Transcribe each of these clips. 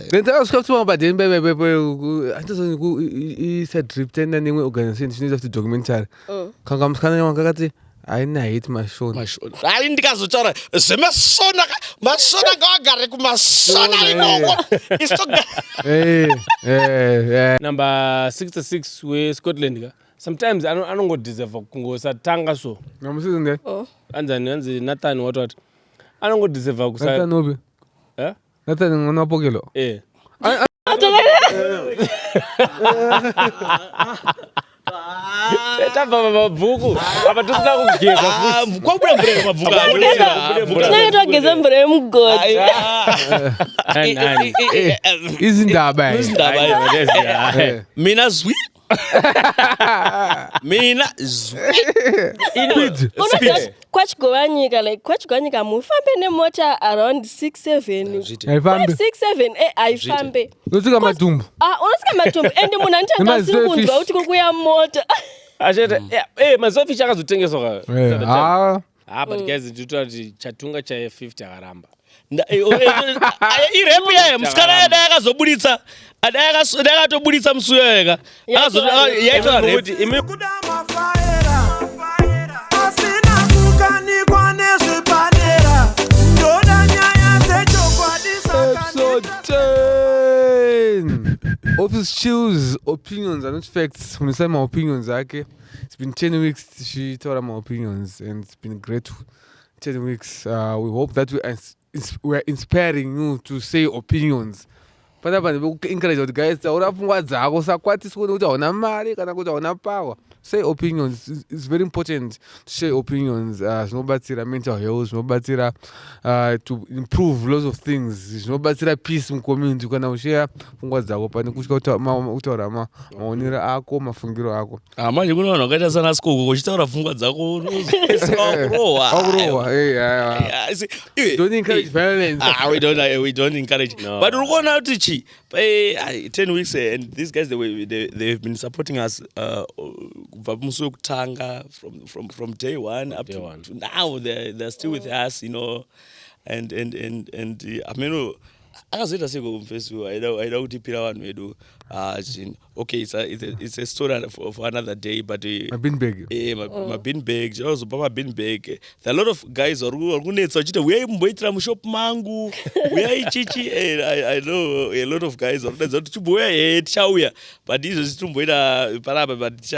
Then I was talking about them, I just he said drip ten and organization needs to documentary. Come kakati. I hate my show. Hayi ndikazotaura zemasona masona ngawagare kumasona inoko. Number 66 we Scotland ka. Sometimes I don't go deserve kungosatanga so. Ngamusizini nde. Anzi Nathan what. I don't go deserve kusa. Nathan obi. Eh? Nathan ngonapokelo. Tava mabhuku apa tisina kugeza Kwabuda mvura mabhuku. Tinaitwa geza mvura yemugodi. Izindaba. Mina zwi. Mina zwi. Kwachigowanyika mufambe nemota around 6-7. Haifambe. 6-7 haifambe. Unosika matumbu. Unosika matumbu and munhu anitanga sikunzwa kuti kukuya mota. Achete mazofish akazotengeswa ka. But guys nditoti chatunga cha 50 akaramba. Irepu yaye musikana yada yakazobuditsa yakatobuditsa musuyo yega yaitwa repu Kudama faera asina kukanikwa nezvipanera ndoda nyaya dzechokwadisa Episode 10. Office Chill's opinions are not facts. When I say my opinions, okay. It's been 10 weeks. She told her my opinions, and it's been great. 10 weeks. We hope that we're inspiring you to say opinions. Panapa encourage the guys. Urafungwa dzako sakwati sikuona kuti hauna mari kana kuti hauna power. Say opinions. It's very important to share opinions. Zvinobatsira mental health, zvinobatsira to improve lots of things. Zvinobatsira peace mucommunity kana ushare pfungwa dzako pane kutaura maonero ako, mafungiro ako. manje kuna vanhu vakaita sana Skoko uchitaura pfungwa dzako Don't encourage violence. We don't encourage. No. But urikuona kuti chi 10 weeks and these guys they've been supporting us kubva musi wekutanga from day one up to now. They're still with us, you know, and I mean akazoita seko mfestival aida kutipira vanhu vedu okay, it's a story for another day, but bin big. Bin big chazopa bin big. There are a lot of guys vari kunetsa uchiti uyai mumboitira mushop mangu uyai chichi. I know a lot of guys vari kunetsa kuti chimbouya tichauya, but izvozvi titomboita parapa, but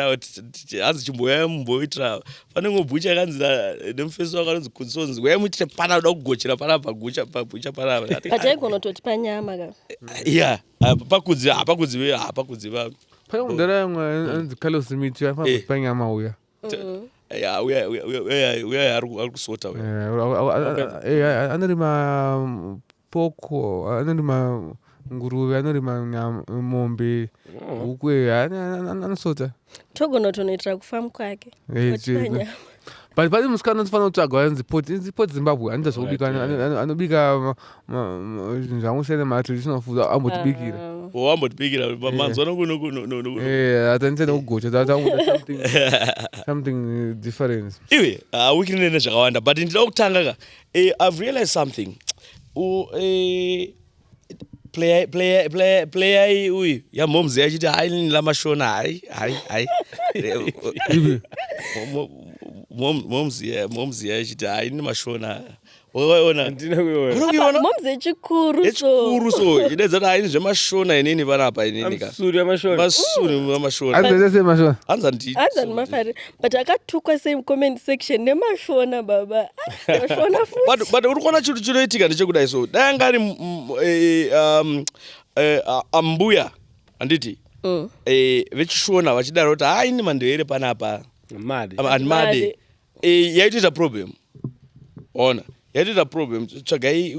hanzi chimbouyai mumboitira pane ngobhucha yakanzira nemufestival akanonzi kunsonzi uyai muitire pana uda kugochera panapa pagucha panapa Pataikonoto panyama ka. Yeah, pakudziva. Pane mudara yamwe anzi Carlos Mitu yafana kupanyama uya. Yeah, we are kusota we. Anorima poko, anorima nguruve, anorima mombe, ukwe, anosota. Togonotonoitira kufamu kwake. But musikana anofana kutsvagwa anzi port Zimbabwe anotazobika anobika zvamusiyana matraditional food ambotibikira. Ambotibikira manzwana kuno. Atanisana kugocha something different. Iwe wiki nene zvakawanda, but ndinoda kutanga ka I've realized something. Player uyu yamomzi yachiti hayi lamashona hayi momzi yachiti hayi ni mashona. Waona Momze chikuru so inedza kuti hayi zvemashona inini panapa inini ka Masuri amashona. Masuri amashona. Anzese mashona. Anzani mafari. But akatukwa same comment section nemashona baba. Mashona futhi. But urikuona chintu chinoitika ndechekudai so. Dai ngari ambuya anditi vechishona vachidaro kuti hayi ni mandoere panapa. Made. Yaitoita problem. Ona. Yaitoita problem. Tsvagai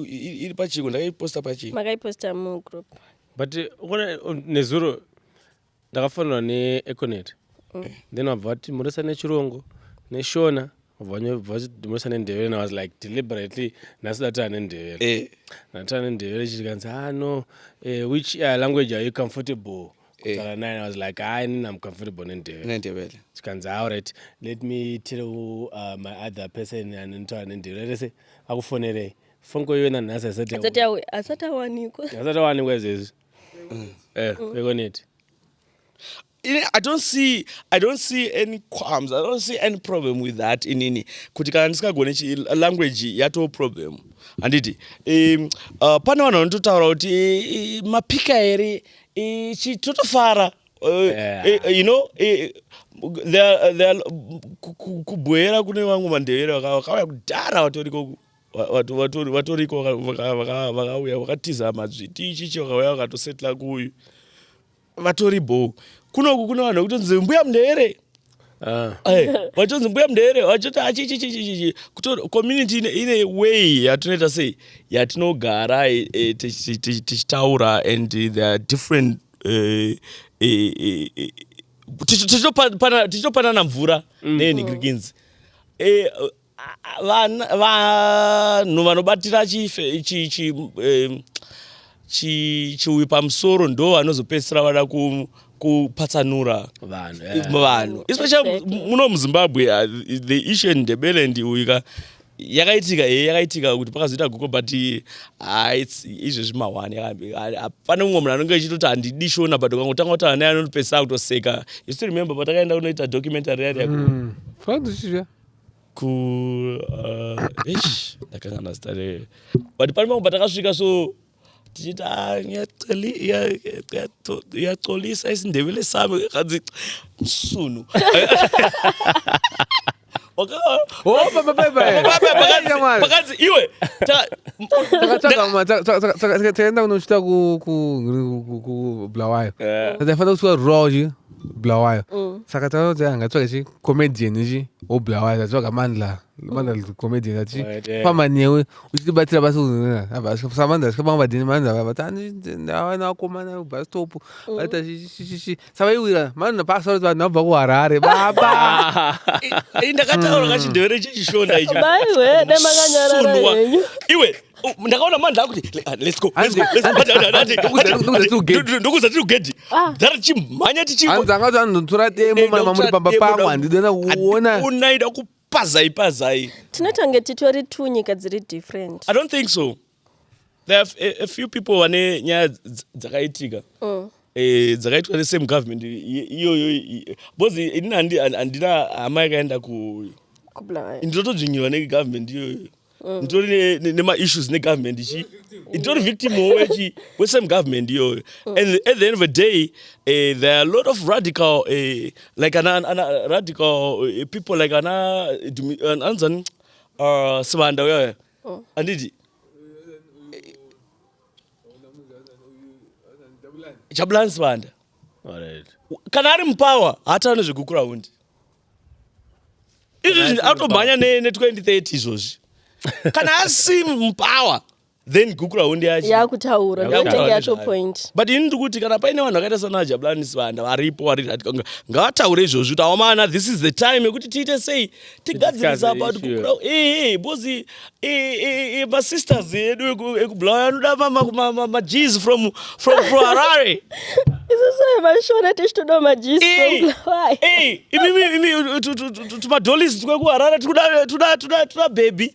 iri pachiko ndakaiposta pachiko. Makaiposta mu group. But ukona nezuro ndakafanira neEconet. Then wabva vati murisa nechirongo neshona vabva murisa nendevere, and I was like deliberately nasidata nendevere. Natana nendevere chikanzi no which language are you comfortable? And I was like, I'm comfortable in Ndebele. Chikanzi alright, let me tell my other person and into an Ndebele. Akufonere fonko yona nhasi asati awanikwa asatawanikwa izvezvi Econet. I don't see any qualms. I don't see any problem with that inini. Kuti kana ndisikagone language yato problem. Anditi. Pane vanhu vanototaura kuti mapika ere chitotofara. You know, there kubwera kune vamwe mandevere vakauya kudhara vatoriko vakauya vakatiza madzviti ichichi vakauya vakatosetla kuuyu vatoribo kunoku kuna vanhu vekutonzi mbuya mundevere vatonzi mbuya mundevere vachoti achichichichichi community ine way yatinoita sei yatinogara tichitaura and there are different tichitopanana mvura nenhingirikinzi vanhu vanobatira chiuyu pamusoro ndo vanozopedzisira vada kupatsanura vanhu especially muno muZimbabwe the issue in Ndebele ndiuika yakaitika kuti pakazoita guko but izvezvi mahwani pane mumwe munhu anenge achitoti handidi shona but ukangotanga kutaura naye anotopedzisira kutoseka. You still remember patakaenda kunoita documentary yari Faudzichizva ndakangana zita but pane pamwe patakasvika so tichiti yacolisa isiNdebele sami kanzi sunu pakadzi iwe takaenda kunochita kubulawayo taifana kusuka raw Bulawayo. Saka takuti angatsvaka chicomedian ichi wobulawayo tatsvaga mandla comedian ati famba newe uchitibatira basi samandla asvika pamabhadhini mandla vati ndavana vakomana kubhasi stop vaita chichichichi savaiwira mandla pasauri kuti vanhu vabva kuHarare baba ndakataura kachindevere chechishona ichi baiwe demakanyarara henyu iwe ndakaona mandla akuti let's go ndokuza tiri kugedhi dhara tichimhanya hanzi angati andotora demo mamuri pamba pangu handidana kuona unaida kupazai tinotange titori two nyika dziri different. I don't think so. There are a few people vane nyaya dzakaitika dzakaitwa the same government iyoyo bozi inini handina hama yakaenda ndinotodzvinyiwa negovernment iyoyo nditori nema-issues negovernment ichi nditori victim we-same government iyoyo and at the end of the day there are a lot of radical like radical people like anzani Sibanda uyoyo anditi Jabulani Sibanda kana ari mupower hata nezvekukuraundi izvozvi automhanya ne-2030 izvozvi kana asi mupower then gukuraundi yakutaura ndotenge yacho point but ini ndikuti kana paine vanhu vakaita sana Jabulani Sibanda varipo vari radical ngavataure izvozvi kuti awamana this is the time yekuti tiite sei tigadzirisa about bozi masisters edu ekubulawayo anoda majeans from Harare isusu mashona tichitoda majeans from Bulawayo imi tumadollars twekuHarare tuda baby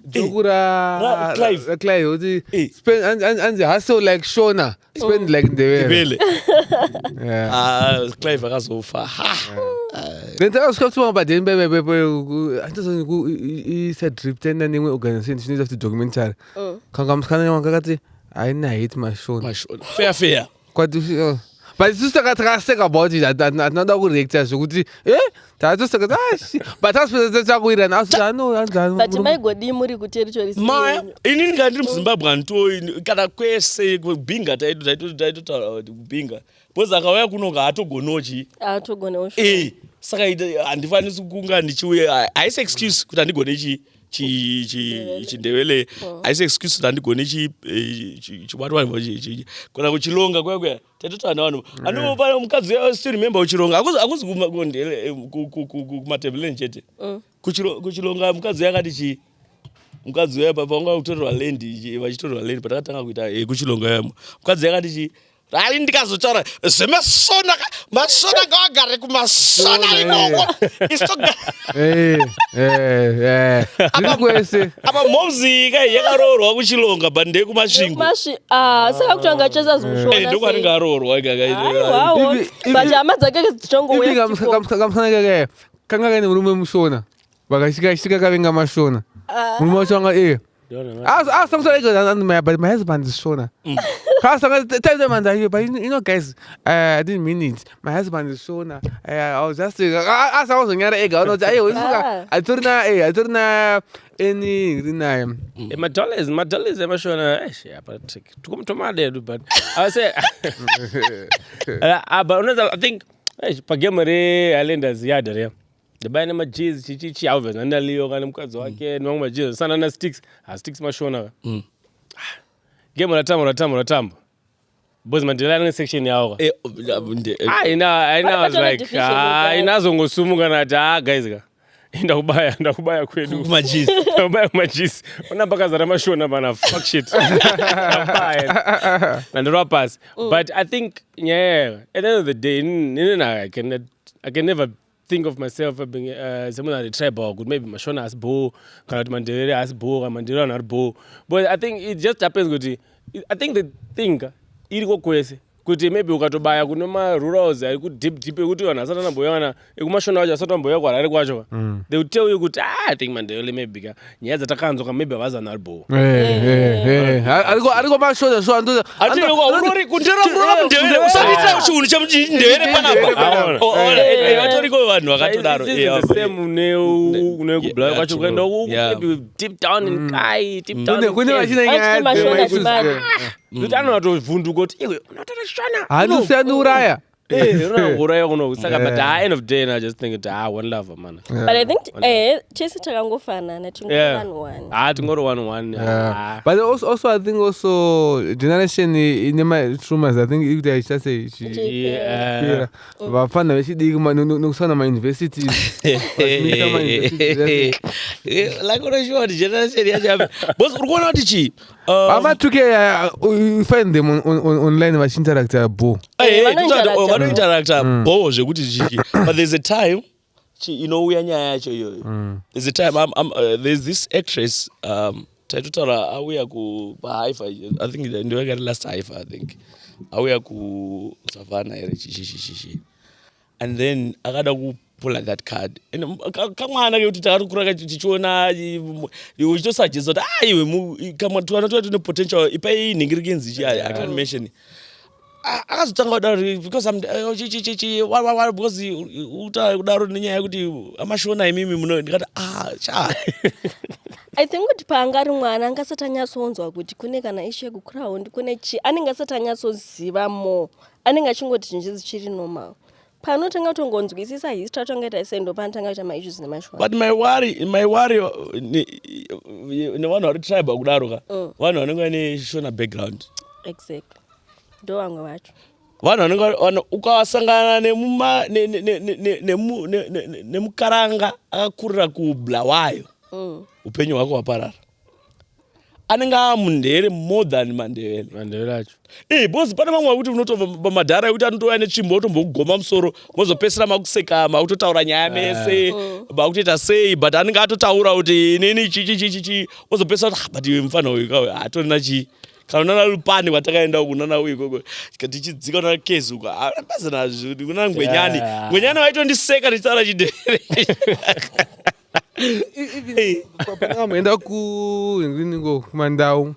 jokura Clive uti spend anzi hustle like Shona spend like Ndebele Clive akazofa then takasvika kuti mabhadheni isadrip tenda nemwe organization chinoita kuti documentary kanga musikana wanga akati haina hate mashona fair kwati but isusu takaseka about it hatinoda kureacta zvokuti tatoseka but tasipedza takuirana asi but maigodii muri kuteritorisi maya inini kana ndiri muZimbabwe handitoi kana kwese kubhinga taitotaura kuti kubhinga bcause akauya kunonga hatogonochi saka handifanisi kunga ndichiuya haisi excuse kuti handigone chindevele haisi excuse kuti handigone chibatwa kana kuchilonga kwekwe taitotana vanhu anopana mukadzi still remember kuchilonga akuzi kumatebeleni chete kuchilonga mukadzi yakati mukadzi uya pavanga kutorerwa land vachitorerwa land patakatanga kuita kuchilonga yamo mukadzi yakati hai ndikazotaura zvemasona masona ngavagare kumasona ikoko Zviri kwese. apa mhomzi kai yakaroorwa kuchilonga but ndekumasvingo saka kuti anga chasazomushona ndokwanenge aroorwa aiwawo but hama dzake dzichongouya Kamusana kake kanga kaine murume mushona. Vakasvika kavenga mashona. Murume wacho anga but my husband is Shona. Tell them and but you know guys, I didn't mean it. My husband is Shona. I was just I was on egg. I told her any Madolles emashona but tukumtomade but I say but I think pagemere alenders yadere the bana majiz chichi always andaliyo kana mkazi wake ni wangu majiz sana na sticks mashona game ratamba boys Mandela na section yao I was like inazongosumuka na guys ndakubaya kwedu majiz unapakaza mashona bana fuck shit and the rappers but I think at the end of the day I can never think of myself as being someone at the tribe or good maybe mashona as bo kana Mandela as bo Mandela na bo but I think it just happens kuti I think the thing iriko kwese kuti maybe ukatobaya kunoma rurals ari ku deep kuti vanhu asatana mboyana ekumashona wacho asatana mboya kwarari kwacho they will tell you kuti I think Mandela maybe ka nyaya dzatakanzwa maybe avazana ribo ariko mashona so ando ati urori kundera mundevere usabita chinhu chamundevere panapa vatoriko vanhu vakatodaro the same une kubla kwacho kuenda maybe deep down in kai deep down kune vachina nyaya kuti anotovhunduka kuti iwe unotata shona handiusiyandiuraya unouraya kuno saka but end of day I just think one love man but I think chese takangofanana tingori 1-1 but also I think also generation inema traumas I think if they just say vafana vechidiki nokusana mauniversities like unashuwa kuti generation yacho boss uri kuona kuti chii amatuke you find them online vachinteracta bo vanointeracta bo zvekuti chiki but there's a time inouya nyaya yacho iyoyo there's a time there's this actress taitotaura auya kuhaifa I think ndovakari last haifa I think auya kusavana here chichichichichi and then akada kupula that card and kamwana kekuti takatokura tichiona uchitosajesa kuti iwe kamwana tuana tune potential ipai nhingirikenzi chi I can't mention akazotanga kudaro because because kudaro nenyaya yekuti amashona imimi muno ndikati cha I think kuti paangari mwana angasati anyatsonzwa kuti kune kana ishu yekucrowd kune anenge asati anyatsoziva more anenge achingoti zvinhu chiri normal panotanga kutongonzwisisa history atongaita sendo panotanga kuita maissues nemashona but my worry nevanhu vari tribe kudaro ka vanhu vanenge vane shona background exactly ndo vamwe vacho vanhu vanenge ukavasangana nemukaranga akakurira kubulawayo upenyu hwako hwaparara anenge amundere more than Mandela acho bosi pane vamwe vakuti unotobva pamadhara ekuti anotouya netsvimbo otombokugoma musoro mozopesera makuseka makutotaura nyaya mese makutoita sei but anenge atotaura kuti inini chichichichichi ozopesera kuti but iwe mufana uyu hatorina chii kana unana lupani kwatakaenda kunana uyu tichidzika unana kezi uko apazanazvo kunana ngwenyani vaitondiseka tichitaura chidhere pakamboenda kumandau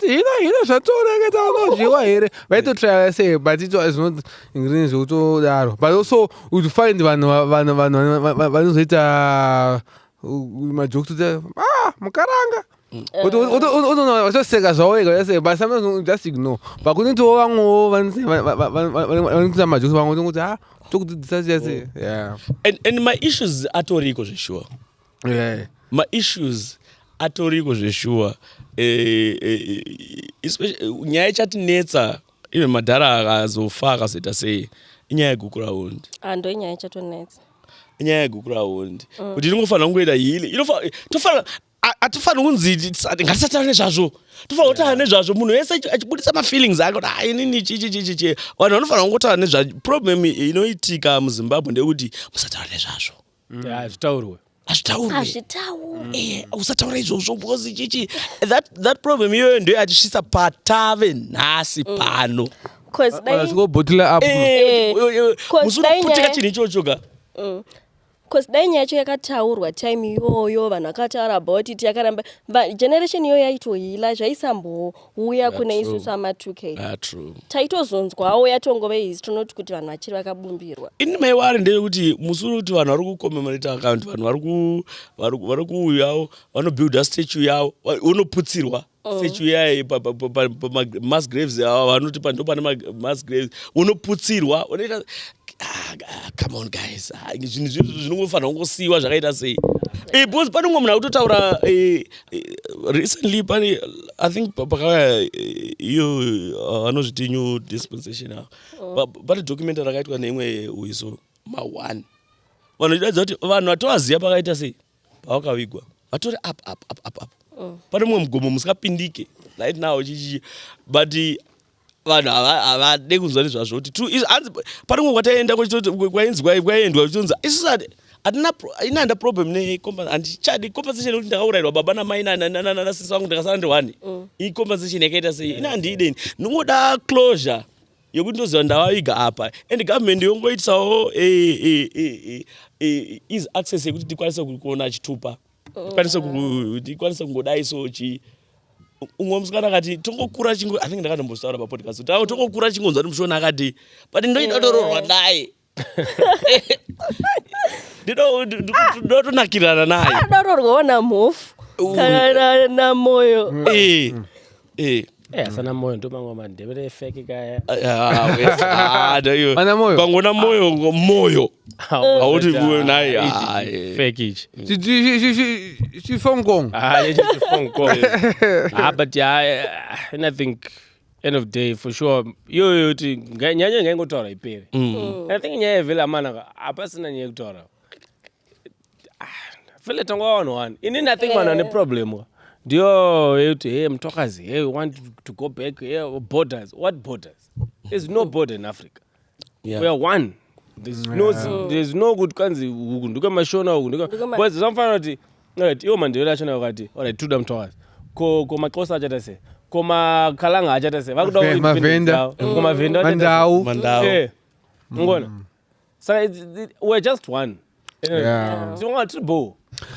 hina zvatoreketa unozviwa here vaitotraya sei but it was not ingrini zvekutodaro but also would find vanhu vanozoita majoke to mukaranga watoseka zvavo ega but sometimes just ignore but kunitowo vamwewo vanoita majoke vamwe tongoti tokudzidzisa chese and my issues atoriko zveshuwa my issues atoriko zveshuwa nyaya ichatinetsa iwe madhara akazofa akazoita sei inyaya yegukuraund ndo inyaya ichatonetsa inyaya yegukuraund kuti ndingofanira kungoita hili tofanira atifaniri kunzi ngatisataura nezvazvo tofanira kutaura nezvazvo munhu wese achibudisa mafeelings ake kuti inini chichichichi vanhu vanofanira kungotaura nezvazvo. Problem inoitika muZimbabwe ndeyekuti musataura nezvazvo zvitaurwe hazvitaurwe usataura izvozvo because chichi that problem iyoyo ndoyo yatisvisa patave nhasi pano bhotila up musunoputika chinhu ichochoga because dai nyaya yacho yakataurwa time iyoyo vanhu vakataura about it yakaramba generation iyoyo yaitohila zvaisambouya kune isusu ama2k taitozonzwawo yatongove hizi tonoti kuti vanhu vachiri vakabumbirwa. ini maiwari ndeyekuti musuri kuti vanhu vari kucommemorate account vanhu vari kuuyawo vanobuilda statue yavo unoputsirwa statue yayo pamass graves avo vanoti ndo pane mass graves unoputsirwa unoita come on guys zvinhu zvinongofanira kungosiyiwa zvakaita sei because pane umwe munhu akutotaura recently pane I think pakauya iyo vanozviti new dispensation pane documentary rakaitwa neimwe uiso ma1 vanhu chidaidza kuti vanhu vatovaziva pakaita sei pavakavigwa vatori up pane mumwe mugomo musingapindike right now chichichi but vanhu havade kunzwa nezvazvo kuti pane mumwe kwataenda kwainzi kwaendwa kuchionza isusu hatina problem handichadi compensation yekuti ndakaurayirwa baba namai nasisi vangu ndakasara ndi1 iyi compensation yakaita sei ina handiideni ndingoda closure yekuti ndoziva ndavaviga apa and government yongoitisawo is access yekuti tikwanise kuona chitupa tikwanise kungodai so umwe musikana akati tongokura I think ndakatombozvitaura papodcast kuti tongokura chingonzwa kuti mushona akati but ndoida tororwa naye ndotonakirana naye adororwawo namhofu kana namoyo asana moyo ndomamwe mandevere efeki kaya kangona moyo hauti kuwe naye fake ichi chifongong but and I think end of day for sure iyoyo kuti nyanya ngaingotaura ipere I think nyaya yevhela mana hapasina nyaya yekutaura fele tangwa one inini I think vanhu vane problem ndiyo yekuti hey mtokazi hey we want to go back hey borders what borders there's no border in Africa we are one there's no good kanzi uku ndikwemashona uku because zamfana kuti iwo mandivela achona wakati alright tuda mtokazi ko maxhosa achata sei ko makhalanga achata sei vakuda kumavenda mandau ngona so we're just one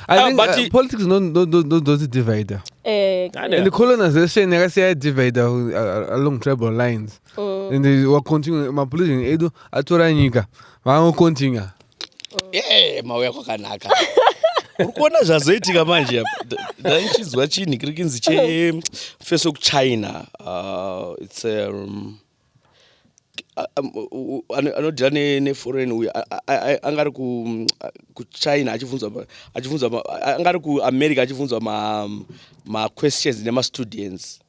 I think politics doesn't divide. And the colonization, I say, divide along tribal lines. And they were continuing. My politics, Edo, Atora Nika, Mao continue. Mauya kwakanaka. Urikuona zvazoitika manje apa. Ndaichizwa chini kiri kinzi cheFirst of China. It's anodhira neforeign uyu angari kuchina achibvunzwa angari kuamerica achibvunzwa ma-questions nemastudents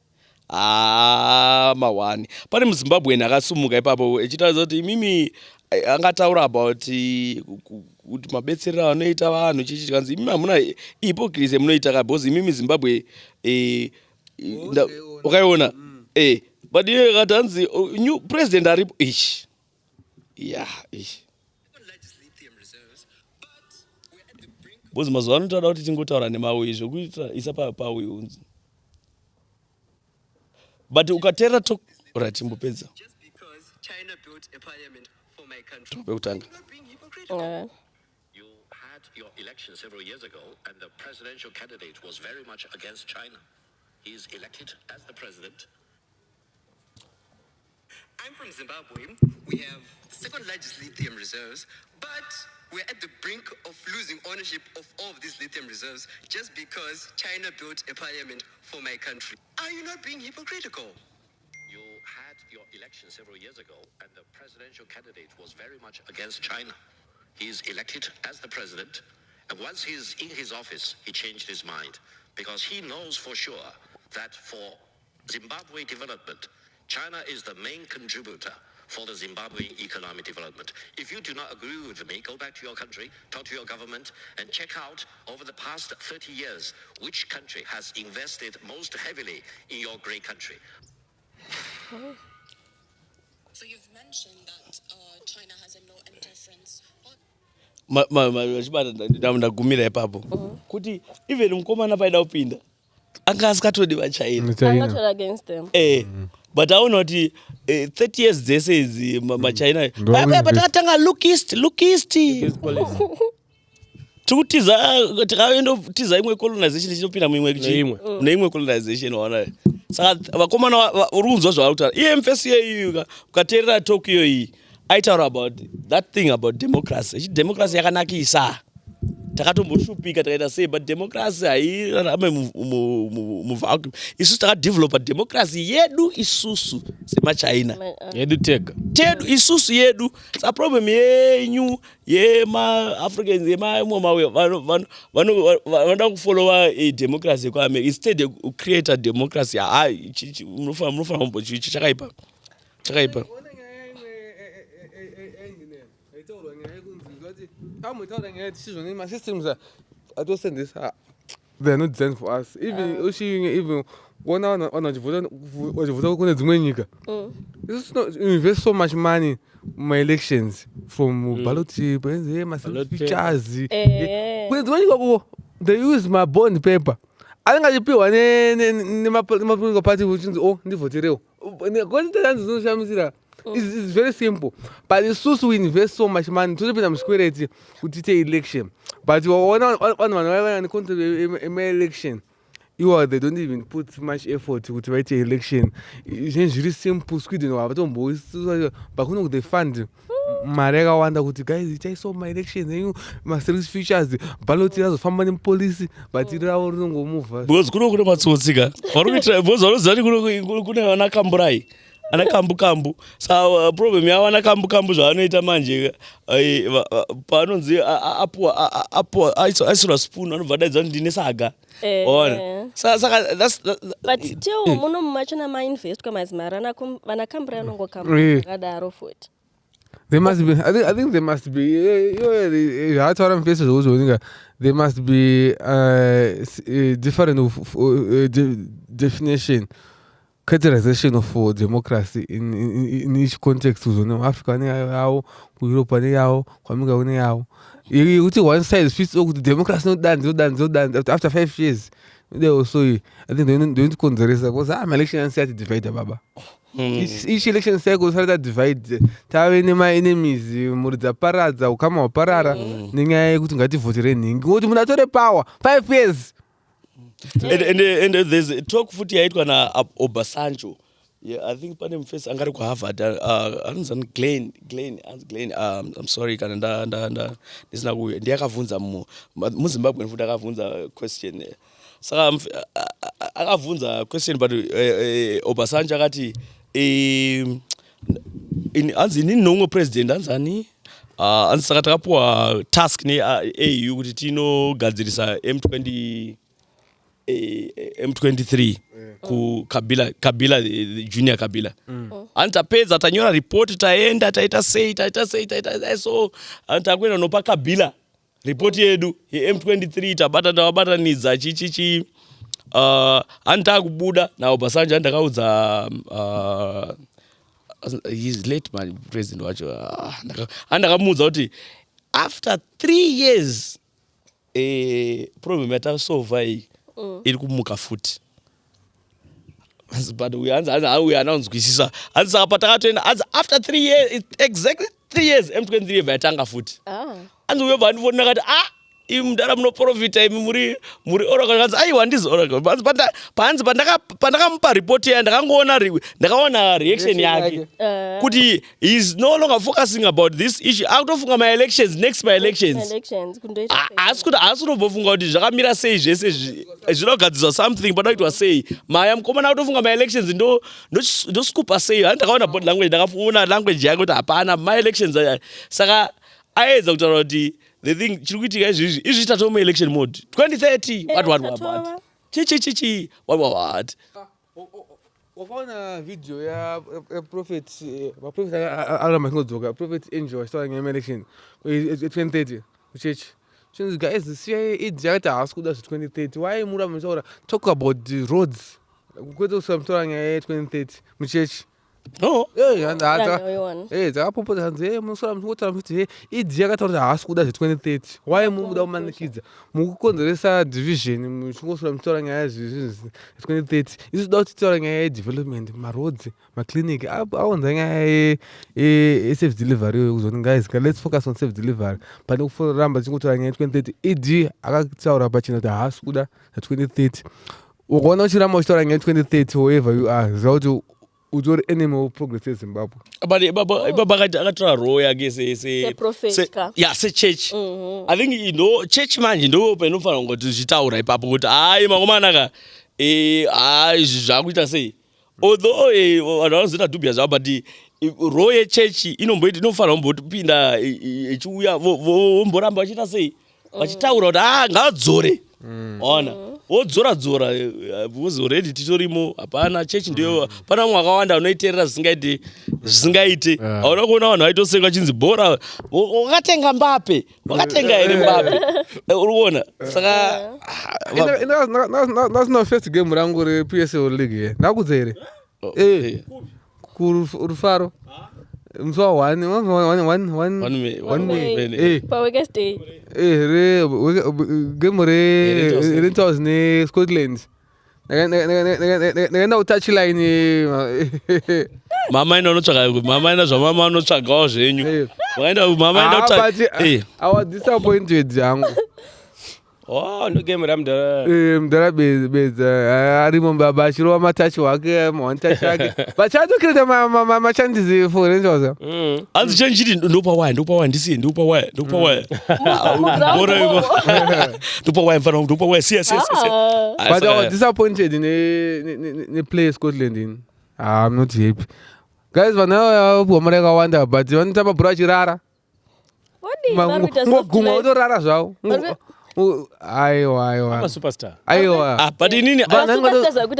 ma1 pane muzimbabweni akasumuka ipapo echitaridza kuti imimi angataura about kuti mabetserero anoita vanhu chichi kanzi imimi hamuna hypocrisy munoita because imimi Zimbabwe wakaiona but iye kati hanzi new president aripo bozi mazuva anotoda kuti tingotaura nemauyu zvokuita isa pauyu unzi but ukateera timbopedza topekutanga your election several years ago and the presidential candidate was very much against China. He is elected as the president. I'm from Zimbabwe. We have the second largest lithium reserves, but we're at the brink of losing ownership of all of these lithium reserves just because China built a parliament for my country. Are you not being hypocritical? You had your election several years ago and the presidential candidate was very much against China. He is elected as the president, and once he's in his office, he changed his mind because he knows for sure that for Zimbabwe development, China is the main contributor for the Zimbabwean economic development. If you do not agree with me, go back to your country, talk to your government, and check out over the past 30 years, which country has invested most heavily in your great country. So you've mentioned that China has a no interference. ndagumira ipapo kuti even mukomana paida kupinda anga asikatodi vachaina Angatora against them. but aona kuti 30 years dzese idzi machina patakatanga look east tikutiza imwe colonization ichitopinda neimwe colonization waona saka vakomana uri kunzwa zvavari kutaura EMFS yeyu ukateerera talk iyoyi aitaura about that thing about democracy democracy yakanakisa takatomboshuphika takaita sei but democracy hairarame muvacuum isusu takadevelopa democracy yedu isusu semachina yedu tega tedu isusu yedu sa problem yenyu yema-africans yemaimwe vanoda kufollowa democracy kwaamerica instead create a democracy munofana kumbochichi chakaipa they're not designed for us. Even one wachivuta kune dzimwe nyika. This is not invest so much money my elections from ballot features. Kune dzimwe nyika kuko they use my bond paper. Angachipiwa ne political party which oh ndivoterewo. Kwani tanzinoshamisira. It's very simple. But isusu we invest so much money to the square kuti ite election. But one election, they don't even put much effort to write an election. It's really simple. But they fund. Marega wanda kuti guys it's so my election you must service features ballot is family policy but it all don't move because kune matsotsika varikuitira because vanozati kune vana kamburai ana kambu sa problem yavo ana kambu zvavanoita manje panonzi apuwa aisirwa spoon anobva daidza kuti ndine saga ona saka but still muno mumachona mainvest kwamazimari vanakambura anongokambadaro futi. There must be. I think there must be. There must be different definition, categorization of democracy in each context. Africa ni yao, Europe ni yao, America ni yao. You see one side fits all the democracy not done. After 5 years, they also. I think they don't consider because election and set divide baba. Each election cycle started divide. Tawe my enemies, muriza paradza, ukama waparara, ninga kuti ngativotere ningi. Ngoti munatore power 5 years. And there's a talk futi yaitwa na Obasanjo. Yeah, I think pane mfesi angari ku Harvard. Anzan Glenn. I'm sorry kana nda ndisina kuya. Ndiyakavunza muZimbabwe futi akavunza question. Saka akavunza question but Obasanjo akati anzi nini nomwe president anzani saka takapuwa task ne AU kuti tinogadzirisa M23 ku Kabila junior Kabila antapedza tanyora report taenda taita sei so antakwenda nopa Kabila report yedu M23 tabatanidza chichichi antakubuda na Obasanjo andakaudza his late man president wacho andakamuudza kuti after 3 years problem yatasolva iri kumuka futi but we ananzwisisa saka patakatoenda after 3 years exactly 3 years M23 yatanga futi anzi uyobva andivona kati imudara munoprofita imi muri Oracle kanzi aiwa handizi Oracle panzi pandakamupa report yayo ndakaona reaction yake kuti he is no longer focusing about this issue akutofunga next my elections asi kutombofunga kuti zvakamira sei zvese zvinogadziswa something panoda kuitwa sei maya mukomana akutofunga maelections ndoskupa sei hani ndakaona body language ndakaona language yake kuti hapana maelections saka aedza kutaura kuti the thing chiri kuitika izvi tatoma election mode 2030 what chichi what wakaona video ya prophet aramba singodzoka prophet angel wachitaura ngeelection 2030 kuchechi chinzi guys siyai idzi yakati haasi kuda zve2030 why muramba muchitaura talk about the roads kwete kusara muchitaura nyaya ye2030 muchechi dzakapopota hanzi musora muchitaura muchiti idzi yakataura kuti haasi kuda zve2030 why muda kumanikidza mukukonzeresa division muchingosora muchitaura nyaya zve2030 isi da kuti taura nyaya yedevelopment maroads maclinic aonza nyaya yesafe delivery kuzoti guys let's focus on safe delivery pane kuforamba chingotaura nyaya ye2030 id akataura pachina kuti haasi kuda zve2030 ukaona uchiramba uchitaura nyaya ye2030 wherever you are ziva kuti utori enemy of progress yeZimbabwe. Baba akatora role yake sechurch. I think church manje ndo panofanira kuti zvitaura ipapo kuti hayi makomanaka zvakuita sei. Although vanhu vanozoita dubia zvavo but role yechurch inofanira kumbopinda ichiuya vomboramba vachiita sei vachitaura kuti ngavadzore ona wodzora already titorimo hapana chechi ndio pana mumwe akawanda unoiteerera zvisingaite hauna kuona vanhu vaitosenga chinzi bhora wakatenga Mbappe wakatenga here Mbappe uri kuona saka nasina first game rangu rePSL league here nakudza here kurufaro musi wa1 game Rentals neScotland nekaenda kutouchline mama ina zvamama anotsvagawo zvenyu I was disappointed hangu no game ramdara mudhara bedza arimo baba achirova matachi wake one touch yake but chatokireta machandizi for Rentals hanzi chanchiti ndopa waya ndisiye ndopa waya ndopa waya siya but I was disappointed neplay Scotland in I'm not happy guys vanavapuwa mari yakawanda but vanotamba bhora achirara gumwa otorara zvavo aiwa superstar but inini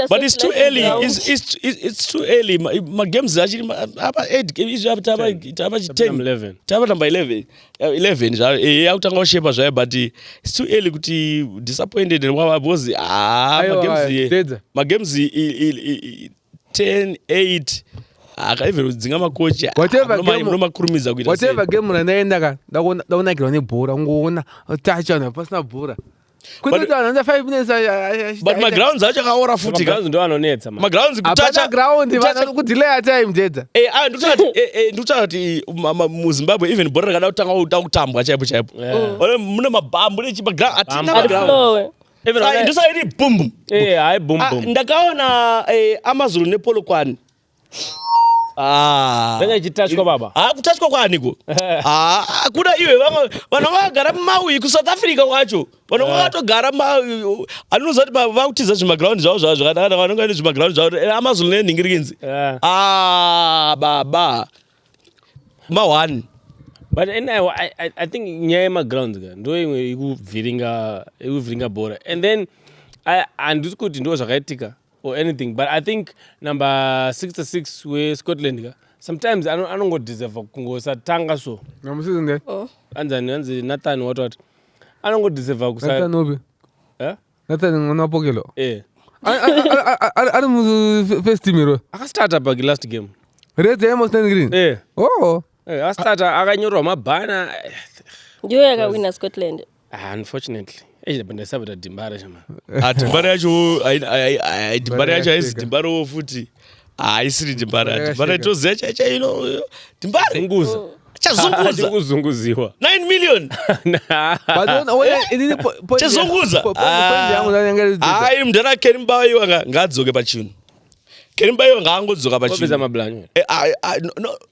but it's too early it's too early magames achiri apa 8 tava 10 tava number 11 zvavo akutanga ushepa zvayo but it's too early kuti disappointed because magames 10 8 akaivhera kudzinga makochi nomakurumidza kuita whatever game ranaenda ndaonakirwa nebhora ungoona tachana pasina bhora kunoti vanhu anda 5 minutes but magrounds acho akaora futi ndo anonetsa magrounds kutacha ground vanhu kudelay time dedza ndikutsvaka kuti muZimbabwe even bhora rakada kutanga kutambwa chaipo mune mabhambu atina maground ndosaiti bum hayi bum ndakaona Amazulu nePolokwane Venga ichitachwa baba. Kutachwa kwaniko. Kuda iwe vanhu vakagara muMaui kuSouth Africa kwacho. Vanhu vakatogara muMaui. Anozati vakutiza zvimaground zvavo zvakanaka vanonga nezvimaground zvavo Amazulu nenhingirikinzi. Baba. Ma1. But anyway, I think nyaya yemagrounds ndo imwe ikuvhiringa bhora. And then handisi kuti ndo zvakaitika or anything, but I think number 66 weScotland sometimes anongodeserve kungosatanga so namusizinde anzi Nathan what anongodeserve Nathan Nathan ngonapokelo ari mu first team ro akastarta pa last game Red Amos Green akastarta akanyorwa mabhana ndiyo yakawina Scotland unfortunately ndasabata Dimbara chama Dimbara yacho Dimbara yacho haisi Dimbara futi haisiri Dimbara toziya chaino Dimbara nguza chazunguza kuzunguziwa 9 million chazunguza hayi mndara Ken Bayo ngadzoke pachino Ken Bayo ngaangodzoka pachino mablanyo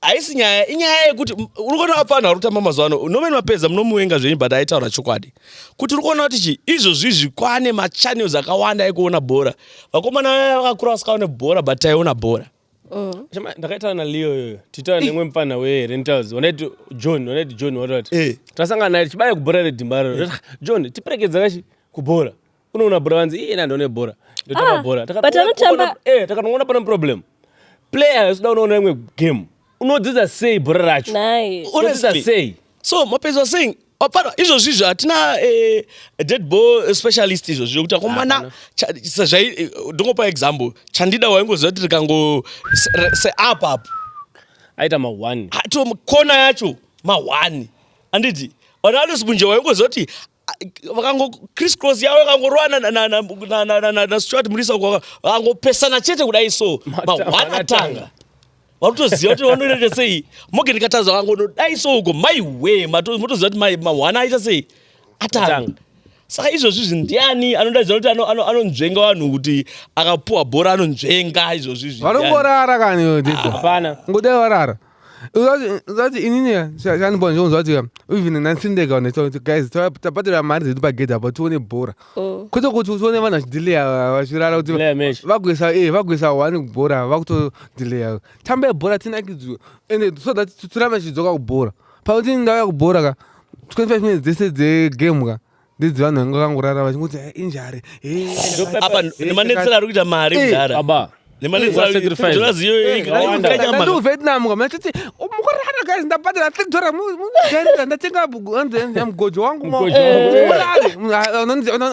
haisi inyaya yekuti uri kuona vafana vari kutamba mazuva ano nomeni mapedza munomuvenga zvenyu but aitaura chokwadi kuti uri kuona kuti izvozvizvi kwane machannels akawanda ekuona bhora vakomana vakakura vasikaone bhora but taiona bhora ndakaitaura naLeo titaura nemwe mufana weRentals wanaiti John watoti tasangana naye tichibaya kubhora reDimbara John tiperekedza kachi kubhora unoona bhora vanzi ina ndone bhora ndotamba bhora but anotamba takanoona pane problem player asida unoona imwe game unodzidza sei bhora racho nice unodzidza sei So Mapezi was saying, izvozvizvo hatina dead ball specialist izvozvizvo kuti akomana ndongopa example chandida waingoziva kuti rikango seapo apo aita ma1 kona yacho ma1 anditi vanalosibunje waingoziva kuti vakango Chris Cross yavo vakangorova na Stuart Murisa vakangopesana chete kudai so ma1 atanga vanotoziva kuti vanoita sei Morgan Kataza vangodai so uko maiwe motoziva kuti ma1 aita sei atanga saka izvozvizvi ndiani anodaidza kuti anonzvenga vanhu kuti akapuwa bhora anonzvenga izvozvizvi varongorara kani hapana ngodai varara uzati inini chanibona njonzvati even nansindeka kuti guys tapatira mari dzedu pagedhi apa tione bhora kwete kuti tione vanhu vachidhileya vachirara kuti vagwisa 1 bhora vakutodhileya tambai bhora tinakidzwe ende so that tiramba chidzoka kubhora pakuti ndauya kubhora ka 25 minutes dzese dzegame ka ndidzi vanhu vanga vakangorara vachingoti injari apa nemanetsera ari kuita mari kudhara aba ndovietnam kamachiti mukorara guys ndapatira $3 ndatenga mugojo wangu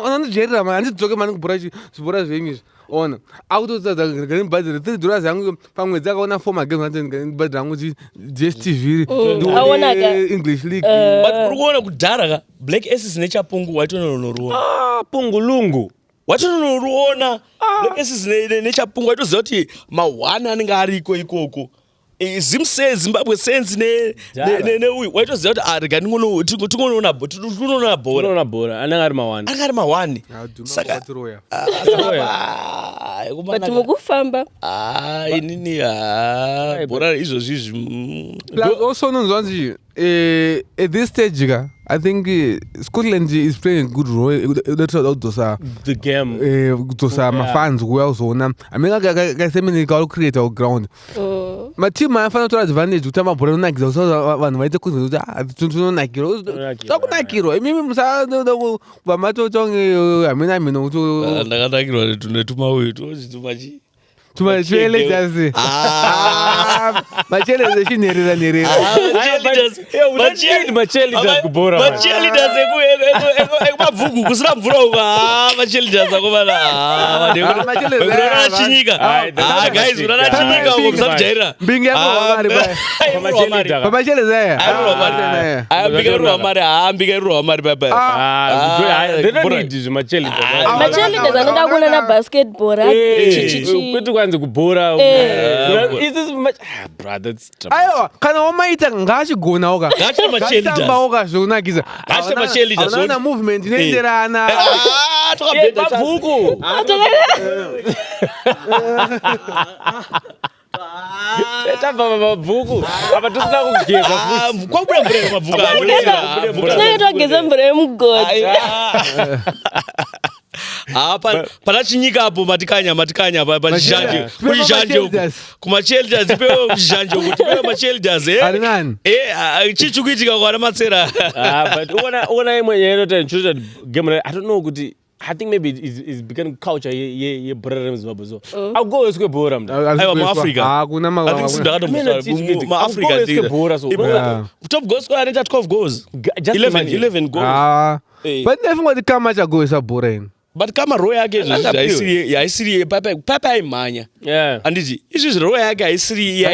anondijerera handidzoke mani kubhora zvibhora zvenyu izvi ona akutosadza nganibhadhira $3 yangu pamwedzi akaona 4 magames nganibhadhira yangu DStv English League but uri kuona kudhara ka Black Aces nechapungu waitononoruona pungulungu watonoruona Black Aces nechapungu waitoziva kuti ma1 anenge ariko ikoko Zimbabwe Saints neuyu waitoziva kuti tingonoona bhora anenge ari ma1 saka but mukufamba inini bhora izvozvizvi also unonzvanzi at this stage ka I think Scotland is playing a good role kudosa the game kudosa mafans kuya uzona amenga kasemenika vari create ground matimu anofana kutora advantage kuti mabhora anonakidza kusa vanhu vaite kunze kuti tunonakirwa takunakirwa imimi musanoda kubva matotonge hamina mino kuti ndakanakirwa netumauyu tochitumachi tumacheletasi machelete chinherera macheleters ekumabvuku kusina mvura uka macheleters akomanaaurana chinyika guys urana chinyika uko musamujairira mbingi yapamachelete aya mbinga iruwa mari machelete anoda kuona na basketball kwanze kubhora aiwa kana wamaita ngachigonawo katambawo ka zvokunakisa auna movement inoenderana mabvuku tamba mabvuku apa tosina kugeza kwabuda mvura yemabvuku tinenge twageza mvura yemugodhi pana chinyika apo matikanya pachizhanje kumachelders ipewo kuchizhanje kuti pewo machelders chichi kuitika kwana matsera but ona imwe yenota nchuta game I don't know kuti I think maybe it's becoming culture ye bhora remuzimbabwe so akugowe sikwe bhora aiwa muafrica hakuna maafrica top goal scorer anoita 12 goals 11 goals but nefunga kuti kama chagoesa bhora ino but kama roho yake haisiri papa aimhanya anditi izvi roho yake haisiri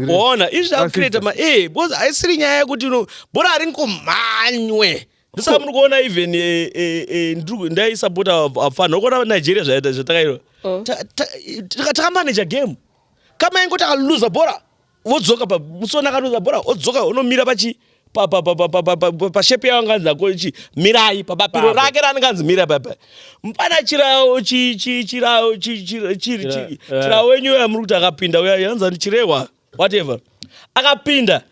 ona izvi akucreata because haisiri nyaya yekuti bhora haringomhanywe ndisaka muri kuona even ndaisapota afana ukuona Nigeria zvatakairwa takamanaja game kama ingo takaluza bhora vodzoka musona akaluza bhora odzoka unomira pashepe yavanganzi ichi mirai papapiro rake rananganzi mira papa mpana chirawo chirawo wenyu yamuri kuti akapinda yanzani chirehwa whatever akapinda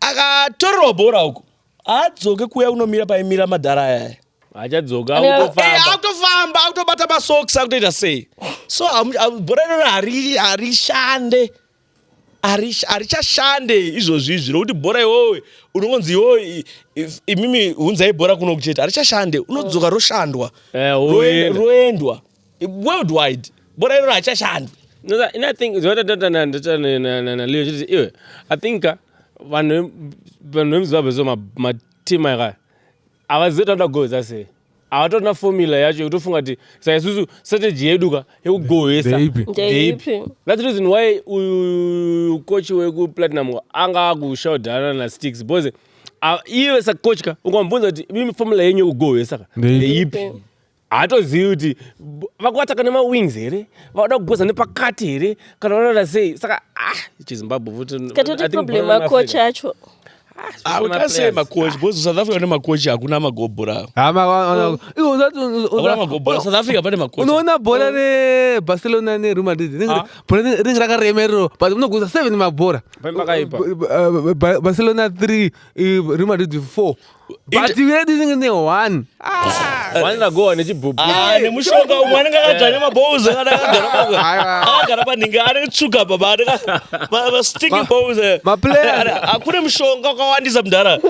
akatorerwa bhora uko adzoke kuya unomira paimira madhara aya achadzoka akutofamba akutobata masocks akutoita sei so bhora iroro harishande harichashande izvozvizvi rokuti bhora iwowe unongonzi iwowe imimi hunzai bhora kuno kucheta harichashande unodzoka roshandwa roendwa worldwide bora iro achashanda. No, and I think I think vanhu vemuzimbabwe so matimu aka avaziita goals ase avatorina formula yacho yekutofunga kuti saka isusu strategy yedu ka yekugohwesa ndeipi. That's the reason why uyu coach wekuplatinum anga akushaudhana nasticks because iwe sacoach ka ukamubvunza kuti mimi formula yenyu yekugohwesa ka ndeipi. Haatozivi kuti vakuataka nemawings here vauda kugoza nepakati here kana vanoda sei. Saka chizimbabwe futi katoti problem acoach acho Ukase macoach because South Africa ne macoach hakuna magobora. Magobora South Africa pane macoach. Unoona bhora reBarcelona neReal Madrid. Bhora ringi rakaremero but unoguza 7 mabhora. Barcelona 3, Real Madrid 4. But we had this in 1. Wanna go on chibubu. Nemushonga umwana ngakadzanya mabhouza akagara paningi ari tsuka baba ba sticking bowls. Hakuna mushonga wakawandisa mudhara.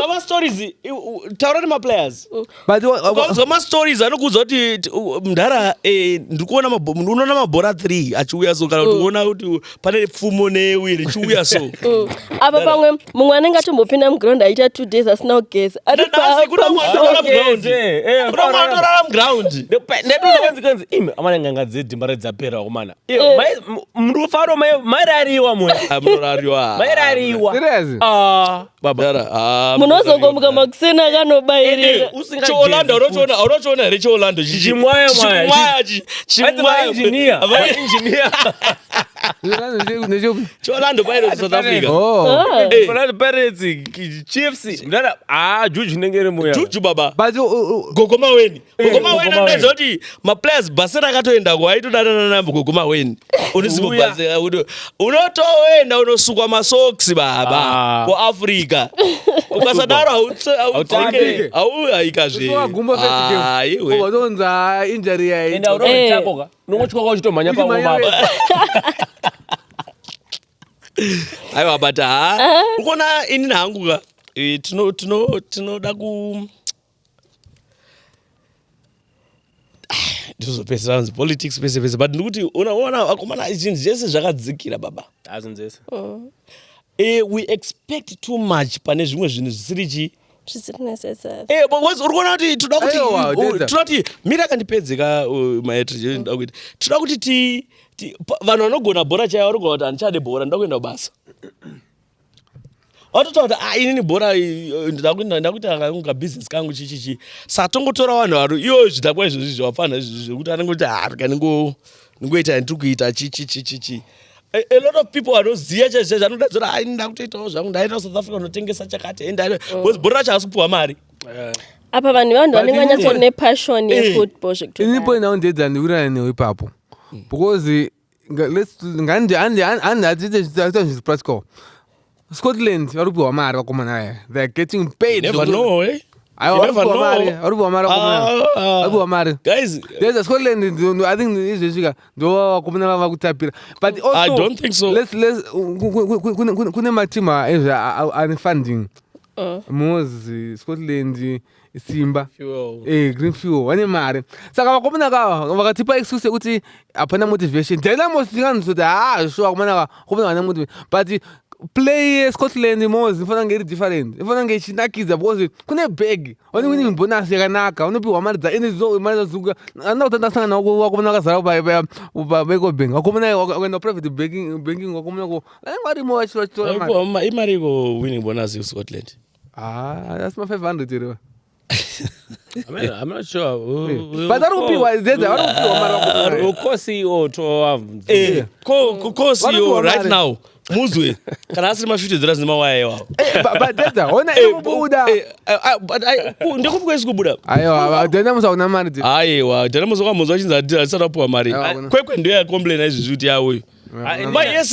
Ama stories taura nemaplayers. But ama stories anokuudza kuti mudhara ndikuona unoona mabhora 3 achiuya so kana kuti unoona kuti pane pfumo neuye richiuya so. Apa pamwe mumwe anenge atombopinda muground aita 2 days asina kugeza. Amanenge ngadzidhimba redzapera kumana. Murufaro mairariwa mwe. Mairariwa. Baba. Munozongomuka makusena kanobairira. Cholanda unochiona here Cholanda chimwaya engineer. Cholanda Pirates South Africa. Cholanda Pirates Chiefs. Juju nengere moya. Juju baba. Gogoma weni ndezoti maplayers basera akatoenda kwaitodana nambo Gogoma weni. Unisipo base unotoenda unosukwa masocks baba ku Africa. Ukasadaro autseke ikazve. Iwe wadonza injury yayi. Enda urori chako ka. Nongochwa kwa chitomanya pa baba. Aiwa but ukoona ini nangu ka tinoda ku ndizopesa politics pese but ndikuti unaona akomana zvinhu zvese zvakadzikira baba azvinzese we expect too much pane zvimwe zvinhu zvisiri necessary. Because urikuona kuti toda kuti mira kandipedzeka maitri toda kuti vanhu vanogona bhora chaiva varigona kuti handichade bhora ndoda kuenda kubasa. Watotaura kuti inini bhora ndakuita kunga business kangu chichichi. Satongotora vanhu vari iwo zvidhakwa izvozvi zvavafana zvekuti anongoti ningoita ndiri kuita chichichichi. A lot of people vanoziva chaizvo anodadzira ndakutoitawo zvangu ndaenda South Africa unotengesa chakati because bhora racho hasi kupuwa mari. Apa vanhu vanenge vanyatsoona nepassion yefootball zvekutodaro. Ini point naundedza ndiuraya newe ipapo because handiti practical. Scotland varupiwa mari vakomana aya. They are getting paid. Never know, eh? Varupiwa mari. Guys, there's a Scotland. I think izvezvika ndo vakomana vava kutapira. But also I don't think so. Let's kune matimu ane funding. Mozi Scotland Simba Green Fuel vane mari saka vakomana kava vakatipa excuse yekuti hapana motivation Dynamos tinganzoti sure vakomana vane motivation but play Scotland Mozi ifana kunge iri different ifana kunge ichinakidza because kune bag vane winning bonus yakanaka unopiwa mari mari dzazuka anda kuti ndasangana navo vakomana vakazara paEcobank vakomana wakaenda private banking vakomana ko vanenge varimo vachitora mari imari iko winning bonus yeScotland. That's my 500 here. I'm not sure. But that would be why there's a Kosi or to Kosi right now. Muzwe. Can I ask my $50 in my way? But that's a one. But I don't go to Buddha. I Dynamos are not married. Dynamos are most that set up for Mari. Quick when they are complaining as you do away. But yes,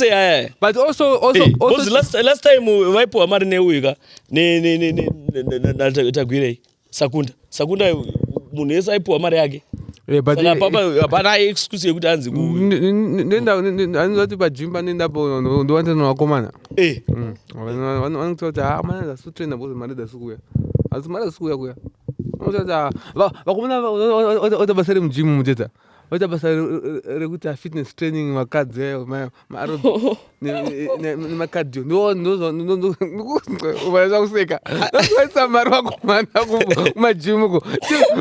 but also last time we pour a marine wiga Tagwire Sakunda Munesa I pour Mariagi. But I excuse you dance. But Jimba Nindapo don't want to know Commander. One thought, I'm a suit in the Mother School. As Mother School. Unoita vakomana oita basa remujim mutedza. Oita basa rekuita fitness training makadzi maaerobics nemacardio. Uvaisa kuseka. Vaisa mari vakomana kumajim uko.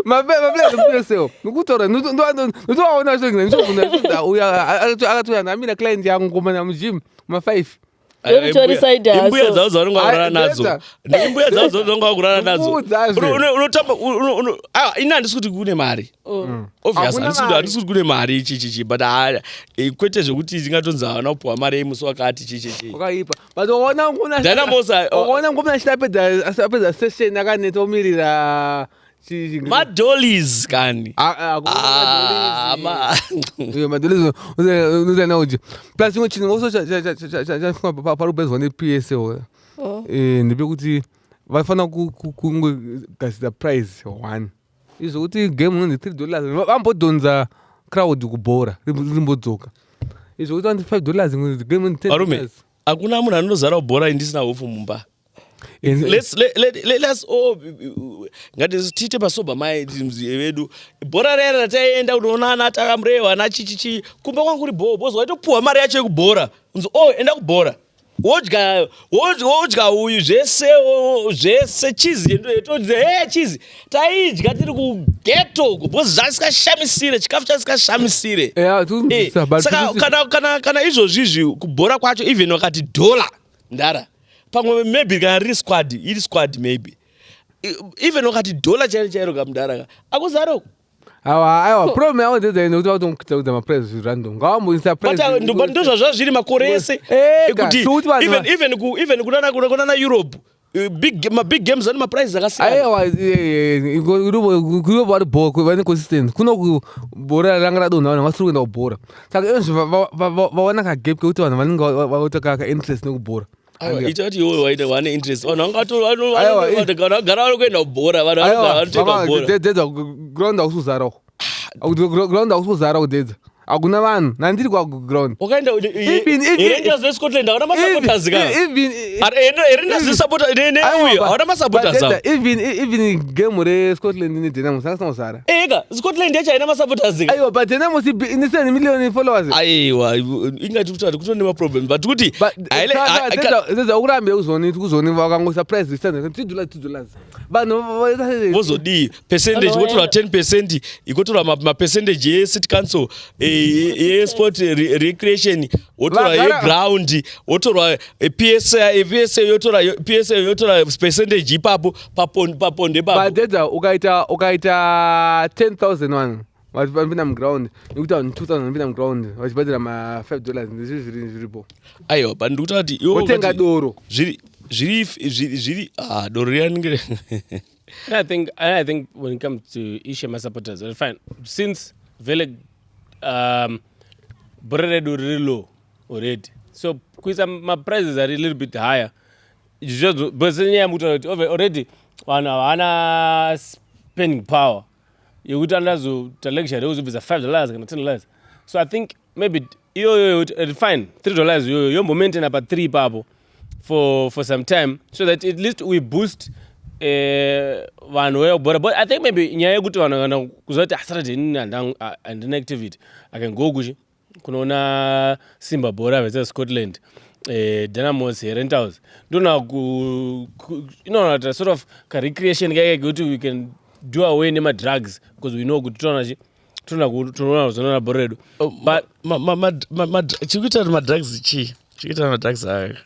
Mabelezo nokutaura ndotovaona zvozvina akatouya namira client yangu komana mujim ma5. imbuya dzavo dzaunonga kurara nadzo imbuya dzavo dzaunonga kurara nadzo unotamba ini handisi kuti kune mari obvious handisi kuti kune mari chichichi but kwete zvekuti tingatonzi havana kupuwa mari yemusi wakati chichichi wakaipa but ukaona ngomuna achitapedza session akaneta omirira madollars kani madollars unozaina uji plus imwe chinhu also chafunga parubezwa ne-PSA ndepekuti vafanira kungogadzira price 1 izvokuti game unonzi $3 vambodhonza crowd kubhora rimbodzoka izvokuti $5 game $10 hakuna munhu anozara kubhora indisina hofu mumba. Let's all ngatiite masoba maidzi vedu bhora rera rataienda unoona takamureva nachichichi kumba kwangu kuri bhobozwa waitopuwa mari yacho yekubhora unzi enda kubhora wodya uyu zvese chizi yetozi chizi taidya tiri kugeto bhozi zvasikashamisire chikafu chasikashamisire saka kana izvozvizvi kubhora kwacho even wakati $1 ndara pamwe maybe kana riri squad maybe even wakati $1 chairo kamudara akuzaroko aiwa problem yavo ndedzaine kuti vatomukita kuti maprice random ngavamboisa price ndozvazva zviri makore ese ekuti even kunana Europe mabig games ane maprice akasiyana aiwa kurivo vari bhora vane consistent kuno kubhora ranga radonha vanhu vasiri kuenda kubhora saka izvozvi vawana kagap kekuti vanhu vanenge vaita kainterest nekubhora ita kuti iwe waita wane interest vanhu vangatogara vari kuenda kubhora vanhu vanotoenda kubhora dedza ground hausuzarawo ground hausuzara kudedza hakuna vanhu nandiri kwaground wakaenda Rangers veScotland havana masupporters ka Rangers vesupporter neuyo havana masupporters avo even game reScotland neDynamos akasina kuzara eka Scotland yacho haina masupporters ka aiwa but Dynamos ine 7 million followers aiwa ingati kuti kutone maproblem but kuti dedza ukurambe kuzoni vakangoisa price $3 vanhu vozodii percentage ikotora 10% ikotora mapercentage yeCity Council yesport recreation wotora yeground wotora PSA yotora percentage ipapo paponde papo badedza ukaita 10,000 vanhu vachipinda muground nekuti vanhu 2,000 vachipinda muground vachibhadhira $5 ndizvi zviripo aiwa pandikuta kuti wotenga doro zviri doro riyaningire I think when it comes to issue my supporters, well, fine. Since vele bora redu really low already, so my prices are a little bit higher. But already wana spending power. You would understand the lecture. Those is $5 and $10. So I think maybe fine $3. You maintain about 3 pabo for some time, so that at least we boost. Vanhu but I think maybe nyaya yekuti vanhu kana kuzoti Saturday andina activity I can go kunoona Simba bhora versus Scotland Dynamos Rentals ndona sort of recreation kuti we can do away drugs because we know kuti tinoona zona bhora redu but chikuita madrugs chikuita madrugs aya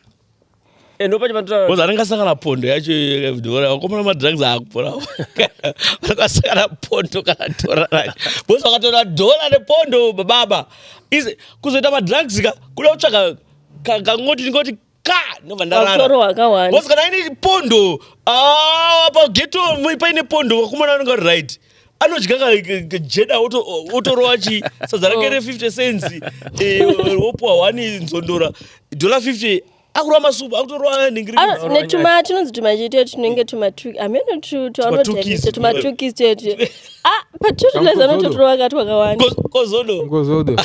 ndopachipantoa arangasangana pondo yacho wakomana madrugs akupora akasangana pondo kana tora racho bosi wakatora $1 nepondo baba kuzoita madrugs kuda kutsvaga ngoti nobva ndarara bosi kana aine pondo pageto paine pondo wakomana anonga uri right anodya jeda otorova sadza rake re50 cents wopuwa 1 nzondora $50 akurwa masupu akutorwa netuma tinonzi tumacheteyo tinenge tumatukis tetu patutuleza nototorwa kati wakawanda ngozodo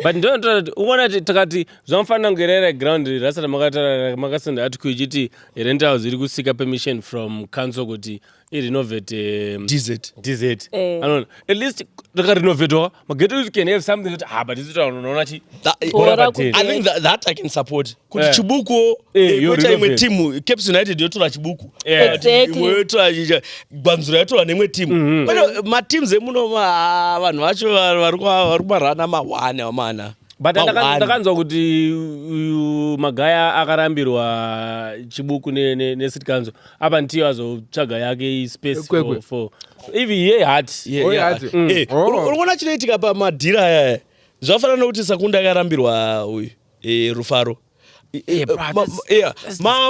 but ndonatoa uona takati zvanofanira kungerera ground rasati makasenda ati kuichiti Rentals iri kusika permission from council kuti irenovate DZ. Anoona. At least rakarenovate mageto you can have something that but is it unoona chi. Bora I think that I can support. Kuti Yeah. Chibuku you koita imwe renovate. team Caps United yotora Chibuku. Yeah. Exactly. Imwe yotora Gwanzura yotora nemwe team. But mateams emuno vanhu vacho vari kumarana mawane amana. But ndakanzwa kuti uyu magaya akarambirwa Chibuku necity council apa ndiyo azotsvaga yake space Kwekwe. for even ye hat Urikuona chinoitika pamadhira aya zvafanana nokuti Sakunda akarambirwa uyu Rufaro.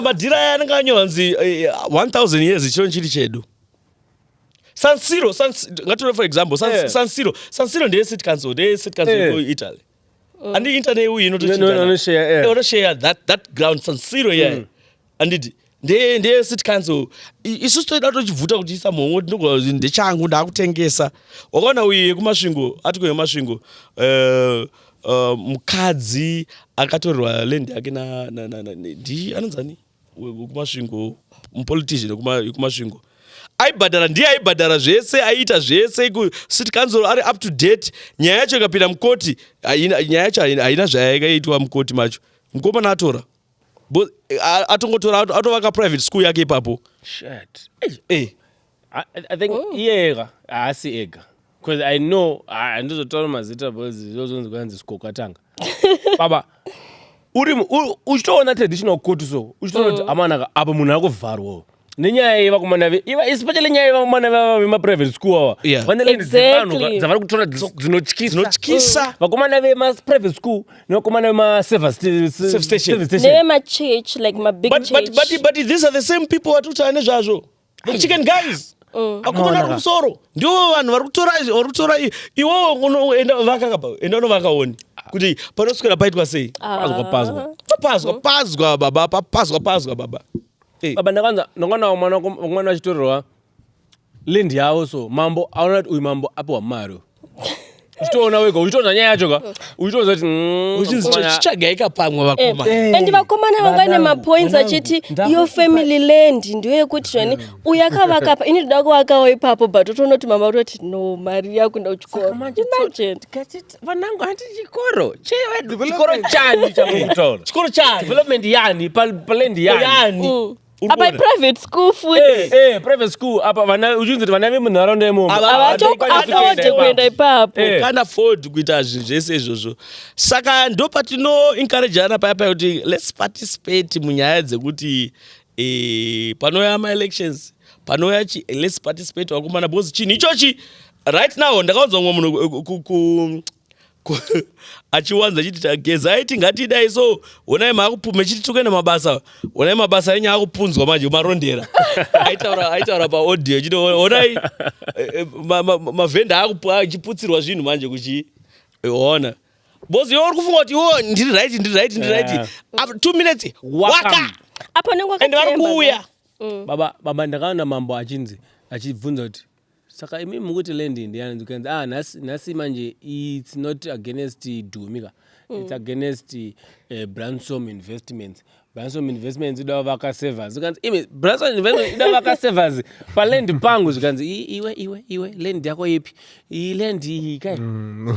Madhira aya anenge anyorwa nzi 1000 years chiro chiri chedu. San Siro, ngatore for example, San Siro ndeye city council Italy. And the internet we share that ground San Siro here. And ndeye city council isusu toida tochivuta kuti isa mongo ndinogona ndechangu ndakutengesa. Wakaona uyu kumasvingo ati kuye masvingo mukadzi akatorwa land yake ndi anonzani kumasvingo mupolitician kumasvingo aibhadhara zvese aiita zvese city council ari up to date. Nyaya yacho ikapinda mukoti nyaya yacho haina zvayakaitwa mukoti macho mukomana atora atongotora atovaka private school yake ipapo. I think iye ega haasi ega because I know handizotaura mazita because zvozonzi kwanzi sikokatanga baba uchitoona traditional court so uchitoona kuti amanaka apa munhu akuvharwawo nenyaya yevakomana especially nyaya yevakomana vemaprivate school awa vane land dzavari kutora dzinotyisa vakomana vemaprivate school nevakomana vemaservice station nevemachurch like mabig church. But these are the same people vatutaura nezvazvo the chicken guys akomana kumusoro ndiwo vanhu vari kutora iwo unoenda unovakaoni kuti panoswera paitwa sei papazwa baba baba ndakanzwa mwana achitorerwa land yavo so mambo aona kuti uyu mambo apiwa mari uchitoona wega uchitoona nyaya yacho ka uchitoona kuti chichagaika pamwe vakomana and vakomana vanga nemapoints achiti your family land ndiyo yekuti zvani uyu akavaka apa ini ndoda kuvakawo ipapo but utoona kuti mama utoti no mari yakunda kuchikoro. vanangu handi chikoro chani chamukutaura chikoro chani development yani palend yani apa private school futi private school apa vana uchinzi kuti vana vemunharaunda imomo avachaafode kuenda ipapo kana afford kuita zvinhu zvese izvozvo saka ndo patino encourageana paya kuti let's participate munyaya dzekuti panouya ma-elections panouya let's participate vakomana because chinhu ichochi right now ndakaunzwa mumwe munhu achiwanza chiti geza aiti ngatidai so onai mechitituka nemabasa onai mabasa enye akupunzwa manje marondera aitaura paaudio chiti onai mavhenda achiputsirwa zvinhu manje kuchiona bozi iwo uri kufunga kuti iwo ndiri right 2 minutes waka apa nengo ende vari kuuya baba ndakaona mambo achibvunza kuti saka imi mukuti land ndiyani ndikanzi nhasi manje it's not against Dumika it's against Bransom Investments ida vaka servers zikanzi imi Bransom Investments ida vaka servers paland pangu zikanzi iwe land yako ipi iyi land iyi kai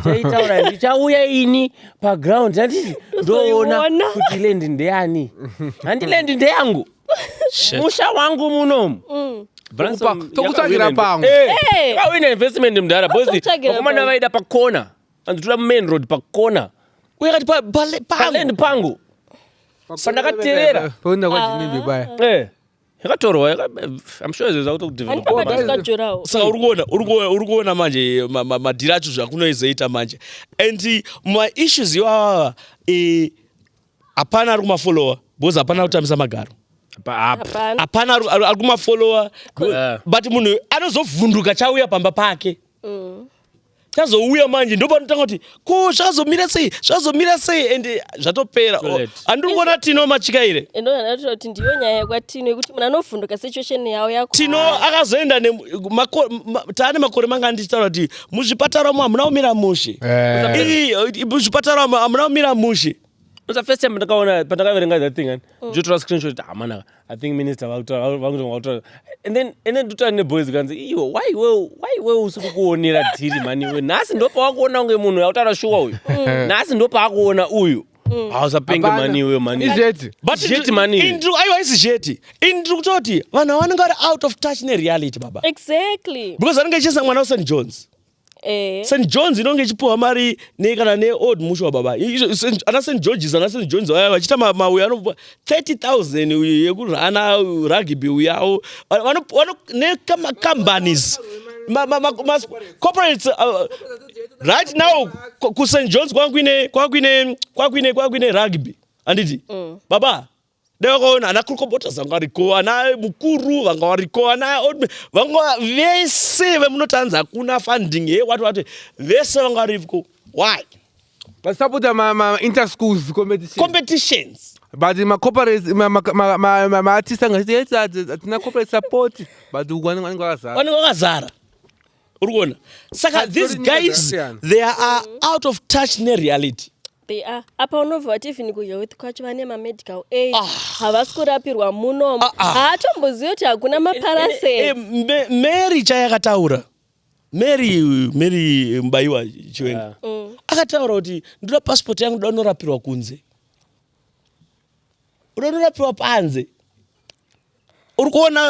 chaitaura ndichauya ini paground handiti ndoona kuti land ndeyani handi land ndeyangu musha wangu munomu tokutsvagira pangu kawina investment mudhara bosi vakomana vaida pakona anzotoda mumain road pakona uyakati paland pangu pandakateerera paunda kwajinimbi baya yakatorwa I'm sure izvo zvakutodevelop. Saka uri kuona manje madhira acho zvakunoizoita manje and maissues iwawa hapana ari kumafollowa because hapana kutambisa magaro hapana ari kumafollowa but munhu anozovhunduka chauya pamba pake chazouya manje ndopanotanga kuti ko zvazomira sei and zvatopera handiri kuona Tino machikaire kuti ndiyo nyaya yakwatino yekuti munhu anovhunduka situation yawo yako Tino akazoenda taane makore manga andichitaura kuti muzvipatara umo hamuna kumira mushe muzvipatara umo hamuna kumira mushe It's the first time pandakaverenga that thing and jotora screenshot amana I think minister vakutonga and then ndotani neboys kanzi iwo why usikukuonera dhiri mani we nhasi ndopa wakuona unge munhu yautaura shuwa uyu nhasi ndopa akuona uyu hausapenge mani we mani jeti mani aiwa isi jeti ndiri kutoti vanhu vanenge vari out of touch nereality baba Exactly. because vanenge ichiisa mwana waSt John's St John's inonge ichipiwa mari kana neold mushwa baba ana St George's ana St John's vachiita mauya anopiwa 30,000 yekurana rugby uyawo necompanies corporates right now kuSt John's kwakuine rugby anditi baba Devakaona ana kurukobota vanga variko ana mukuru vanga variko ana vanga vese vemunotanza hakuna funding wati vese vanga variko. Why? But support ma inter schools competitions. But ma corporate ma artists atina corporate support but vanongazara urikuona saka these guys they are out of touch nereality. They are. Apa unobva vati even kuhealth kwacho vane mamedical aid havasi kurapirwa munomo haatombozivi kuti hakuna maparasite. Mary chayakataura Mary Mubaiwa Chiwenga akataura kuti ndoda passport yangu ndonorapirwa kunze unorapiwa panze. Uri kuona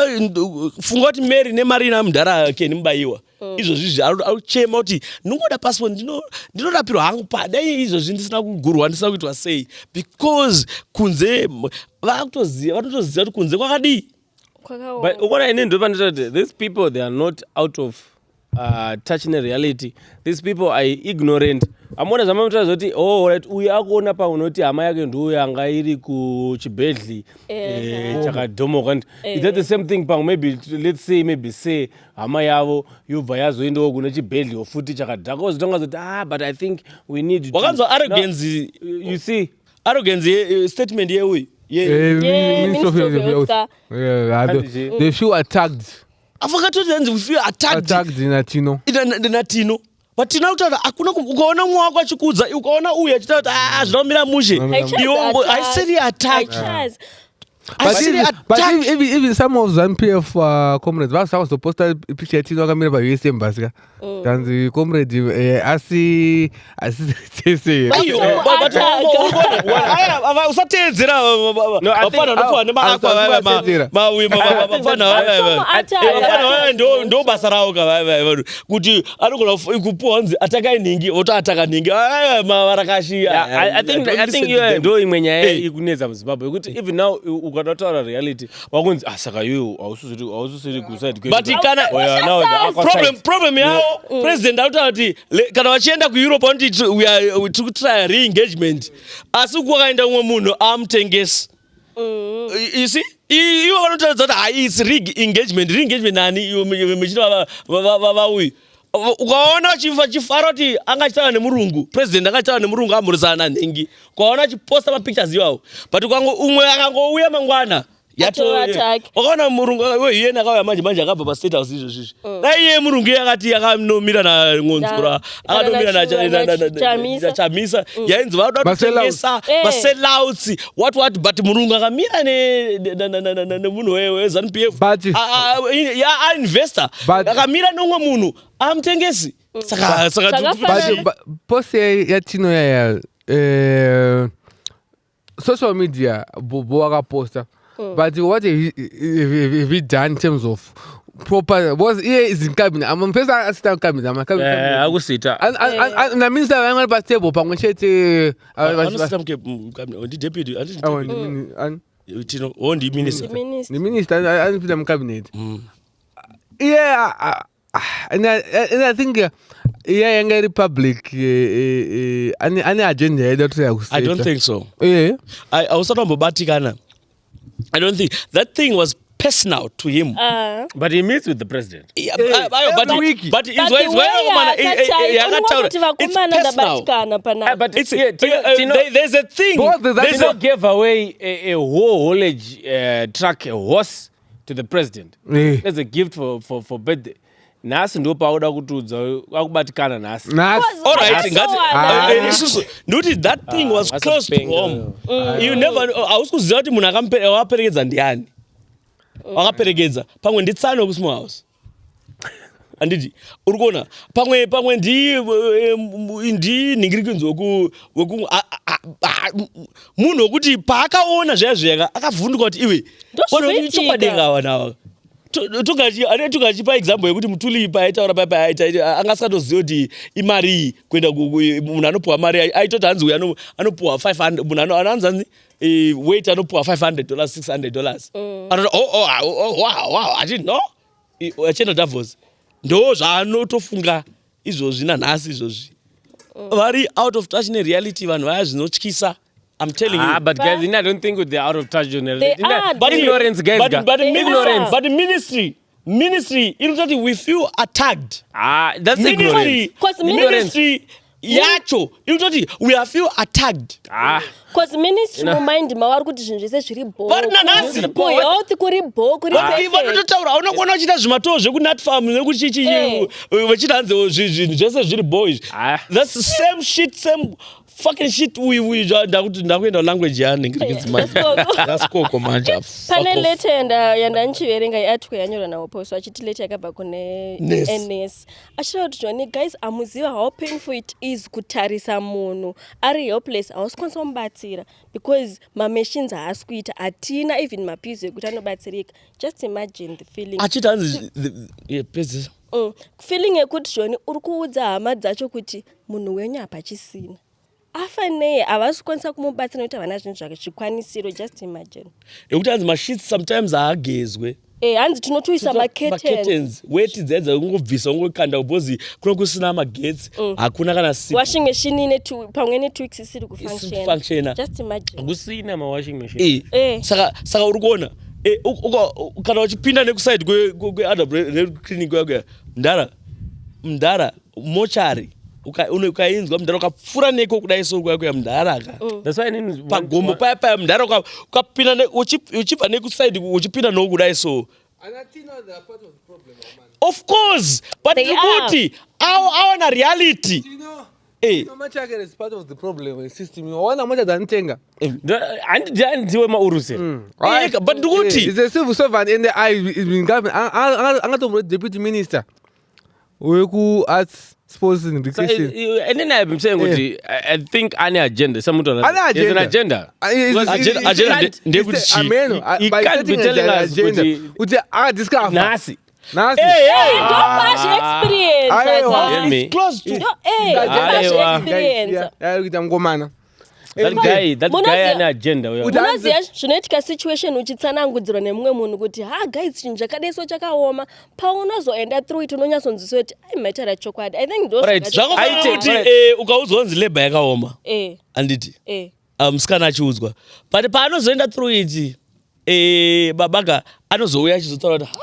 funga kuti Mary nemari namudhara yake Mubaiwa izvozvi auchema kuti ndingoda passport ndinorapirwa hangu padai izvozvi ndisina kugurwa ndisina kuitwa sei because kunze vatoziva kuti kunze kwakadii. But what I need to understand, these people, they are not out of touching the reality. These people are ignorant. Amona zama mutara zoti right uyu akuona paunoti hama yake ndiuya anga iri kuchibhedhli chakadomoka. Is that the same thing pamwe maybe let's say hama yavo yobva yazoendawo kune chibhedhli ofuti chakadhaka ozotonga zoti but I think we need to. Wakanzwa arrogance. You see arrogance statement yeuyu. Minister of Health. They feel attacked. We feel attacked in Latino. But tinautaura hakuna ukaona mumwe wako achikudza ukaona uyu achitaura kuti zvinomira mushe I said attacked. But even some of ZANU-PF comrades was supposed to picture Tino Camera by USM Basika. And the comrade asi usatedzera ndo basa rawo kuti anogona kupuwa nzi atakai ningi otoataka ningi mavarakashi. I think you ndo imwe nyaya ikunetsa muZimbabwe kuti even now ukatotaura reality wakunzi saka iwe ausisiri kuside but kana problem yawo president ataura kuti kana vachienda kuEurope vanoti tiri kutry re-engagement asi kwakaenda umwe munhu amutengesi. You see ivo vanotaridza kuti it's re-engagement nani iwe mechita vauyu ukaona chifara kuti anga achitaura nemurungu president anga achitaura nemurungu amhurisana nhengi ukaona achiposta mapictures iwawo but umwe akangouya mangwana wakaona murungu wehiyeni akauya manje akabva pastate house izvozvizvi dai iye murungu iye akati akanomira nangonzura akanomira nachamisa yainzi vaoda kutengesa masellouts what but murungu akamira nemunhu weZANU-PF ainvestor akamira neumwe munhu amutengesi saka pose yatino yaya social media bobo wakaposta. But what have we done in terms of proper? Was here is in cabinet. I'm a person assistant cabinet. I'm a cabinet. I will sit. And the minister I'm going to table. I'm going to say. Assistant cabinet. The deputy. The minister. The minister. I'm cabinet. Yeah. And I think. Yeah, Young Republic. Any agenda? I don't think so. Yeah. I was talking about Batikana. I don't think that thing was personal to him. But he meets with the president. Yeah, but it's personal. But it's there's a thing. They gave away a whole haulage truck, a horse, to the president. As a gift for birthday. nhasi ndo pauda kutudza akubatikana nhasi All right, That's isusu ndokuti that thing was that's close a to banger, home. You never hausi kuziva kuti munhu waperekedza ndiani. Wakaperekedza pamwe nditsano kusmall house. Anditi uri kuona pamwe ndi ningirikinzo weku munhu wekuti paakaona zvaya akavhunduka kuti iwe chokwadenga awa nawa tukachipa example yekuti mutulipa aitaura paipa angasatoziva kuti imari kuenda munhu anopuwa mari aitoti hanzi uyu anopuwa 500 munhu anonzi hanzi weight anopuwa $500 $600 anoti wow I didn't know achenda Davos ndo zvaanotofunga izvozvi nanhasi izvozvi vari out of touch nereality vanhu vaya zvinotyisa. I'm telling you. But guys, I don't think they're out of touch on They are. But ignorance, guys. But ignorance. But the ministry, we feel attacked. That's ignorance. Ministry, yacho, we are feel attacked. Because ministry mumind mavari kuti zvinhu zvese zviri nanhasi health kuri kuri vanototaura unokuona vachita zvimatoo zvekunut farm nekuti chichi vachita hanzi zvinhu zvese zviri boys. That's the same shit, same fucking shit ndakuti ndakuenda language yaningirizimaaskoko manje pane lete yandanchiverenga iarticle yanyorwa nawopost achiti lete yakabva kune NS achitaura kuti Johnny guys amuziva how painful it is kutarisa munhu ari helpless hausi kwanisa kumubatsira because mamachines haasi kuita hatina even mapizi ekuti anobatsirika. Just imagine the feeling achiti hanzi feeling yekuti Johnny uri kuudza hama dzacho kuti munhu wenyu hapachisina afa nei havasi kwanisa kumubatsira nekuti havana zvinhu zvakazvikwanisiro. Just imagine yekuti hanzi mashits sometimes haagezwe hanzi tinotoisa macurtains weti dzedza ungobvisa ungokanda ubhozi kuno kusina magetsi hakuna kana washing machine pamwe ne 2 weeks isiri kufunctiona. Just imagine kusina mawashing machine saka uri kuona kana uchipinda nekusaidi kweadabclinic yako mdara mochari ukainzwa mdara ukapfura neko kudai so kwako ya mdara pagomo paya mdara ukapinda uchibva nekusaidi uchipinda no kudai so. Of course, but kuti awana reality Machakere is part of the problem system. Wana moja danitenga. Ndiwe mauruse. But ndikuti is a civil servant in the eye in government. Angato deputy minister. Weku arts sports and education. And then I'm saying I think any agenda some there's an agenda. Agenda ndekuti he can't be telling us this guy nasi. Don't bash experience. It's close to don't bash experience. That guy an agenda. Unoziva zvinoitika situation uchitsanangudzirwa nemumwe munhu kuti guys chinhu chakadeso chakaoma paunozoenda through it unonyatsonzwiswa kuti maitara chokwadi. I think zvakokuti ukaudzwa kunzi labor yakaoma anditi musikana achiudzwa but paanozoenda through it babaga anozouya achizotaura kuti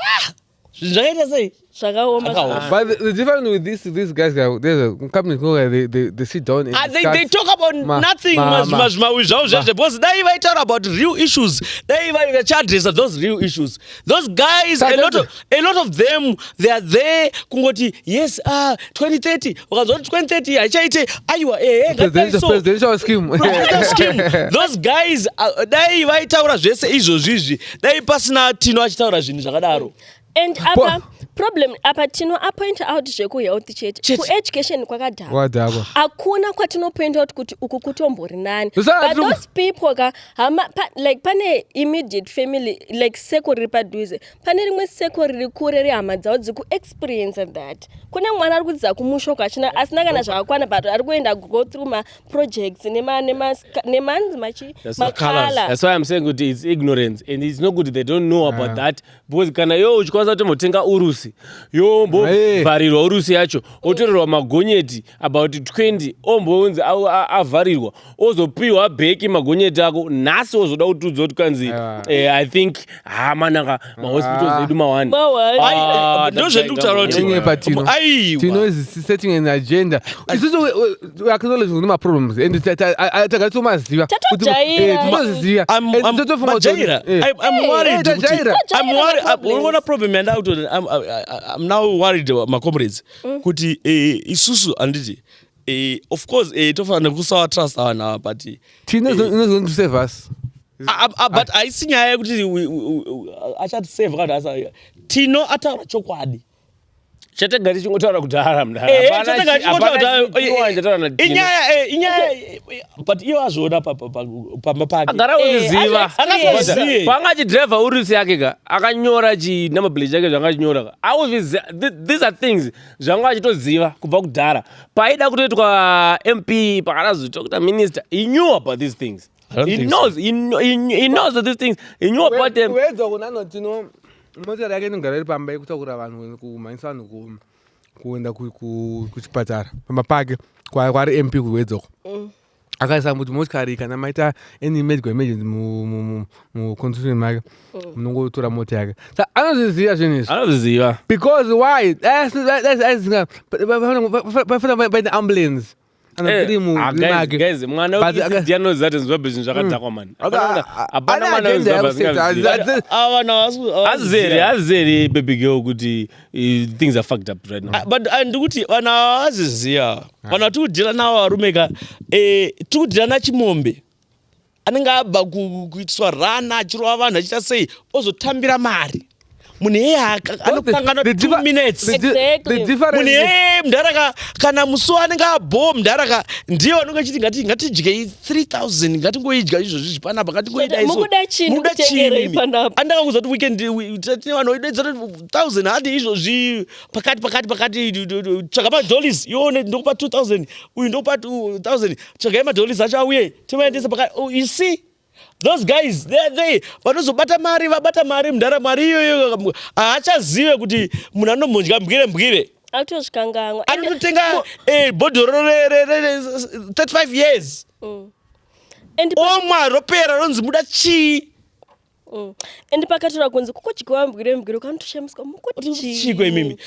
zvinhu zvakaita sei zvakaoma. But the difference with these guys, there's a company called they sit down and they talk about nothing because they even talk about real issues. They even address those real issues. Those guys, a lot of them, they are there. Kungoti yes, 2030. 2030. presidential scheme. Those guys, they even talk zvese izvozvizvi. They pasina tino achitaura zvinhu zvakadaro. And problem apa tino appoint out zveku health chete ku education kwakadhaba akuna kwatinopoint out kuti uku kutombori nani but those people like pane immediate family like secondary padhuze pane rimwe secondary kure rehama dzavo dziku experience that kune mwana ari kudzidza kumushoka asina kana zvakakwana but ari kuenda go through ma projects nemanzi makala. That's why I'm saying kuti it's ignorance and it's not good they don't know about that because kana yo uchikwanisa kuti motenga urusi yombo vharirwa urusi yacho otorerwa magonyeti about 20 ombonzi avharirwa ozopiwa bheki magonyeti ako nhasi ozoda kutudzwa kuti kanzi I think manaka mahospitals edu mawani ndozvendikutaura kuti Tino is setting an agenda. We acknowledge no problems and takatomaziva I'm worried. Unoona problem I'm now worried my comrades kuti isusu anditi of course tofanira kusawa trust avana but Tino is going to save us. but haisi nyaya yekuti achatisave kana asa Tino ataura chokwadi chatega tichingotaura kudhara inyaya but iyo azvoona pamba pake agara uziziva panga chidriver urisi yake ka akanyora chinumber chake zvanga chinyora these are things zvanga achitoziva kubva kudhara paida kutoitwa MP pakanazoitwa kuita minister he knew about these things he knows these things he knew about them Wedza kunano Tino motikari yake inogara iri pamba yekutakura vanhu kumhanyisa vanhu kuenda kuchipatara pamba pake kwari MP kuwedzoko akaisa kuti motikari kana maita any medical emergency muconstitution make munongotora mota yake sa anozviziva zvinhu izvi anozviziva because why pafana paita ambulance guys mwana uCD anoziva kuti Zimbabwe zvinhu zvakadhakwa man hapana mwana weZimbabwe azeri baby girl kuti things are fucked up right now but ndikuti vana vaziziya vana tikudhira navo varume ka tikudhira nachimombe anenge abva kuitiswa rana achirova vanhu achiita sei ozotambira mari munhu iyeye anokangana 2 minutes munhu iyeye mudharaka kana musi anenge abhowa mudharaka ndiye vanonge chiti ngatidye 3000 ngatingoidya izvozvi panapa ngatingoida chini andanga kuza kuti weekend vanhu vaidedza 1000 hadi izvozvi pakati tsvaga madollars ione ndokupa 2000 uyu ndokupa 2000 tsvagai madollars acho auye timaendesa pakati you see those guys they vanozobata mari mundara mari iyoyo haachazive kuti munhu anomhodya mbwire autozvikanganwa anototenga bhodhoro 35 years omwa ropera ronzi muda chii and pakatora kunzi kukudyiwa mbwire kanotoshemiswa mukuchiko imimi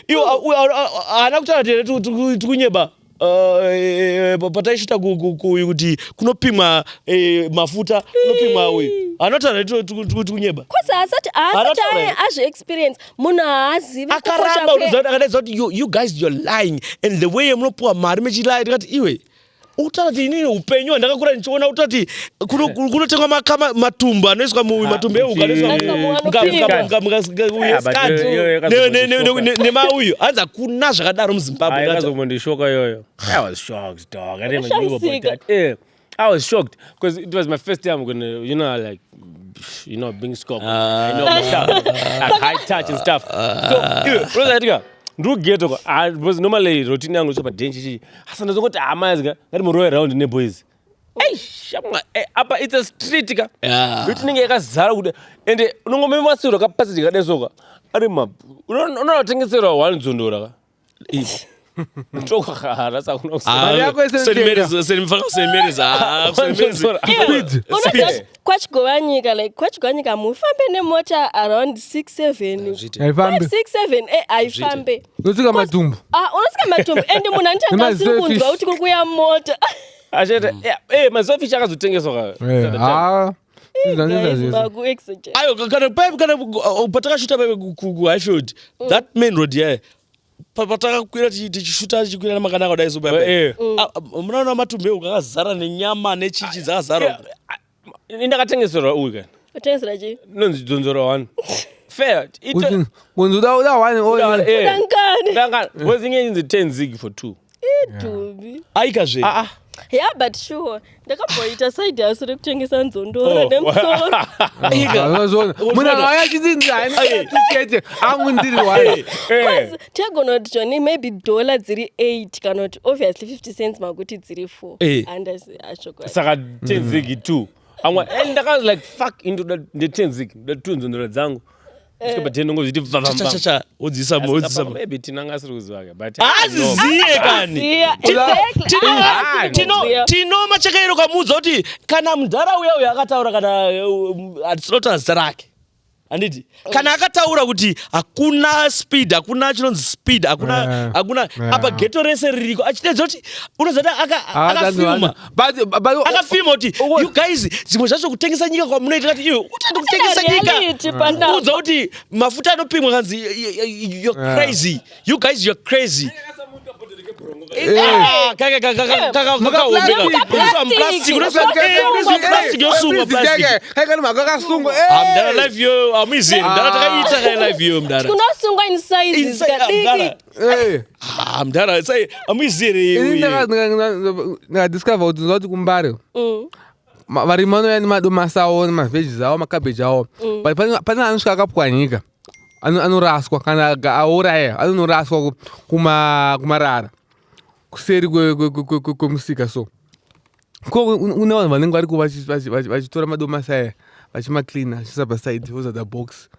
iyo haana kutaura tere tikunyeba pataisvita kuti kunopimwa mafuta kunopimwa uyu anotaura kuti kunyeba kwese asati azviexperience munhu haazivi akaramba akadaidza kuti you guys you're lying and the way munopuwa mari mechilaya tikati iwe utaura kuti inini upenyu hwandakakura ndichiona utaura kuti kunotengwa matumbu anoiswa matumbu euka nemauyu hanzi hakuna zvakadaro muZimbabwe akazomondishoka iyoyo I was shocked dog I never knew about that I was shocked because it was my first time when being scope I know myself at high touch and stuff so Rosa ndrugeto because normally routine yangu chopa denchi asana zongoti amazika ngati mu roll around neboys shamwa apa it's a street ka routine yakazara kuti ende unongomemwasiro kapasiti kadesoka ari unotengesera 1 dzondora ka ntoka khara mari yako kwachigowanyika mufambe nemota around 6-7 haifambe unotsika matumbu and munhu anotanga asiri kunzwa kuti kukuya mota achete masofish akazotengeswa ayo kana patakashuta kuhighfield that main road yae patakakwira tichishuta tichikwira namakanaka kudai so munaona matumbu euka akazara nenyama nechichi dzakazara indakatengeserwa uyu kana utengesera chii nonzi dzonzora 1 fair unzuda 1 dangana wezinge inzi 10 zig for 2 idubi aikazve yeah but sure ndakamboita side hustle rekutengesa nzondora nemusoro munhu awaya chidzinzi hainachete angu ndiri wayo tegona kuti joni maybe dollar dziri 8 kana kuti obviously 50 cents makuti dziri 4 andasi ashoko saka 10 zig 2 amwe ndakazi like fuck into the 10 zig the 2 nzondora dzangu ngozviti chachacha odzisa maybe tinangasiri kuzwaka but aziziye kani tino machekairo kamudza kuti kana mudhara uya akataura kana atisinota zita rake handiti kana akataura kuti hakuna speed hakuna chinonzi speed hakuna apa geto rese ririko achitedza kuti unozati akafilma akafilma kuti you guys zvimwe zvacho kutengesa nyika kwamunoita kati iwe utandi kutengesa nyika udza kuti mafuta anopimwa kanzi you're crazy you guys you're crazy ndakadiscover kuti ndinoti kumbare varimi vanoya nemadomasi avo nemavhejis avo makabheji avo pane anosvika akapwanyika anoraswa kana auraya anonoraswa kumarara kuseri kwemusika so ko une vanhu vanenge variko vachitora madomasi aya vachimaklina achisaba side voza the box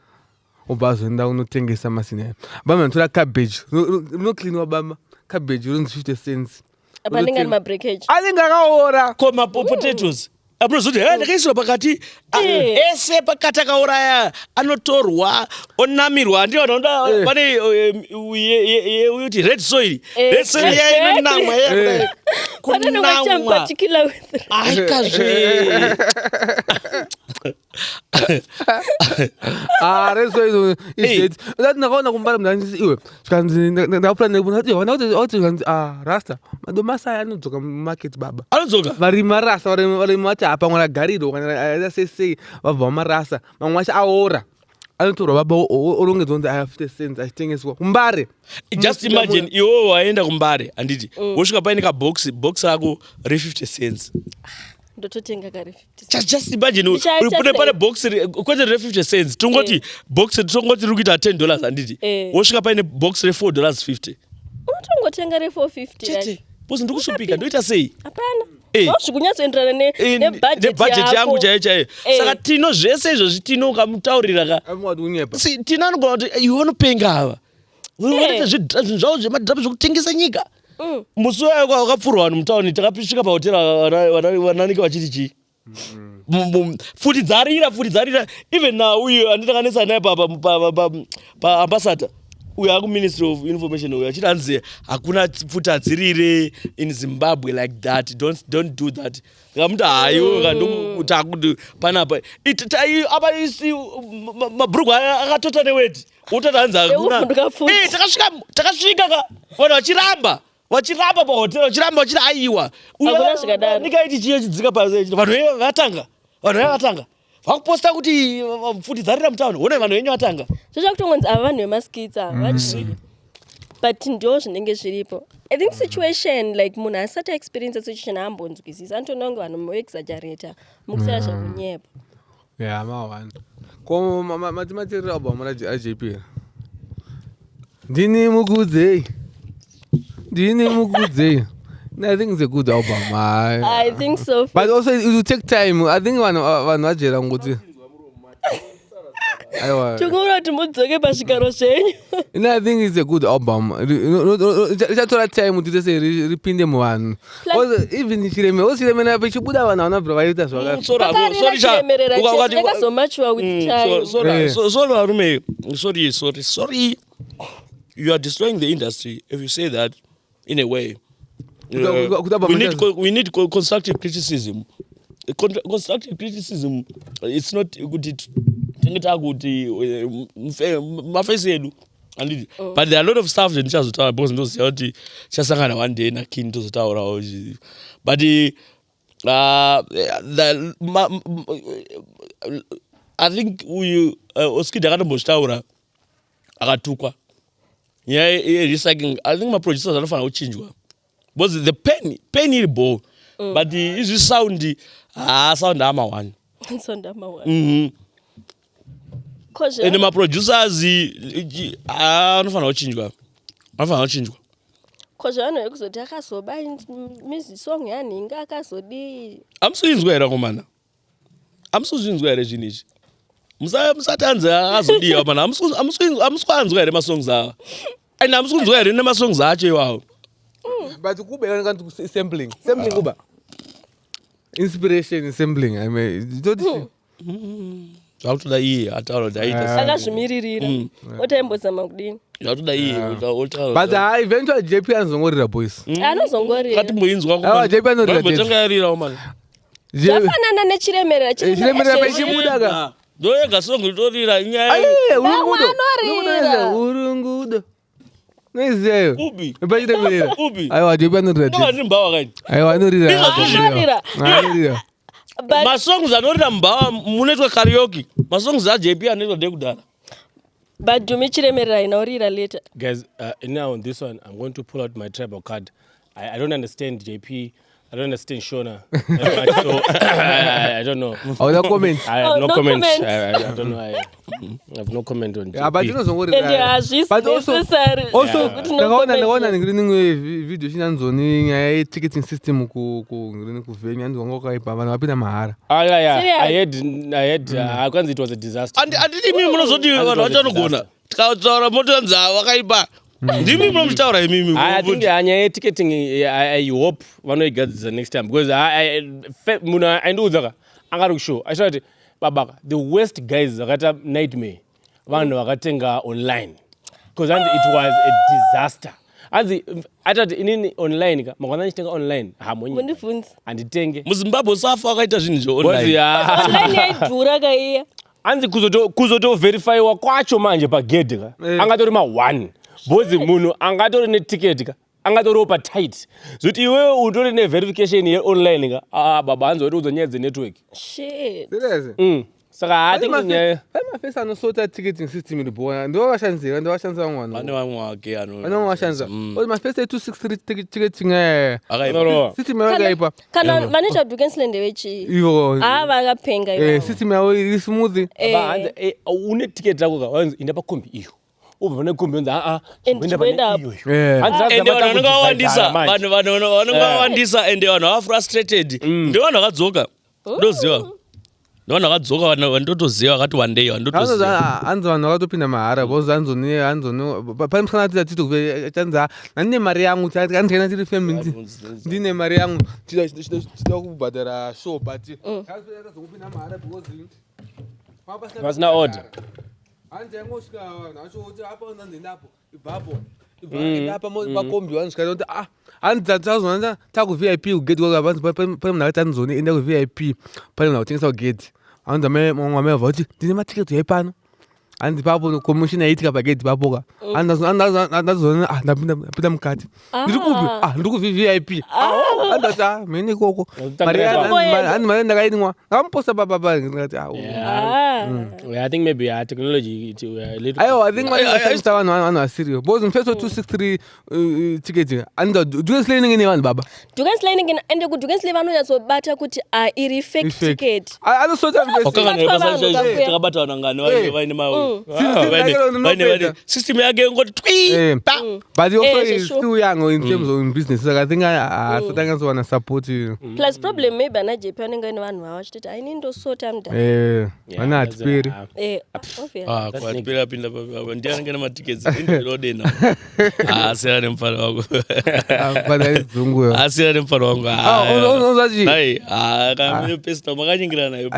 obva azoenda unotengesa masini aya bama anotora cabbage rinoklinwa bama cabbage rinonzi 50 cents panenge ari mabreakage anenge akaora ko mapotatoes apunozoti ndakaiswa pakati ese pakati akauraya anotorwa onamirwa ndiona pane uti red soil yainonamwa kunamwa aikazve red soil that ndakaona kumbara mndanzi iwe ndakapura nekuti rasta madomasi aya anodzoka mumarket baba anodzoka varimi varasa varimi vati pamwe ragarido kana aita sei vabva vamarasa mamwe wacho aora anotorwa baba orongedzwa kunzi aya 50 cents achitengeswa kumbare just imagine iwewo waenda kumbare handiti wosvika paine kabox rako re50 cents ndototenga kare 50 just imagine uri pane box kwete re50 cents tongoti box tongoti riri kuita $10 handiti wosvika paine box re$4.50 unotongotenga re450 bosi ndikusupika ndoita sei hapana zvikunyatsonderana nebudget yangu chaiyo saka tino zvese izvozvi tino ukamutaurira tina anogona kuti iwe unopenga ava unoita zvinhu zvavo zvemadhapu zvokutengesa nyika musi wayo wakapfurwa vanhu mutauni takasvika pahotera vananike vachiti chii futi dzarira even now uyu anditanganisa naye paambassador uyu akuministry of information uyu achiti anzi hakuna futi adzirire in Zimbabwe like that don't do that kamuti hayo kandotakuti panapa apa isi mabhurugu akatota neweti utoti hanzi hakuna takasvika ka vanhu vachiramba pahotera vachiramba vachiti aiwa nikaiti chiye chidzika pasi vanhu vatanga vakuposta kuti futi dzarira mutauni one vanhu venyu vatanga zvochakutongonzi ava vanhu vemaskitsa but ndo zvinenge zviripo I think situation like munhu asati experience situation haambonzwisisa anotoona kunge vanhu moexaggerata mukusara zvakunyepa mawani ko matimatirira album raJP ndini mukudzei I think it's a good album. I think so. But also it will take time. I think vanhu vajera ngoti. Aiwa. Tungura timudzoke pazvigaro zvenyu. I think it's a good album. Ichatora time kuti se ripinde muvanhu. Even Chireme na pechibuda vanhu vanobva vaita zvakati. Sorry. You are destroying the industry if you say that in a way. We need constructive criticism. Constructive criticism, it's not good. But there are a lot of stuff that Chazotawa boss knows Chasangana one day na kin to Zotawa. But I think we Oski Dagana Bostaura Agatukwa. Yeah, recycling. I think my producers are not going to change. But the penny ball, but the is sound ama one. Sound ama one. And my producers are not going to change. Koza ano ekuzoti akasoba music song yani ngakazodi. Amsuzvinzwa komana. Amsuzvinzwa ere zvinizvi. Musatanza azodiwa mana amuswanzwa ere masongs awa. And amuswanzwa ere nemasongs acho iwawo. But kube kanti sampling kuba inspiration sampling I mean zvakutoda iye ataura kuti aita akazvimiririra otaimbozama kudini zvakutoda iye but eventually JP anozongorira boys anozongorira katimboinzwa JP anorira tanga yarirawo mani zvafanana nechiremerera chiremerera pechimudaka ndoyega songo itorira inyaya urungudo noiziyayo ubi pachiremerera ubi aiwa JP anorira ndovandiri mbawa kani aiwa anorira masongs anorira mbawa munoitwa karaoke masongs aJP anoitwa ndekudhara but Dumi chiremerera inaurira later Guys, now on this one, I'm going to pull out my tribal card. I don't understand JP. I don't understand Shona. So, I don't know. no comment. I have Oh, no no comment. comment. I don't know. I have no comment on JP. but and inozongorira hazvisi But also- necessary also Kuti no comment. ndakaona ngirinimwe video chinanzoni nyaya yeticketing system kuvhenya ndonga wakaipa vanhu vapinda mahara Serious? I had, I can't say it was a disaster. handiti mimi munozoti vanhu vachanogona tikataura motodzi vakaipa ndimi munomuchitaura imimi I think nyaya yeticketing, I hope vanoigadzisa next time because munhu aindiudzaka angari kushow achitati babaka the worst guys vakaita nightmare vanhu vakatenga online because it was a disaster anzi atati inini online ka makwana ndichitenga online hamonyi Mundibvunze. handitenge muzimbabwe safa wakaita zvinhu because zveonline Online yaidhura kaiya anzi kuzotovherifyiwa kwacho manje pagedhe ka angatori ma1 bhozi munhu angatori netiketi ka angatoriwo patight zvokuti iwewe utori neverification yeonline ka baba hanzi wati uzonyadze network shit seriously saka nyaya mafesi anosota ticketing system iribona ndovashandisira ndovashandisa vamwe vane vanhu vamwe wake vanonga vashandisa mafesi e263 ticketing system no. yakaipa kana vanoita dukensland vechi ivo vakapenga ivo system yavo iri smooth hanzi une tiketi rako ka wanzi enda pakombi iyo ubva nekombi wanzi ndinoenda apo. ende vanhu vanonga vawandisa vanhu vanonga vawandisa ende vanhu vava frustrated ndo vanhu vakadzoka ndoziva vanhu vakadzoka vandotoziva vakati one day vandotoziva hanzi vanhu vakatopinda mahara bcause hanzoni pane musanatira tito chanzi handine mari yangu handikaina tiri family ndine mari yangu chida kubhadhara show but akazopinda mahara because vasina order hanzi yangosvika vanhu vacho kuti apa ndandendapo ibvapo ibvapa makombi vanosvika kuti hanzi tazoona takuvip kugate pane munhu akati hanzoni enda kuvip pane munhu akutengesa kugate hanzi mamwe abva kuti ndine matiketi yaipano hanzi papo commotion yaiitika pagate papoka handazoona ndapinda mukati ndiri kupi ndiri kuvvip handati mhene ikoko handi mari ndakainwa ndakamuposta papapa ndikati I think maybe technology aiwa I think vanoshandisa vanhu vasiriyo because mufeso 263 ticketing handiza dukenslayinenge nevanhu baba dukenslayinenge ende kudukensly vanonyatsobata kuti iri fake ticket anosota takabata vanhu angani vaine system yake ngoti twi but also is still young in terms of business saka I think asatangazowana support plus problem maybe ana JP vanenge vaine vanhu vavo vachitoti aini ndosota muda vana hatiperi kwatipera pinda ndianenge nematikets indorodena asiyana nemufaro wako asiyana nemufaro wangu kamepesita makanyingirana nayo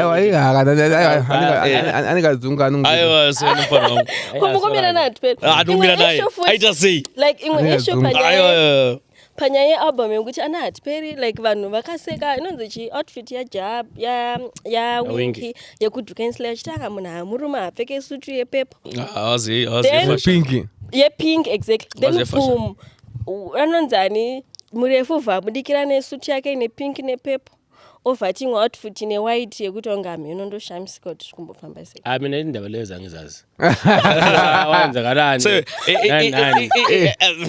anenge adzungu aiwa asiyana nemufaro wangu kumukumbira natiperi atomira naye aita sei like imwe issue aiwa panyaya yealbum yekuti ana hatiperi like vanhu vakaseka inonzi chi outfit yajab yawinki yekudukensly achitanga munhu hamurume hapfeke sutu yepepo pinki yepink exactly then boom anonzani murefu vabudikira nesutu yake nepink nepepo ovati imwe outfit newhite yekuti wanga mheno ndoshamisika kuti zvikumbofamba sei mina iti ndava leyo zange zazi wanza karani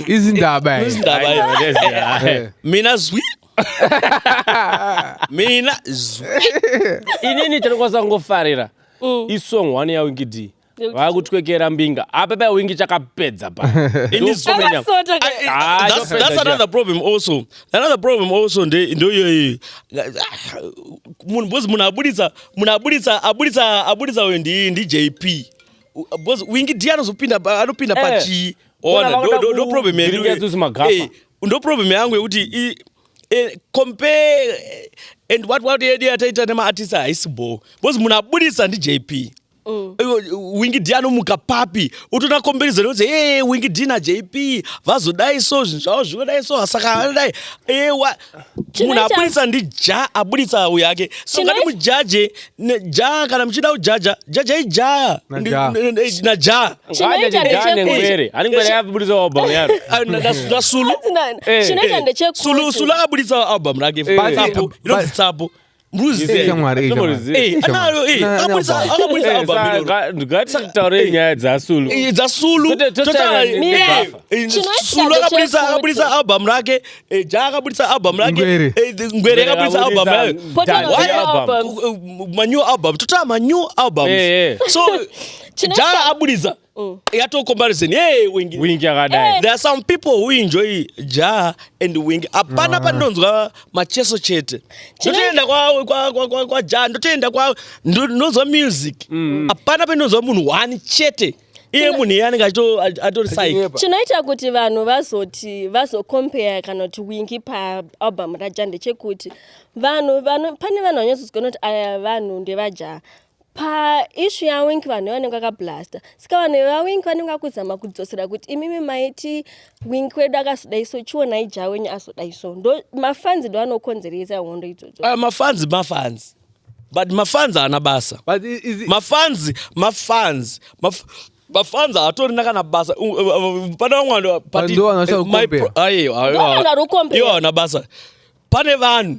izindaba mina zwi mina zwi inini tinokwanisa kungofarira isong one yawingi d vakutwekera mbinga apa pawingi chakapedza pa that's another problem also ndoyoyi munhu abuditsa uyo ndi JP because wingi d anopinda pachii ndo problem ndo problem yangu yekuti compare and what yedi yataita nemaartist haisibo because munhu abuditsa ndi JP Wingy D anomuka papi utona komberizana kuti hey Wingy D na JP vazodai so zvinhu zvinodai so saka anodai munhu abudisa ndija abudisa uyo yake so ngati mujaje ja kana muchida kujaja jaja ijaya naja ngwere aningwere abudisa album yaro nasulu chinoita ndechekuti sulu akabudisa album rake tsapo inonzi tsapo ngatitaure nyaya dzasulu akabudisa album rake ja akabudisa album rake ngwere akabudisa album rake manew album totaa manew albums so ja abudisa yato comparison hey Wingy akadai there are some people who enjoy ja and Wingy apana pandonzwa macheso chete ndotoenda kwa ja ndotoenda kwa ndonzwa music apana pandonzwa munhu one chete iye munhu yanenge atori psyche chinoita kuti vanhu vazocompare kana kuti Wingy paalbum raja ndechekuti vanhu pane vanhu vanyatsozikanwa kuti aya vanhu ndevajaha paishu yaWingy vanhu vanenge vakablasta saka vanhu vaWingy vanenge vakuzama kudzosera kuti imimi maiti Wingy wedu akazodai so chionai ja wenyu azodai so ndo mafanzi ndo anokonzeresa hondo idzodzo mafanzi but mafanzi haana basa mafanzi hatorina kana basa pane vamwe iwo haana basa pane vanhu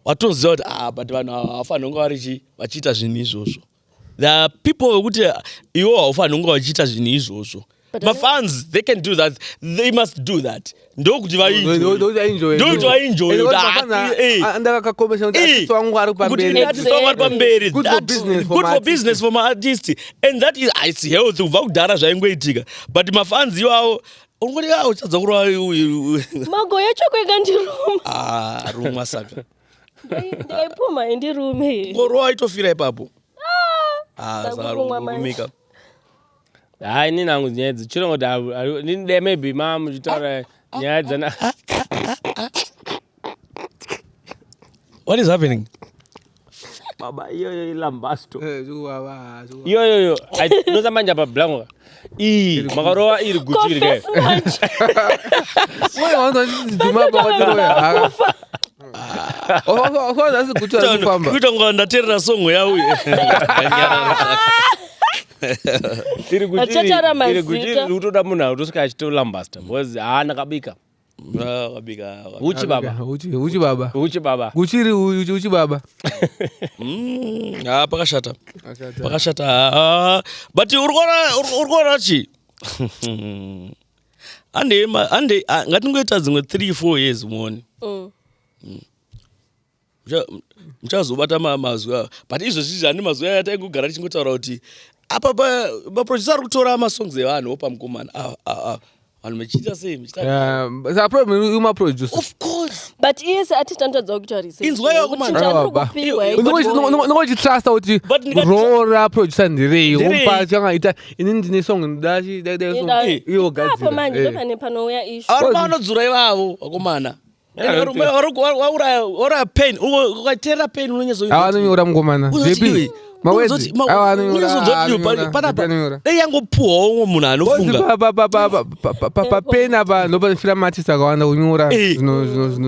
watoziva kuti but vanhu havafanira kunge vachiita zvinhu izvozvo. There are people wekuti iwo haufanira kunge vachiita zvinhu izvozvo. Mafans, they can do that. They must do that. Ndokuti vaenjoy. Good for business for my artist. And that is it's healthy kubva kudhara zvaingoitika. But mafans iwawo ungoti uchadza kurwa mago yacho kwega ndiruma. Ruma saka. Ndaipoma ndirume. Ngoro aitofira ipapo. Saka rumika. Hai nini nangu nyaya dzichiro ngoti nini maybe mama chitaura nyaya dzana. What is happening? Baba iyo lambasto. Yo. Noza manja pa blanco. Makaroa iri guchiri ke. Wewe ndo ndima pa kwatiro. Oh, that's good to famba. Kuita nganda terra songo ya uye. Iri guchiri utoda munhu utosika achito lambasta because haana kabika. Uchi baba. Guchiri uchi baba. Pakashata. But urikona chi. Ande ngatingoita dzimwe 3-4 years muone. Mchazobata mazuva. But izvozvi zvani mazuva yataingogara tichingotaura kuti apa paproducer ari kutora masongs evanhu opamukomana vanhu mechiita sei the problem you my producer. Of course. But yes atitantadza kuti research. Inzwa yakomana. Unongochi trust kuti rora producer ndirei umpa changaita inini ndine song ndachi iyo gadzira. Hapo manje ndopane panouya issue. Ari vanodzura ivavo vakomana. Ora pain ukatera pain unonyazo avanonyora mukomana JP mawedzi avanonyora panapa yangopuwa umwe munhu anofunga papena pa ndopanofira matisa akawanda kunyora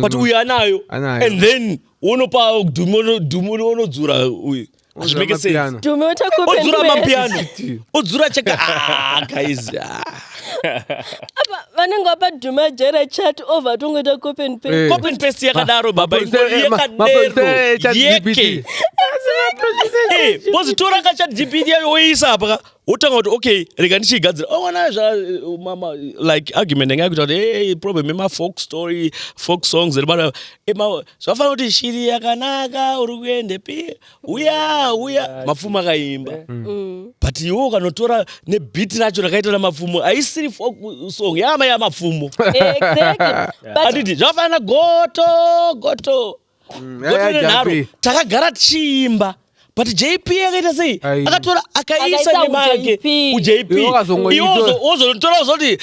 but uyu anayo and then unopa dhumu unodzura uyu azvimeke sense odzura mapiano odzura cheka guys apa vanenge vapa dhuma jera chat over tongoita copy and paste yakadaro baba yeke pozitora kachat GPT yayo oisa apa utanga kuti okay rega ndichigadzira ona mama like argument ngaya kuti hey problem ema folk songs but zvafanira kuti shiri yakanaka uri kuende pi uya mapfumo akaimba but iwo kanotora nebeat racho rakaita namapfumo aisiri folk song ya mapfumo exactly zvafanira goto nenharo takagara tichiimba but JP akaita sei Ai. akatora akaisa Akaisa nyama yake ku-JP. kuJP Iwo akazongoita. iwo ozotora zoti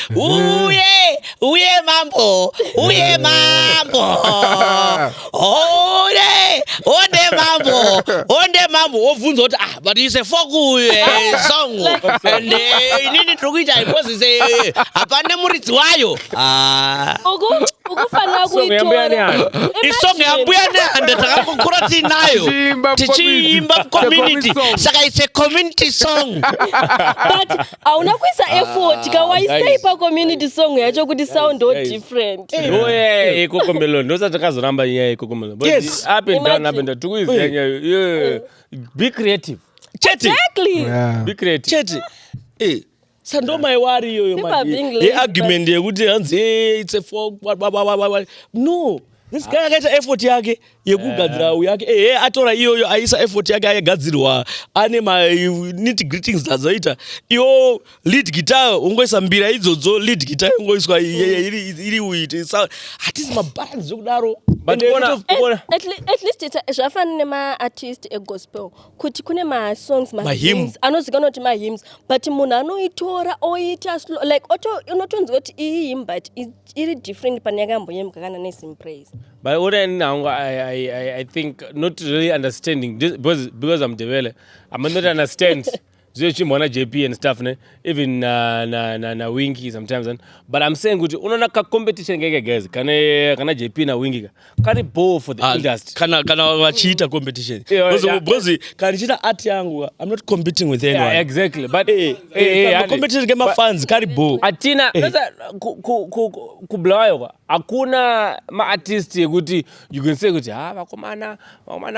uye mambo onde mambo ovunza kuti but it's a folk song and inini tikuita because hapana muridzi wayo ukufanira Song yambuya kuitora neani. isong yambuya neande takakukura tinayo Tichiimba tichiimba community song. saka it's a community song but hauna kuisa effort kawaisei pacommunity song yacho kuti sound different Oye, ikokomelo ndosatakazoramva nyaya ikokomelo. But Yes. up and down, Imagine. up and down. Tukuizenya, yeah. Be creative. cheti exactly Yeah. Be creative. cheti sandoma iwari iyoyo People are being lazy, yeargument yekuti hanzi it's a folk no this guy akaita effort yake yekugadzira yake atora iyoyo aisa effort yake ayagadzirwa ane nit greetings dzazoita iwo lead guitar ungoisa mbira idzodzo lead guitar ungoiswa iri uite hatisi mabalance zokudaro But bona at least zvafana nemaartist egospel kuti kune masongs Mahymn. mahymns anozikanwa kuti mahymns but munhu anoitora oita like unotonzwa kuti iyi hymn but iri different pane yakambonyemka kana nesim praise. But what I think not really understanding this because I'm Ndebele, I might not understand Mwana JP and stuff, ne? Even na Winky sometimes. But I'm saying kuti unaona ka competition ngeke guys. Kana JP na Winky. Kari bow for the industry. kana wachiita competition Yeah. because kanichita art yangu I'm not competing with anyone Yeah, exactly. But competition kama fans karibu Atina sasa kublawayo kwa hakuna ma-artist yekuti you can say kuti vakomana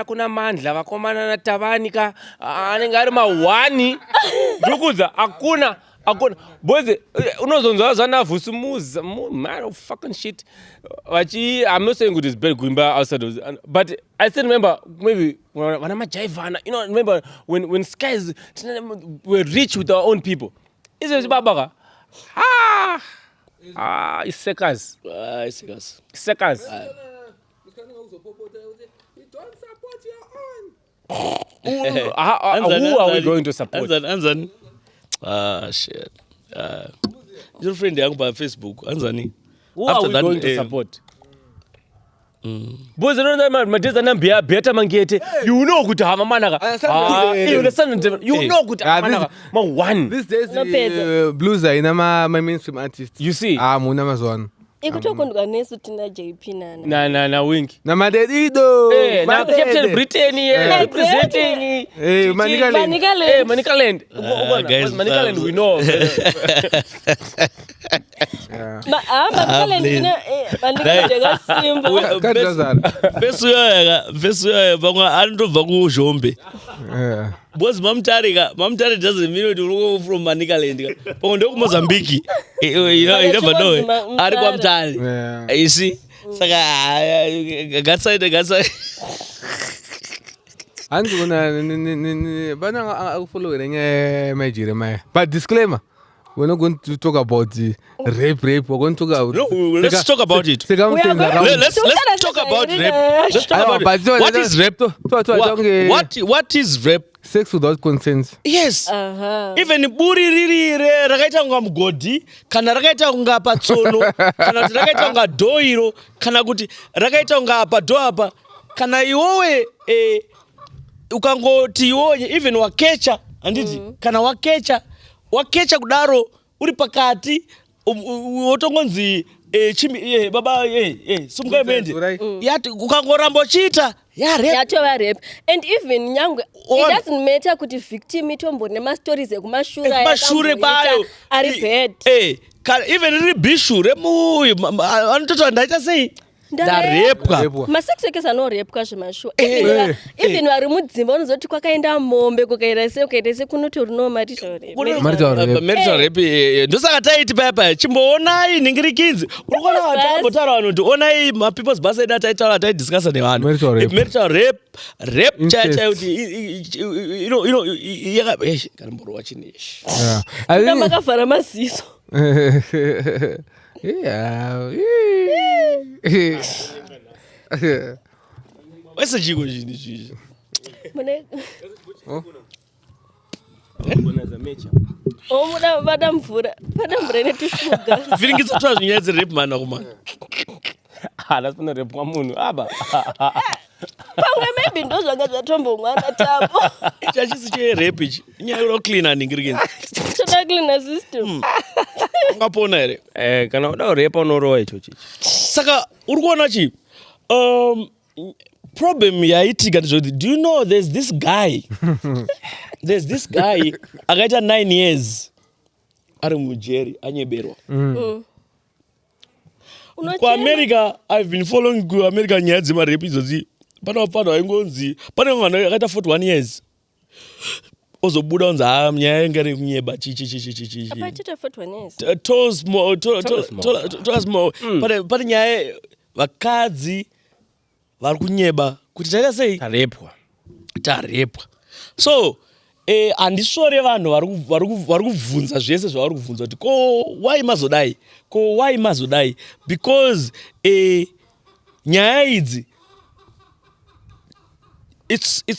kuna mandla vakomana na Tabanika anenge ari mawani ndikudza hakuna boys unozonzwa zvanavusi man of fucking shit I'm not saying kuti it's bad kuimba outside of but I still remember maybe vana majaivana remember when skies were rich with our own people izvo zvibabaka isekas who are we going to support? Anzani shit your friend yangu pa Facebook anzani Who are we going to support? Boys, madeza nambia beta mangete. You know kuti hava manaka. You understand? You know kuti hava manaka. Ma one. These days, Lopez. blues are my mainstream artists. You see? Muna mazwan. ikutokondwa nesu tina JP nana Na Winky. Na madedido. Na Captain Britain representing. Manika Land. Manika Land. guys, Manika Land we know. Besu yoyo pamwe anotobva kuZhombe because mamutare doesn't mean kuti uri from Manicaland pamwe ndokumozambiki inobva dowe ari kwamutare you see saka gatsaide hanzi kuna bana akufollowera nyaya maijire maya but disclaimer we're not going to talk about the rape we're going to talk about let's talk about it circumstances around let's talk about rape let's talk about but it what is rape what is rape sex without consent yes even buri ririre rakaita kunga mugodhi kana rakaita kunga patsono kana kuti rakaita kunga dhoiro kana kuti rakaita kunga padho apa kana iwowe ukangoti iwoye even wakecha handiti kana wakecha kudaro uri pakati wotongonzi baba simungaemendi yati ukangoramba uchiita yatova rape and even nyangwe it doesn't matter kuti victim itombori nemastories ekumashure kwayo ari bad even riri bishure muyu anototi ndaita sei ndarepwa masex ekes anorepwa zvemashuwa even vari mudzimba unozoti kwakaenda mombe kukaita se kunotori no marital rape ndosaka taiti payapaya chimboonai nhingirikidzi uri kuona vanhu ambotaura vanhu kuti onai mapeoples bus edu ataitaura taidiscasa nevanhu marital rape chaichai kuti kana mborova chini makavhara maziso wese chiko chini chichi Mune Bona zamecha. muda vadamvura netushuga. Vhiringisa twa zvinyaya dzerape man akomana. Lasifuna rap kwa munhu aba. Pamwe maybe ndo zvanga zvatombomwana tabo. Chachisi cherape ichi. Inyaya yekucleana ningirikeni. Toda clean system. Ungapona here. Kana uda kurepa unorowa icho chichi. Saka uri kuona chi problem yaitika ndezvoti, do you know there's this guy akaita 9 years ari mujeri anyeberwa. kuamerica I've been following kuamerica nyaya dzemarepi idzodzi. Pana wapana waingonzi pane mwana akaita 41 years ozobuda unzi nyaya yanga iri kunyeba chichi Apachita 41 years. pane nyaya vakadzi vari kunyeba kuti taita sei tarepwa. So handisore vanhu vari kubvunza zvese zvavari kubvunza kuti ko why mazodai because nyaya idzi it's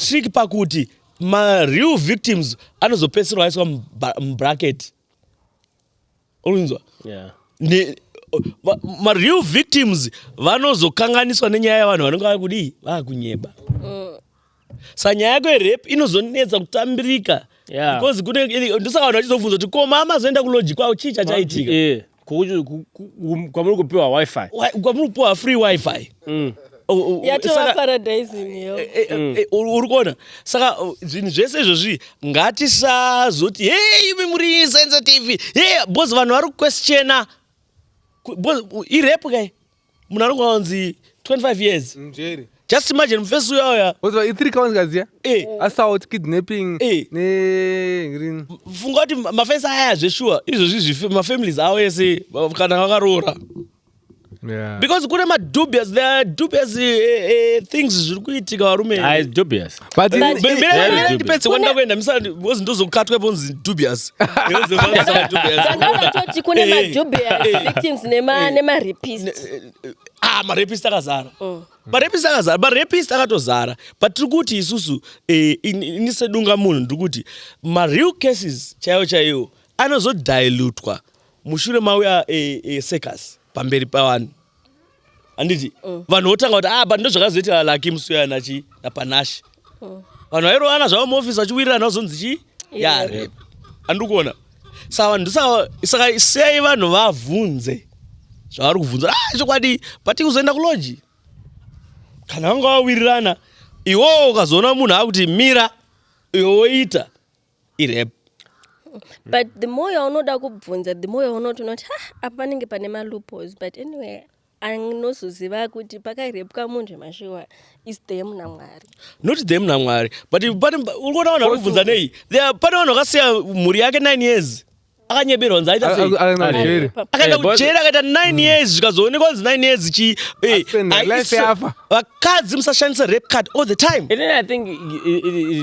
tricky pakuti real victims anozopedzisira aiswa mubracket. Unzwa? Yeah. Real victims vanozokanganiswa nenyaya yavanhu vanenge vakunyeba. Sanyaya yako yerape inozonetsa kutambirika. Yeah. Because ndosaka vanhu vachizobvunza kuti ko mama zoenda kuloji kwavo chii chachaitika. Kwamuri kupiwa wifi. Kwamuri kupiwa free wifi. Yatova paradise niyo. Uri kuona? Saka zvinhu zvese izvozvi ngatisazoti hey imi muri sensitive. Hey boss vanhu vari kuquestiona. Irape kai? Munhu ari kunzi 25 years. Mjeri. Just imagine mfesi uyauya. Wozwa i3 counts gaziya? Assault, kidnapping, green. Funga kuti mafensi aya zveshuwa izvozvi mafamilies awo ese kana vakaroora. Yeah. Because kune dubious things zviri kuitika varume. It's dubious. But depends kwanda kuenda misali bozi ndozokatwa ponzi dubious. Zvandatoti kune madubious victims nema-rapists. Marapist akazara. Marapist akatozara. But tiri kuti isusu inisedunga munhu ndiri kuti real cases chaiwo anozodilutwa mushure mauya circus pamberi pavanhu. Anditi vanhu votanga kuti but ndozvakazoita Lucky Msuya napanashi. Vanhu vairovana zvavo muofisi vachiwirirana vazonzi chi yare. Andiri kuona. Saka sei vanhu vabvunze zvavari kubvunza chokwadi pati kuzoenda kuloji kana vanga vawirirana iwo ukazoona munhu akuti mira iwe woita irape. But the more yaunoda kubvunza, the more yaunoti unoti apa panenge pane ma-loopholes. But anyway, anozoziva kuti pakarepwa munhu mashiwa is them naMwari. Not them naMwari, but uri kuona vanhu vari kubvunza nei. Pane vanhu vakasiya mhuri yake 9 years. Akanyeberwa nzi aita sei? Akaenda kujeri akaita 9 years zvikazoonekwa nzi 9 years chi vakadzi musashandisa rape card all the time. And then I think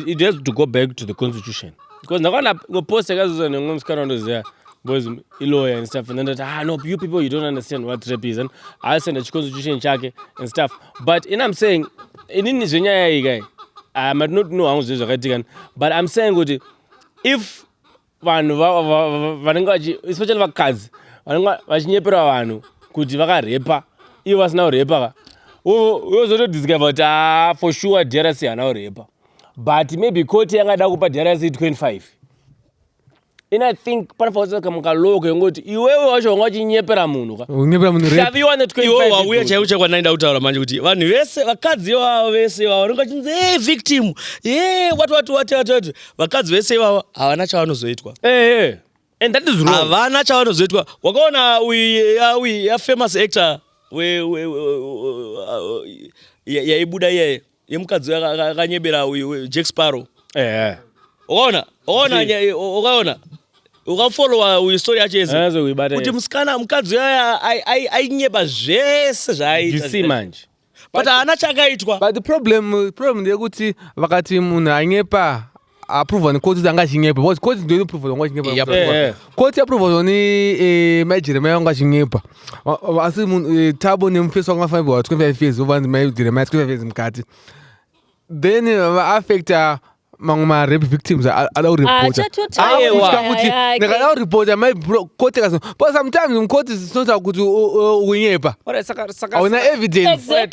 it has to go back to the constitution. Because nakaona post yakazoza nemwe musikana wandoziya because lawyer and stuff and then no you people you don't understand what rape is and I send a constitution chake and stuff. But I'm saying inini zvenyaya iyi kai I might not know how zvakatika but I'm saying kuti if vanhu vanenge especially vakadzi vanenge vachinyepera vanhu kuti vakarepa ivo vasina kurepa ka uzotodiscover kuti for sure DRC hana kurepa but maybe court yangada kupa DRC 25 and I think panofanira kukamuka loko yongoti iwewe wacho wanga uchinyepera munhu ka chaviwa ne 25 iwo wauya chaiwo chakwandaida kutaura manje kuti vanhu vese vakadzi ivavo vese ivavo vanenge vachinzi victim wati vakadzi vese ivavo havana chavanozoitwa. And that is wrong. Havana chavanozoitwa. Wakaona uyu famous actor yaibuda iye yemukadzi akanyebera uyu Jack Sparrow. Ukaona ukafollowa uyu story yacho ezi kuti mukadzi uya ainyeba zvese zvaaita manje but haana chakaitwa. But the problem ndeyekuti vakati munhu anyepa approve nekoti kuti anga achinyepa because koti ndio inoprove wanga achinyepa. Koti approve zoni Jeremiah wanga achinyepa asi Thabo nemufesi wanga famba 25 years over Jeremiah 25 years mukati then affecta mamwe ma-rape victims alauripota ndikadauripota maikoti kaso but sometimes mukoti zinotaura kuti unyepa hauna evidence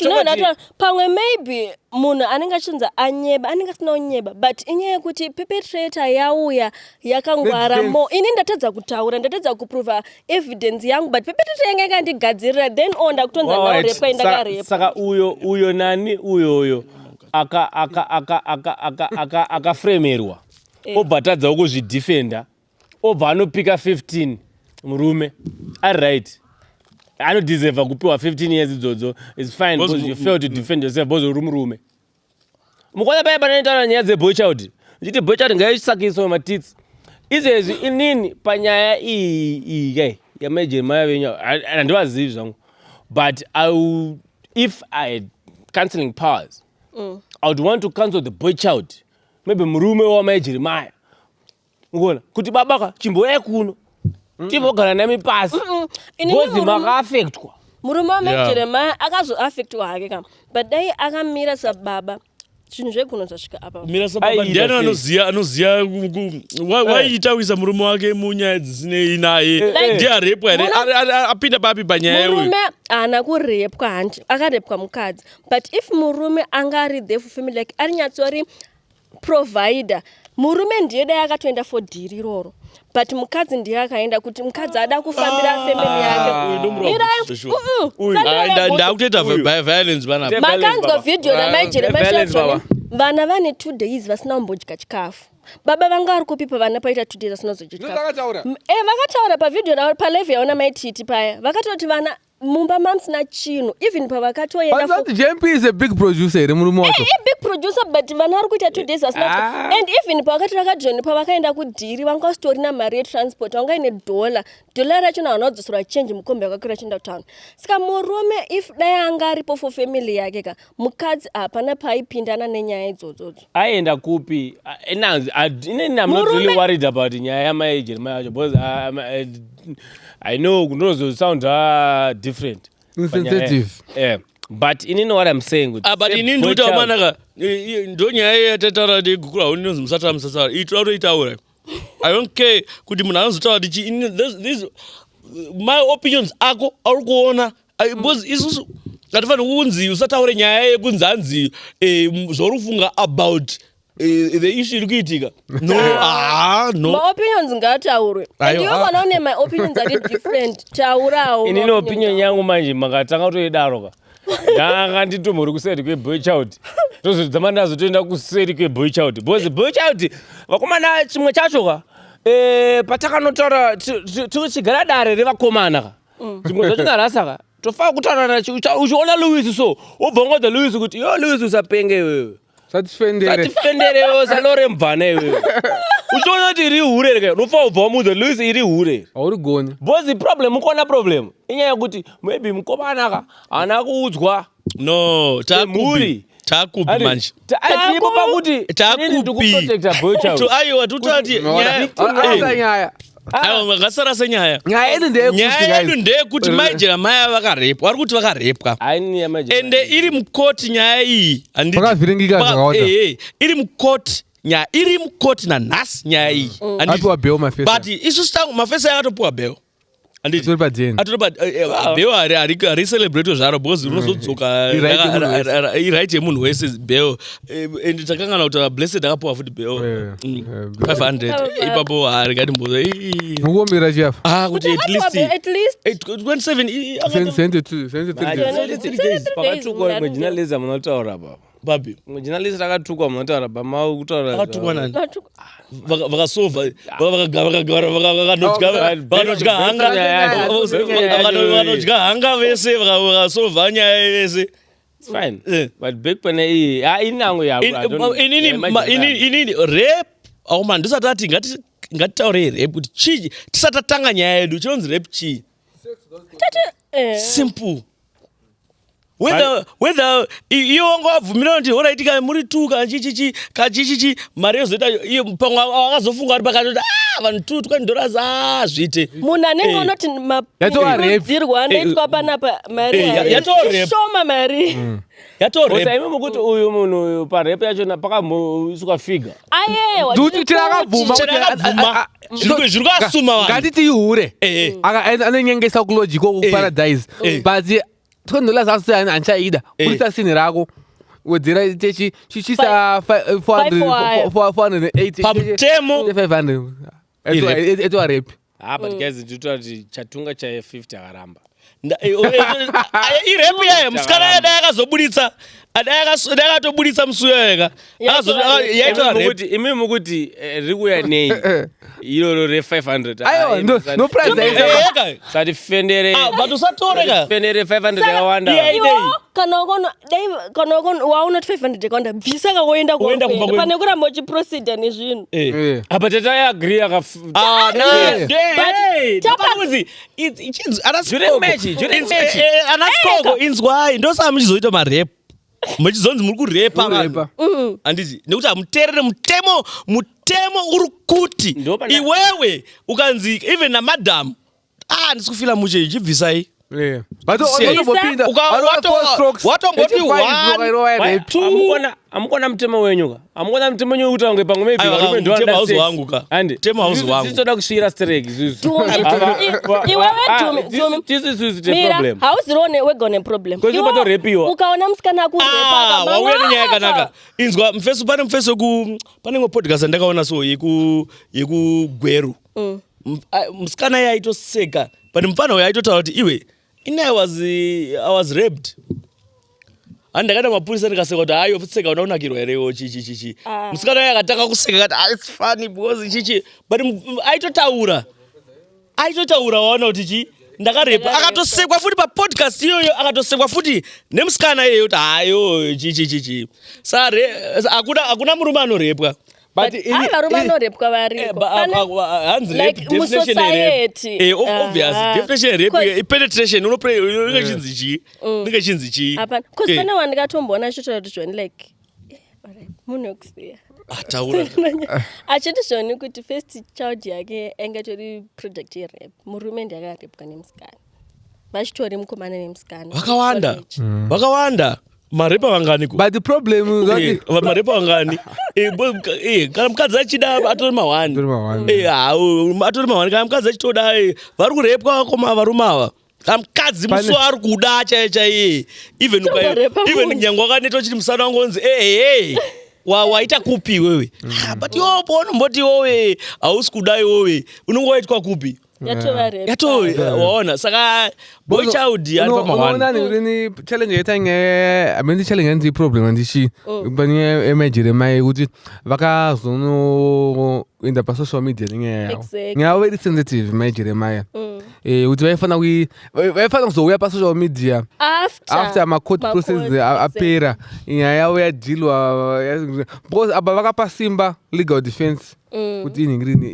pamwe maybe munhu anenge achinzi anyeba anenge asina unyeba but inyaya yekuti perpetrator yauya yakangwara mo ini ndatadza kutaura ndatadza kuprova evidence yangu but perpetrator yanga yakandigadzirira then ndakutonza ndaurepwa indakarepa saka uyo nani uyoyo akafremerwa obva atadzawo kuzvidefenda obva anopika 15 murume ari right anodeserva kupiwa 15 years idzodzo is fine because you fail to defend yourself because uri murume mukona paya panoitaura nyaya dzeboy child ndichiti boy child ngaisakiswa matits izvezvi inini panyaya iyi yamajeremaya venyu handivazivi zvangu but if I had counseling powers I would want to counsel the boy child maybe murume wamai Jeremiah ngona kuti babaka chimboyai kuno timbogara nami pasi because makaafectwa murume wamai Jeremiah akazoafectwa hake kama but dai akamira sababa chinhu zvekuno zvasvika apa mira sababa ndiani anoziya waitawisa murume wake munyaya dzisinei naye ndiarepwa here apinda papi panyaya yeyo murume haana kurepwa hanje akarepwa mukadzi but if murume anga ari there for family like ari nyatsori provider murume ndiye dai akatoenda for dhiri iroro but mukadzi ndiye akaenda kuti mukadzi ada kufambira family yake ndakutoita violence panapa makanzwa video ramaijere vana vane 2 days vasina kumbodya chikafu baba vanga vari kupipa vana paita 2 days vasina kuzodya chikafu vakataura pavideo ravo palive yaona maititi paya vakatoti vana mumba mamsina chinhu even pavakatoenda JMP is a big producer here murume wacho big producer but vana vari kuita 2 days vasina and even pavakati vakajoni pavakaenda kudhiri vanga usitorina mari yetransport vanga ine dola racho navanadzosera change mukombe akakwira chienda kutown saka murume if dai anga aripo for family yake ka mukadzi hapana paaipindana nenyaya idzodzodzo aenda kupi I'm not really worried about nyaya yamai Jeremiah yacho because I know kunozo sound different insensitive but you know what I'm saying with but ini ndoita manaka ndo nyaya yatataura ndegukura unonzi musatara musasara itaura I don't care kuti munhu anozotaura this my opinions ako ari kuona because isusu ngatifanira kunzi usataure nyaya yekunzi hanzi zvorufunga about the issue iri kuitika no my opinions ngataurwe and you want to my opinions are different taurawo inini opinion yangu manje makatanga kutoidaroka ndanga nditomhuri kuseri kweboy child tozodzama ndazotoenda kuseri kweboy child because boy child vakomana chimwe chacho ka patakanotaura tichigara dare revakomana ka zvimwe zvacho ngarasaka tofaa kutaurana uchiona Louis so wobvongodza Louis kuti yo Louis usapenge iwewe satifenderewo salore mbvana iwewe uchiona kuti iri hure reka unofaa ubva wamudza Louis iri hure haurigoni bozi problem ukona problem inyaya yekuti maybe mukomana ka haana kuudzwa no takupi manje tipo pakuti ndikuprotecta boy child aiwa tutati nyaya ngasara senyaya nyaya yedu ndeyekuti mai Jeremiah vakarepwa vari kuti vakarepwa ende iri mukoti nyaya iyi vakavhiringika zvakawanda iri mukoti nyaya iri mukoti nanhasi nyaya iyi apiwa bheo mafesa but isusu tangu mafesa yakatopiwa bheo atori padzeni bheo haricelebrate zvaro because unozodzoka iright yemunhu wese bheo and takangana kutaura blessed akapiwa futi bheo 500 ipapo harikatimboza mukuombera chiafa kuti at least 27 pakatukwa mwejournalism munotaura baba babi mujournalist akatukwa munotaura bamau kutaura akatukwa nani vakasova vakanodya hanga vese vakasova nyaya vese fine but back pane iyi inango inini rap auma ndisati ati ngatitaurei rap kuti chii tisatatanga nyaya yedu chinonzi rap chii simple whether iwo wanga wabvumira kuti horaitika muri tu kachichichi mari yozoita pamwe akazofunga ari pakati kuti vanhu tu twandorasi zviite munhu anenge unoti makurudzirwa anoitwa panapa mari shoma mari yatorep imi mukuti uyu munhu parep yacho pakambosuka figa ayewa Duti tirakabvuma zviri kuasuma vanhu ngatiti ihure anonyengesa kulogic okuparadise but tikondola zasi hanchaida kurisa sini rako wedzera chichisa 480 pamutemo 500 etwa rep but guys nditotaura kuti chatunga cha 50 akaramba irepu yayo musikana yadai akazobuditsa akatobuditsa musuyo yaka yaitwa repu imi mukuti riri kuuya nei iroro re500 aiwa no price sati fendere but usatoreka fendere 500 yakawanda kana waunoti 500 yakawanda bvisa kawoenda Woenda kumba kwenu. pane kuramba uchiproceda nezvinhu apa tataiagri anaskoko inzwai ndosaka muchizoita marepu muchizonzi muri kurepa vanhu handiti nekuti hamuteerere mutemo uri kuti iwewe ukanzi even namadhamu ndisikufila muche ichibvisai watomboti amukona mutemo wenyuka amukona mutemo wenyu kuti wange pamwe maybe mutemo hauzi wangu ka mutemo hauzi wangu titoda kusvira strike mira hauzirone wega une problem ukaona musikana akurepa wauya nenyaya yakanaka inzwa pane mufeso pane imwe podcast andakaona so yekugweru musikana iye aitoseka but mufana uyo aitotaura kuti iwe I was raped. Andakada mapurisa ndikaseka kuti hayi ofiseka unaunakirwa here chichi. Musikana yake akataka kuseka kuti it's funny because chichi but aitotaura waona kuti chi ndakarepa akatosekwa futi pa podcast iyoyo akatosekwa futi nemusikana iyeyo kuti hayo chichi. Sare akuna murume anorepwa. But varume anorepwa variko hanzi rape definition rape obvious definition rape penetration ndinge chi hapana cause pane wandikatomboona achitaura kuti zvoni like munhu wekusiya ataura achiti zvoni kuti first child yake engatori project yerap murume ndiakarepwa nemusikana vachitori mukomana nemusikana vakawanda marepa vangani but the problem is marepa vangani kana mukadzi achida atori mahwani atori mahwani kana mukadzi achitoda vari kurepwa vakoma varume ava kana mukadzi muso ari kuda chaiye even nyange wakaneta uchiti musana wangonzi waita kupi wewe but iwo paunomboti iwowe hausi kuda iwowe unonge waitwa kupi waona saka boy child ari pamahwani challenge yaita challenge ndi problem ndichi pani emajeremai kuti vakazonoenda pasocial media nenyaya very sensitive majeremai kuti vaifana kuzouya pasocial media after macourt process apera nyaya yavo yadhilwa because apa vakapa simba legal defense kuti inhingirini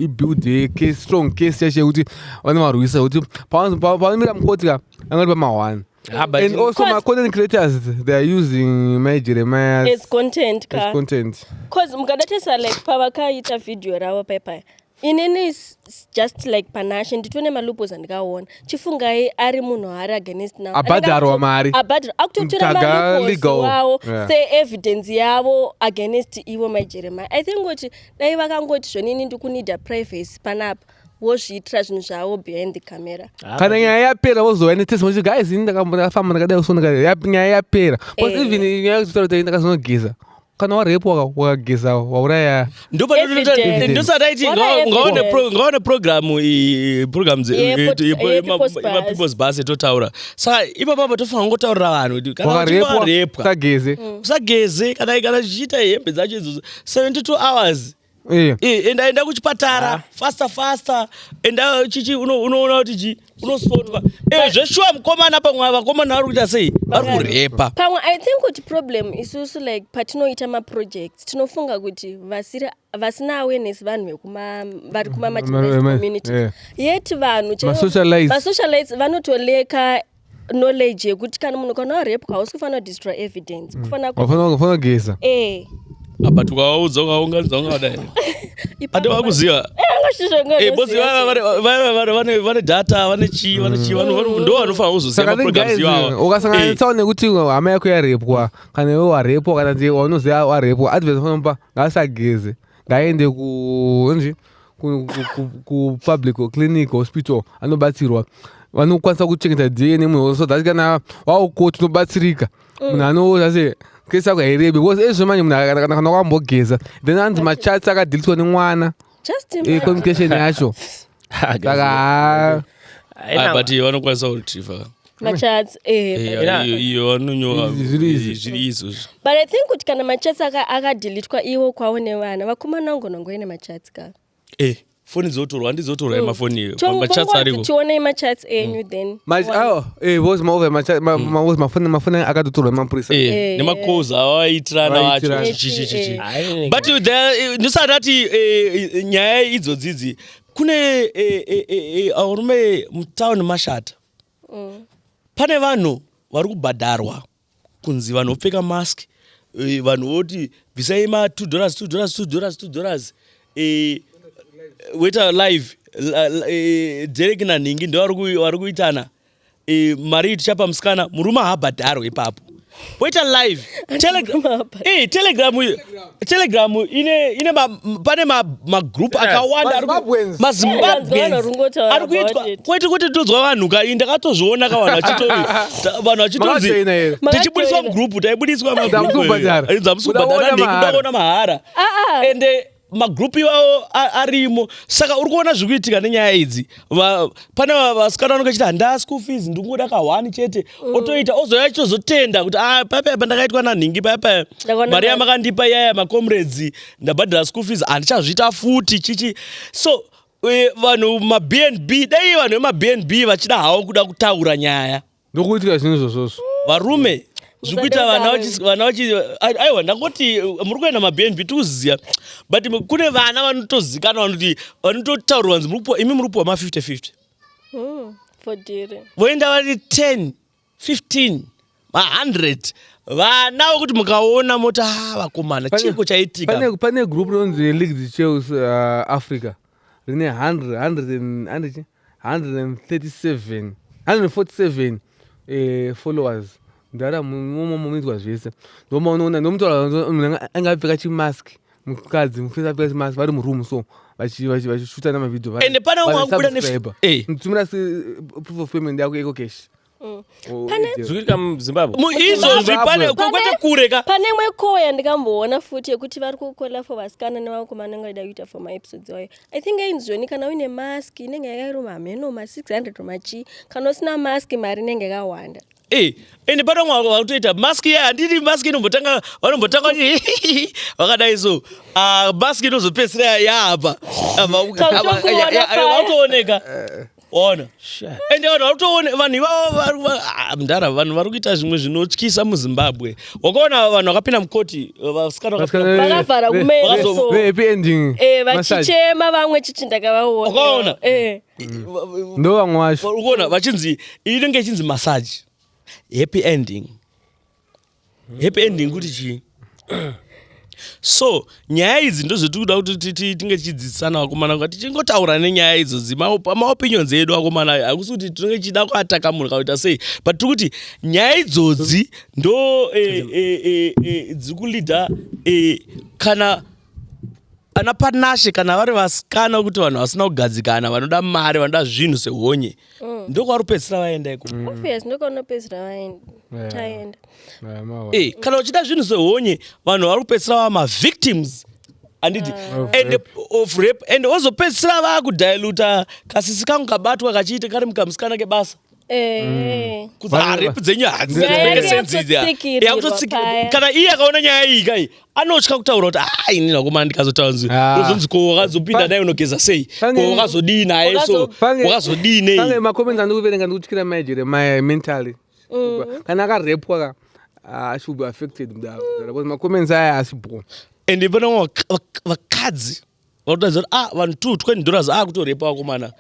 ibuild case strong case yacho kuti vanovarwisa kuti pavanomira mukoti ka angati pamahwani and also my content creators they are using my Jeremiah as content because mukadatesa like pavakaita video ravo paipai inini is just like panache nditone malupos andikaona chifungai ari munhu ari against now abhadharwa mari akutotora malupos wavo se-evidence yavo against ivo majeremia I think kuti dai vakangoti zvonini ndikunida privacy panapa wozviitira zvinhu zvavo behind the camera kana nyaya yapera vozova netestimony guys ini ndakafamba ndakadai kusona nyaya yapera because even nyaya yekutaura kuti ndakazonogeza kana warepwa wakageza wauraya ndosataiti ngaone programu people's bus etotaura saka ipapapa tofanira kungotaurira vanhu kuti kana warepwa usageze kana zvichiita hembe dzacho idzodzo 72 hours enda kuchipatara faster enda chichi unoona kuti chi unosotwa zveshuwa mukomana pamwe vakomana vari kuita sei vari kurepa pamwe I think kuti problem isusu like patinoita maprojects tinofunga kuti vasina awareness vanhu vari kuma-marginalized community yet vanhu vasocialites vanotoleka knowledge yekuti kana munhu kana warepwa hausi kufanira kudestroy evidence kufanira kugeza but ukavaudza ukaunganidza ungadai ati vakuziva bosi vane data vane chi ndo vanofanira kuzoziva maprograms iwawa. Ukasanganisa nekuti hama yako yarepwa kana iwe warepwa kana kuti waunoziva warepwa, advice fanopa ngaasageze ngaende kupublic clinic hospital anobatsirwa vanokwanisa kuchengeta DNA munhu so that kana waukoti unobatsirika munhu anozase kesi yako hairebe because ezvemanje munhu kana kwambogeza then anzi machats akadhilitwa nemwana communication yacho saka but vanokwanisa kuretrieva machats iyo vanonyora zviri izvozvo. But I think kuti kana machats akadhilitwa iwo kwawo nevana vakomana vangonongoine machats kaka foni dzotorwa handizotorwa emafoni machats ariko tione machats enyu then because mafoni akatotorwa emapurisa nemakoza avaitirana vacho chichichichi. But ndosati nyaya idzodzidzi kune arume mutauni mashata pane vanhu vari kubhadharwa kunzi vanhu vopfeka mask, vanhu voti bvisai $2 weta live Derek naningi ndo vari kuitana mari tichapa musikana murume haabhadharwe ipapo weta live telegram ine pane magroup akawanda mazimbabweans ari kuitwa kwete todzwa vanhu kai ndakatozviona kavanhu vachitonzi tichibudiswa mugroup taibudiswa dzamusubhadhara ndekudaona mahara ende magroup iwawo arimo. Saka uri kuona zviri kuitika nenyaya idzi. Pane vasikana vanongachita nda school fees ndingoda ka1 chete otoita ozoya chozotenda kuti papa ndakaitwa nanhingi papa mari yamakandipa yaya macomrades ndabhadhara school fees handichazviita futi chichi. So vanhu maBNB dai vanhu vemaBNB vachida hawo kuda kutaura nyaya ndokuitika zvinhu izvozvo varume zvikuita vana aiwa ndangoti muri kuenda maBNB tikuziya but kune vana vanotozikana vanoti vanototaurwa nzi imi muri kupiwa ma50-50 voenda vari 10 15 100 vana vokuti mukaona mota vakomana chiko chaitika. Pane group rinonzi League the Chels Africa rine 147 followers ndara mumitwa zvese ndomaona ndomutaura angapfeka chimask mukadzi mufesa apfeka chimask vari muroom so vachishuta namavideo ende pane umwe akubuda mutumira proof of payment yako iko cash zvirikuitika muZimbabwe izvozvi pane kwete kureka. Pane imwe koya ndikamboona futi yekuti vari kukola for vasikana nevakomana ngaida kuita for maepisodes wayo. I think ainzvoni kana uine mask inenge yakairoma hameno ma600 machi kana usina mask mari inenge yakawanda. Ende pane umwe wakutoita mask ya handiti mask inombotanga vanombotanga vakadai so mask inozopedzisira yaapa vautooneka ona ende vanhu varutoone vanhu ivavo mndara vanhu vari kuita zvimwe zvinotyisa muZimbabwe. Wakaona vanhu vakapinda mukoti vasikana vakavhara kumeso vachichema vamwe chichi ndakavaona. Wakaona ndo vamwe vacho ukuona vachinzi inenge ichinzi massage happy ending kuti chii. So nyaya idzi ndozvetikuda kuti tinge tichidzidzisana vakomana kuti tichingotaura nenyaya idzodzi maopinions edu vakomana hakusi kuti tinenge tichida kuataka munhu kakuita sei but tiri kuti nyaya idzodzi ndo dziri kulidha kana ana panashe kana vari vasikana kuti vanhu vasina kugadzikana vanoda mari vanoda zvinhu sehonye ndokwavari kupedzisira vaenda iko ndokanopedzisira vaenda kana uchida zvinhu sehonye vanhu vari kupedzisira vava mavictims anditi of rape and wozopedzisira vaakudhailuta kasisi kangu kabatwa kachiite kari mukamusikana kebasa rape dzenyu hadzimeke sense kana iye akaona nyaya iyi kai anotya kutaura kuti inini vakomana ndikazotaura uzonzi ko wakazopinda naye unogeza sei ko wakazodii naye so wakazodii nei pange macomments andikuverenga ndikutyira my mentally kana akarepwa should be affected because macomments aya asibho ende pana vakadzi vanotaridza kuti vanhu $20 kutorepa vakomana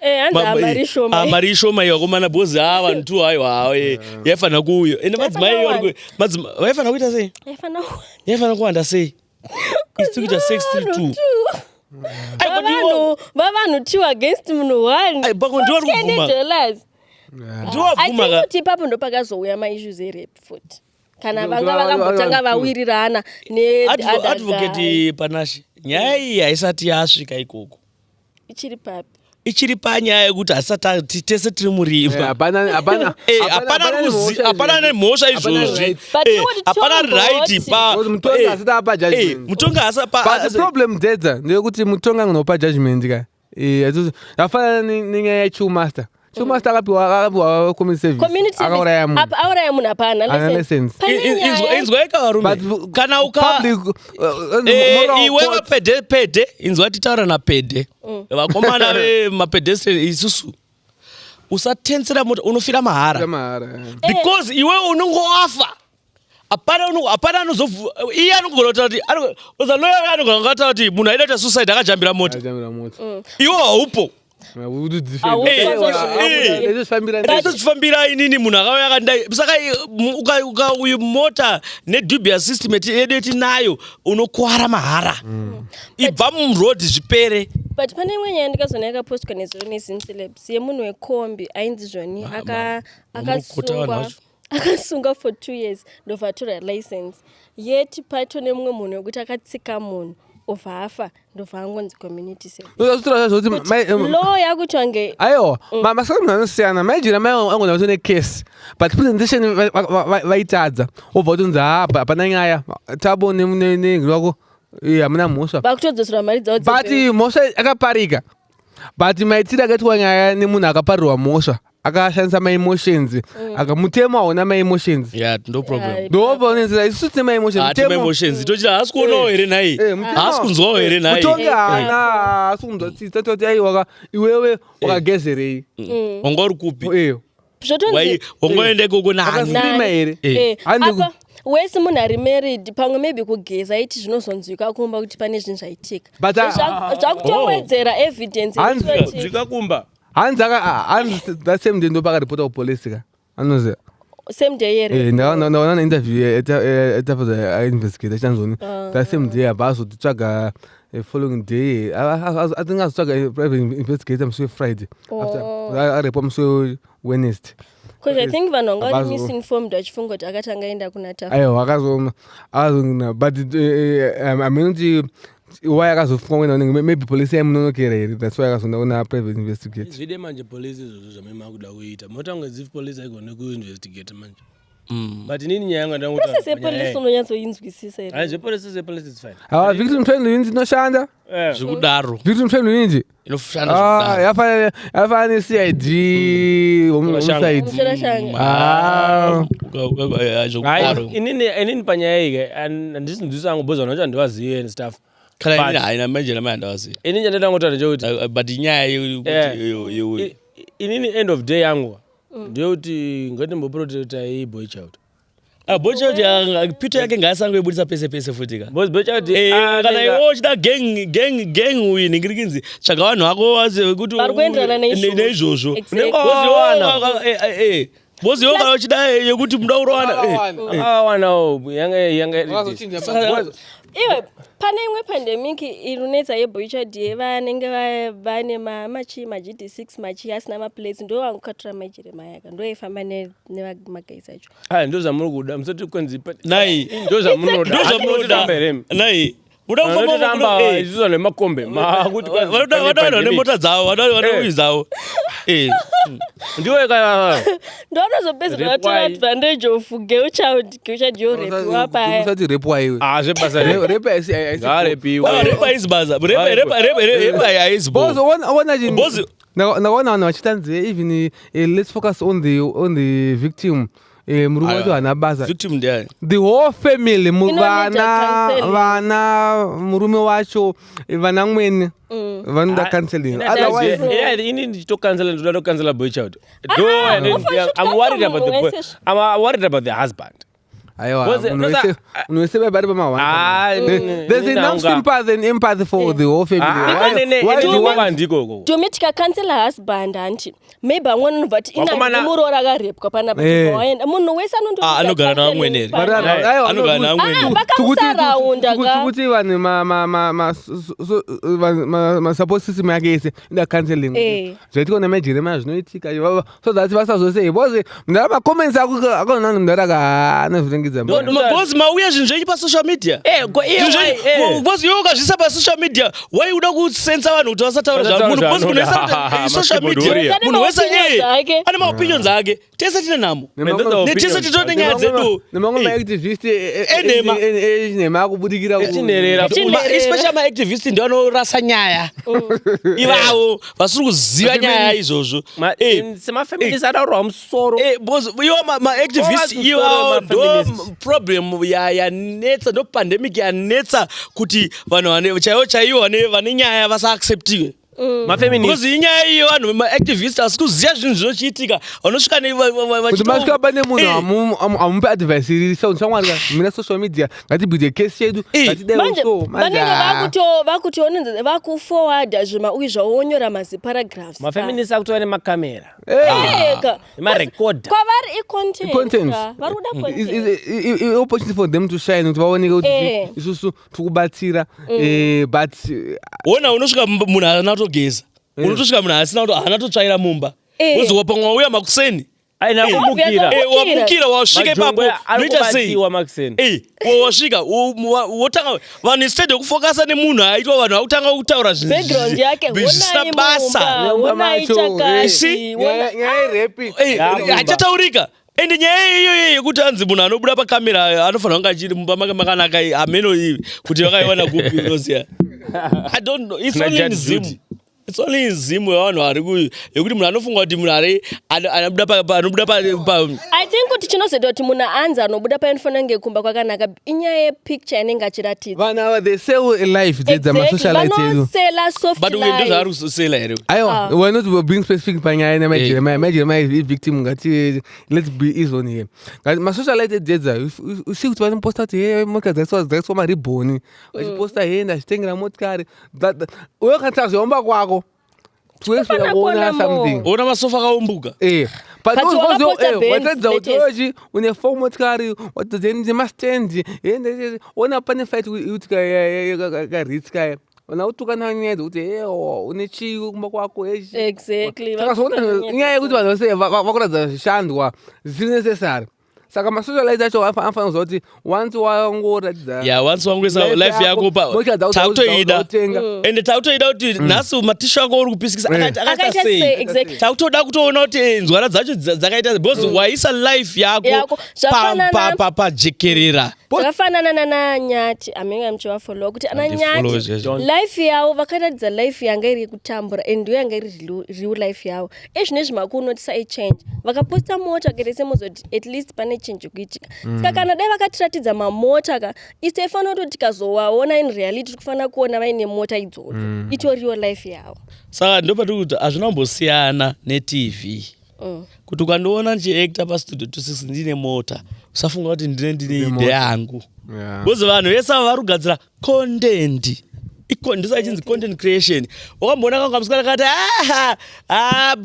mari ishoma vakomana bhozi vanhu 2 aiwa yaifanira kuuyo ende madzimai vaifanira kuita sei yaifanira kuwanda sei isiti kuita 632 vavanhu two against munhu one. Ai, bako ndiwari kuvhuma. jealous. I think Ndiwavhuma kuti ipapo ndo pakazouya maissues erap futi kana vanga vakambotanga vawirirana advocate Panashi. Nyaya iyi haisati yasvika ikoko. ichiri papi Ichiri panyaya yekuti hasati tese tiri murima. Hapana nemhosva izvozvi. Hapana right pa. Mutonga asati apa judgment. Mutonga asapa. But the problem dedza ndeyekuti mutonga nginopa judgment ka. Yafana nenyaya yeChewmaster. Chewmaster akapiwa community service. Akauraya munhu. auraya munhu hapana license. Inzwa ikavarumbe. Kana uka iwe wapedhe inzwa titaura napedhe. Vakomana vemapedestrian isusu. Usatensera mota unofira mahara. Because iwe unongoafa. Apana anozovu iye anogona kuti uzaloya anogona kuti munhu aida suicide akajambira mota. Iwe haupo. Fambira inini munhu akauya akandai saka uyu mota nedubious system yedu yetinayo unokuwara mahara ibva muroad zvipere. But pane imwe nyaya ndikazona yakapostwa nezuro nezincelebs yemunhu wekombi ainzi zvoni akasunga for 2 years ndobva atora license yeti pato nemumwe munhu wekuti akatsika munhu obva afa ndobva angonzi community service. Law yakuti wange aiwa masaka munhu anosiyana maijira maangona kuti necase but presentation vaitadza obva kutonzi hapana nyaya tabo nengiwako hamuna mhosva vakutodzosera mari dzavo but mhosva akaparika but maitiro akaitwa nyaya nemunhu akaparirwa mhosva akashandisa maemotions akamutema ona maemotions. Yeah, no problem. Ndopaonenzera isusu tine maemotions tochiti haasi kuonawo here naye haasi kunzwawo here naye mutonga haana haasi kunzwa tsitsa toti aiwa iwewe wakagezerei wanga uri kupi zvotonzi wangoenda ikoko akasirima here apa wese munhu ari married pamwe maybe kugeza iti zvinozonzwika kumba kuti pane zvinhu zvaitika zvakutowedzera evidence zvikakumba hanzi that same day ndopakaripota kupolisi ka anoziva same day here ndaona interview etafza ainvestigate achanzoni that same day abva azotitsvaga following day I think azotsvaga private investigator musi weFriday after arepa musi weWednesday because I think vanhu vanga vari misinformed vachifunga kuti akati angaenda kuna tafa aiwa akazona but ameni why akazofunga kwenda maybe police yamunonokera here that's why akazonda kuna private investigator zvide manje police izvozvo zvamema kuda kuita motanga zivi police aigone kuinvestigate manje but inini nyaya yanga ndanguta process yepolice unonyatsoinzwisisa here hayi zvepolice zepolice is fine hawa victim friendly unit inoshanda zvikudaro victim friendly unit inoshanda zvikudaro yafana neCID homicide zvikudaro inini panyaya iyi handisi nzwisa angobozana nokuti handivazive and stuff kana haina manje namai handawaziva inini chandinoda kutaura ndechekuti but inyaya yekuti inini end of day yangu ndeyekuti ngatimboprotecta iboy child boy child pito yake ngaasangoibudisa pese pese futi ka boy child kana iwe uchida gang uyu ningirikinzi tsvaga vanhu vako wazive kuti vari kuenderana neizvozvo Exactly. bozi iwe kana uchida yekuti muda awanawo yanga iwe pane imwe pandemic irunetsa yeboychild yevanenge vane maGD6 machi asina maplates ndo vangukatora majeremaya ka ndo aifamba nevamagaisi acho ndo zvamuri kuda musati kwenzi nai ndo zvamunoda nai udaamba izvizva nemakombe vadaona nemota dzavo vadaona uyu dzavo ndiwe ndonozopedzera vatora advantage of girlchild yorepiwa paya usati repiwa iwe zvebasa repa ngarepiwa repa haisi basa repa haisi bozi ndakaona vanhu vachitanzi even let's focus on the victim murume wacho hana basa victim ndiani the whole family vana murume wacho vana mweni vanoda counseling otherwise ini ndichitocancela ndoda tocancela boy child I'm worried about the husband Aiwa, Was it- no, munhu wese vari pama1. Ah, There's enough sympathy and empathy for the whole family. Why do you want ndiko tumi tikakansela husband hanti maybe amweni anobva ti Wakomana- inamuroora akarepwa panapa waenda munhu wese anogara neamweni here. Anogara neamweni. vakamusaraunda ka kuti vanhu masupport system yake yese ida counseling zvaitika kuna majeremia zvinoitika so that vasazosei because munhu amacomments akaona munhu anozvirengedza Boss mauya zvinhu zvenyu pasocial media. Boss iwe ukazvisa pasocial media why uda kusensa vanhu kuti vasataura zvamunhu boss kunoisa social media munhu wese ane maopinions ake tese tine nhamo netese titone nyaya dzedu nemamwe maactivist enhema akubudikira especially maactivist ndio anorasa nyaya ivavo vasiri kuziva nyaya izvozvo semafeminist ataurwa musoro iwo maactivist iwavo ndo problem yanetsa ndo pandemic yanetsa kuti vanhu chaivo vane nyaya vasaacceptiwe because inyaya iyo vanhu maactivist asi kuziva zvinhu zvinochiitika vanosvika kuti masvika pane munhu amupe advice iri shamwarika mina social media ngatibvide kesi yedu vanenge vakuforwarda zvimauyi zvawonyora maziparagraphs mafeminist akutova nemakamera nemarekodha kwavari icontent vari kuda opportunity for them to shine kuti vaoneke kuti isusu tikubatsira but ona unosvika munhu anatogeza unotosvika munhu asina kuti anatotsvaira mumba woziwa pamwe wauya makuseni wamukira wasvika ipapo noita sei wasvika wotanga vanhu instead yokufokasa nemunhu aitwa vanhu vakutanga kutaura zvisina basa hachataurika ende nyaya iyoyo yekuti anzi munhu anobuda pakamera anofanira kunge achiri mumba make makanaka ameno iyi kuti vakaiwana kupi unoziya I don't know. It's only in Zimu. It's only in Zimu yavanhu vari yekuti munhu anofunga kuti munhu anobuda pa I think kuti chinozoita kuti munhu anzi anobuda painofanira kunge kumba kwakanaka inyaya yepicture inenge achiratidza vanhu ava they sell life dzedamasocialite edu vanosela soft but uyu ndo zvaari kusela here aiwa we're not being specific panyaya nemajeremia is victim ngati let's be easy on here ngati masocialite dzedza usi kuti vanoposta kuti he motikari dzaiswa maribhoni vachiposta he ndachitengera motikari uyo kanisa zveomba kwako kuona something ona masofa akaumbuka watedza kuti ochi une 4 motikari watedzeni mastendi ona pane fight kuti karitsi kaya ona utukana nyaya dzekuti une chii kumba kwako exactly nyaya yekuti vanhu vose vakuradza zvishandwa zvisiri necessary saka masocialite acho anofanira kuziva kuti once wangoratidza once wangoisa life yako takutoida ende takutoida kuti nhasi matishu ako uri kupisikisa akaita sei takutoda kutoona kuti nzwara dzacho dzakaita because waisa life yako pajekerera zvakafanana nananyati amenge muchivafollowa kuti ananyati life yavo vakaratidza life yanga iri yekutambura and ndo yanga iri real life yavo ezvinezvi makunoti saichange vakaposta mota kerese muzoti at least pane change kuitika saka kana dai vakatiratidza mamota ka isi taifanira kuti tikazowaona in reality tikufanira kuona vaine mota idzodzo itoriwo life yavo saka ndopati kuti hazvina kumbosiyana netv kuti ukandiona ndichiacta pastudio 26 ndine mota usafunga kuti ndine ide yangu bozi vanhu vese ava vari kugadzira content ndisachinzi content creation wakamboona kanga musikana kati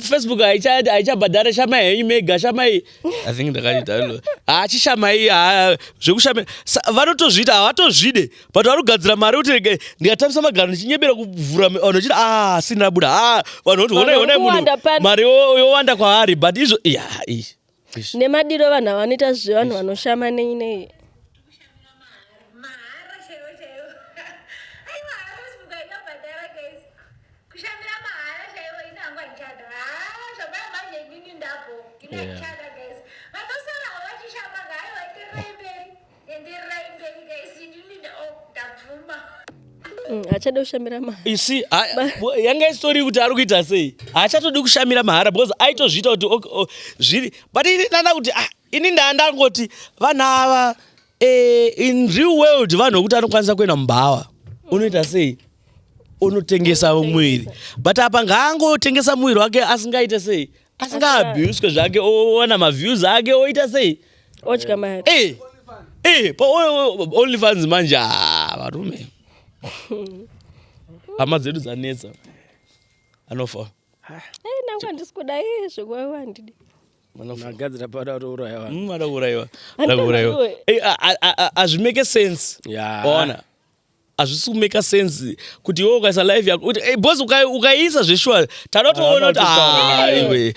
Facebook haichabhadhara shamai henyu mega shamai I think ndakaita hachishamai zvekushamai vanotozviita havatozvide but vari kugadzira mari kuti ndikatambisa magaro ndichinyebera kuvhura vanhu vachiti sini buda vanhu voti honai munhu mari yowanda kwaari but izvo nemadiro vanhu vanoita zvevanhu vanoshama neinei achada kushamira mahara isi yanga istori kuti ari kuita sei haachatodi kushamira mahara because aitozviita kuti zviri but ini danda kuti ini ndandangoti vanhu ava in real world vanhu vokuti anokwanisa kuenda mumbava unoita sei unotengesa mwiri but apa ngaangotengesa mwiri wake asingaite sei asingaabhuswe zvake oona maviews ake oita sei odya mahara paOnlyFans manje varume hama dzedu dzanetsa anofa nanga ndisikuda zvekuvawa ndidi magadzira pada kutouraya vanhu vada kuurayiwa hazvimake sense ona hazvisi kumeka sense kuti iwe ukaisa life yako kuti bhosi ukaiisa zveshua tada kutoona kuti iwe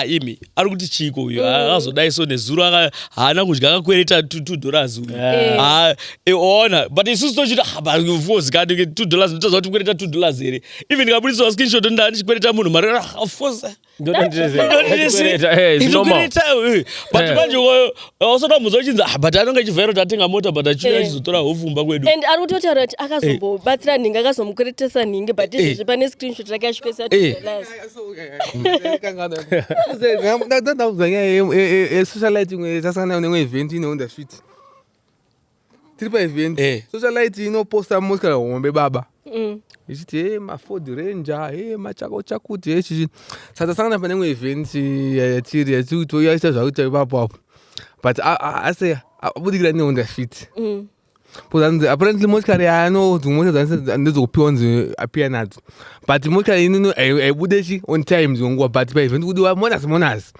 imi ari kuti chiko uyo akazodaiso nezuro haana kudya akakwereta $2 uyu ona but isusu tochiti of kati $2 nditoziva kuti kwereta $2 here even ndikabudisawo screenshot ndaa ndichikwereta munhu mari of course but manje usotamudza uchinzi but anonge achivhaira kuti atenga mota but achiuya achizotora hofumba kwedu and ari kutotaura kuti akazombobatsira nhingi akazomukweretesa nhingi but izvezvi pane screenshot rake achipesa ndandauza nyaya yesocialite tasangana nemwe event inounda fit tiri paevent socialite inoposta motikari hombe baba ichiti maford ranger machako chakuti echichi saka tasangana panemwe event yatiri yaita zvakuita ipapo apo but asi abudikira neunda fit apparently motikari yaanodhumota ndedzokupiwa nzi apiya nadzo but motikari inini aibudechi on time dzonguva but paevent kudiwa monas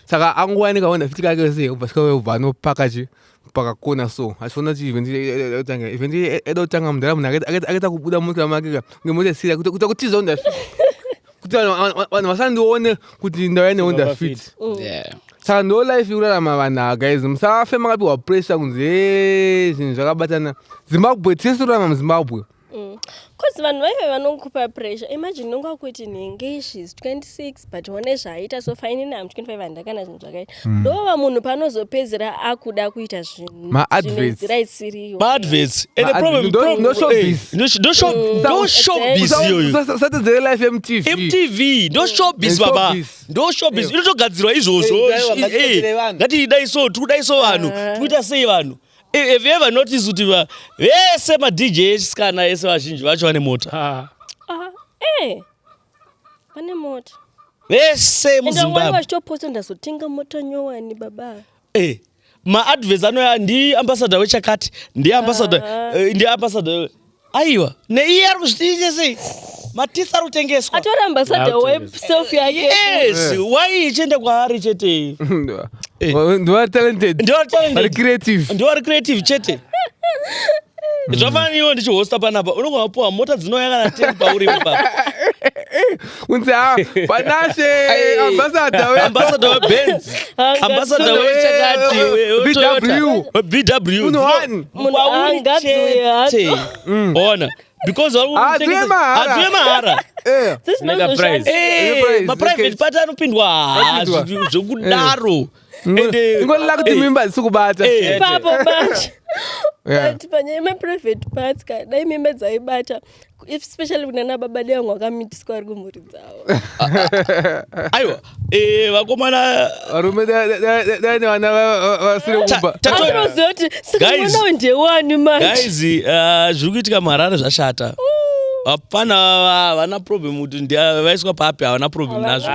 saka anguva nekaona fiti kake se ubva sikabva anopakachi pakakona so achiona kuti event eda kutanga mudhara munhu akaita kubuda motikari make ngemota siriya kuita kutiza onda fit kuti vanhu vasandione kuti ndauya neonda fit saka ndo life ikurarama vanhu guys musafe makapiwa pressure kunzi zvinhu zvakabatana zimbabwe tese kurarama muzimbabwe cause vanhu vaive vanokupa pressure imagine nonga kuti nhingi shes 26 but one zvaaita so fine nam 25 handakana zvinhu zvakaita ndova munhu panozopedzera akuda kuita zvinenzira isiriyo maadverts and the problem no showbiz iyoyo satedzere life mtv ndo showbiz baba ndo showbiz inotogadzirwa izvozvo ngatidaiso tikudaiso vanhu tikuita sei vanhu have you ever noticed kuti vese madjs kana ese vazhinji vacho vane mota vane mota vese muzimbabwe vachitoposta ndazotenga mota nyowani baba maadverts anoya ndi ambassador wechakati ndi ambassador aiwa neiye ari kuzvitiite sei matisi ari kutengeswa atori ambassador weself yake yes wai ichiende kwaari chete ndivari talented ndivari creative chete zvafananiwo ndichihosta panapa unogona kupiwa mota dzinouya kana 10 pauri papa unzi panashe ambassador webenz ambassador wechakati bw ona because hadziwe mahara maprivate part anopindwa zvekudaro ingolela kuti mimba dzisikubata ipapo bata but panyaya yemaprivate parts dai mimba dzaibata especially kunana baba devangu vakamitiswa vari kumhuri dzavo aiwa vakomana varume daine vana vasire kumba anoziva kuti sikamwanawo ndewani manje guys zviri kuitika muharare zvashata hapana havana problem kuti vaiswa papi havana problem nazvo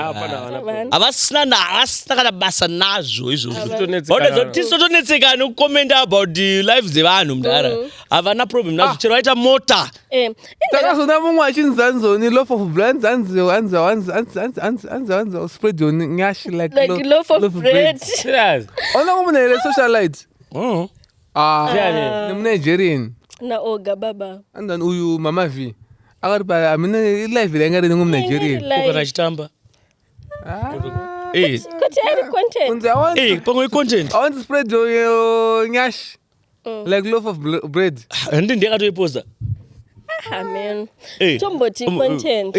havasina kana basa nazvo izvozvo tisotonetseka nekukomenda about the life dzevanhu mudhara havana problem nazvo chero vaita mota takazona mumwe achinzanzoni loaf of bread anzi spread your nyashi like loaf of bread ona kumuna here socialite nemunigerian naoga baba andani uyu mama v akati pa amina live laingari nemunigerian kana achitamba kuti ari content pamwe content I want to spread your nyash like loaf of bread ndi ndakatoiposta amen tomboti content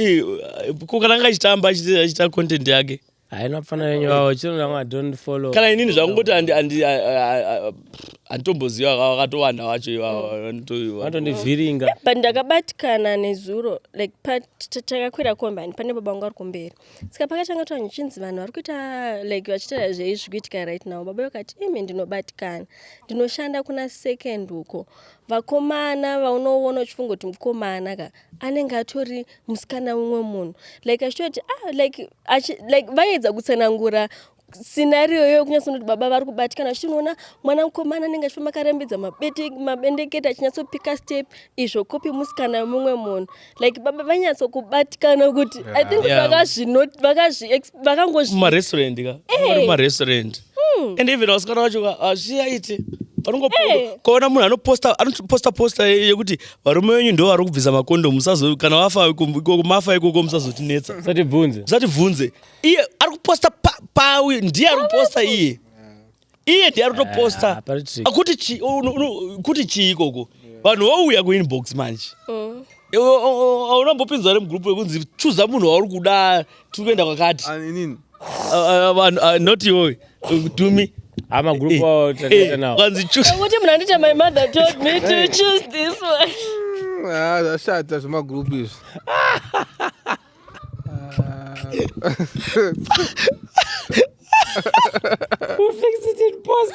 kana ngachitamba achita content yake haina kufanana nyowawo chino don't follow kana inini zvangoti anditomboziva vakatowanda vacho vatondivhiringa but ndakabatikana nezuro like takakwira kombani pane baba vangu ari kumberi saka pakatanga tanyichinzi vanhu vari kuita like vachitaura zveizvi kuitika right now baba vakati imi ndinobatikana ndinoshanda kuna second uko vakomana vaunoona uchifunga kuti mukomana ka anenge atori musikana mumwe munhu like achitoti like vaedza kutsanangura scenario yokunyatsa kuti baba vari kubatikana uchinoona mwana mukomana anenge achifamba akarembedza mabendeketi achinyatsopika step izvo kopi musikana mumwe munhu like baba vanyatso kubatikana kuti I think mumarestaurant mumarestaurant and even vasikana vacho hazviaiti vanongokaona munhu anoposta yekuti varume venyu ndo vari kubvisa makondomu kana mafa ikoko musazotinetsa musatibvunze iye ari kuposta ndiye ari kuposta iye ndiye ari kutoposta kuti chii ikoko vanhu vouya kuinbox manje aunambopinzwa remugrupu yekunzi chuza munhu wauri kuda tiri kuenda kwakati not iwowe tumi amagrupu kuti munhu anditi my mother told me to choose this one ashata zvemagrupu izvi Who fixed it in post?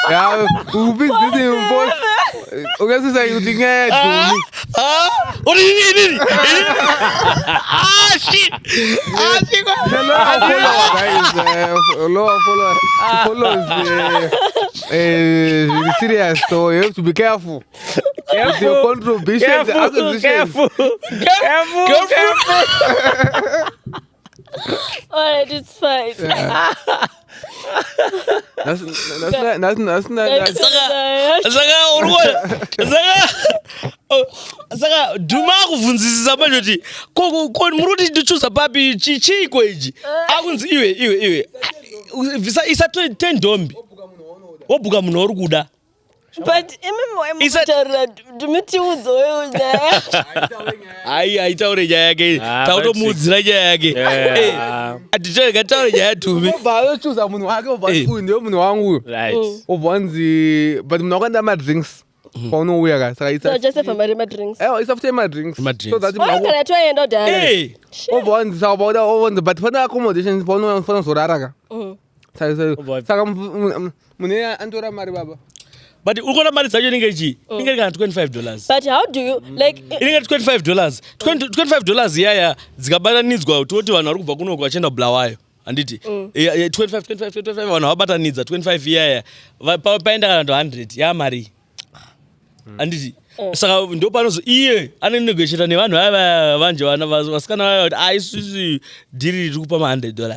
Yeah, who fixed it in post? Okay, so you think what do you mean? Shit! Follow serious, so you have to be careful. Your contributions, careful. Alright, it's fine. Saka Duma kuvunzisisa manje kuti muruti ndichuza papi chiiko ichi akunzi iwe isa 10 dombi wobuka munhu uri kuda but imemwaimutarira ndimitiudzo weyo nyaya aitaure nyaya yake tautomuudzira nyaya yake atichekataure nyaya yatumi vayochuza munhu wake uyu ndiyo munhu wangu uyu ubvanzi but munhu wakanda madrinks paunouya ka saka joseph amari madrinks isafutai madrinks so that kana toenda udhari ubvanzi saka paudaubvanzi but pane accommodation paunozorara ka saka munhu antora mari baba but ukona mari dzacho inenge ichi inenge kana $25 but how do you like inenge $25 iyaya dzikabatanidzwa toti vanhu vari kubva kunoko vachienda kubulawayo handiti 25 vanhu vabatanidza 25 iyaya paenda kana to 100 yamari handiti saka ndo panozo iye anonegesheta nevanhu ava vanje vasikana vaya kuti aisisi dhiri riri kupa $100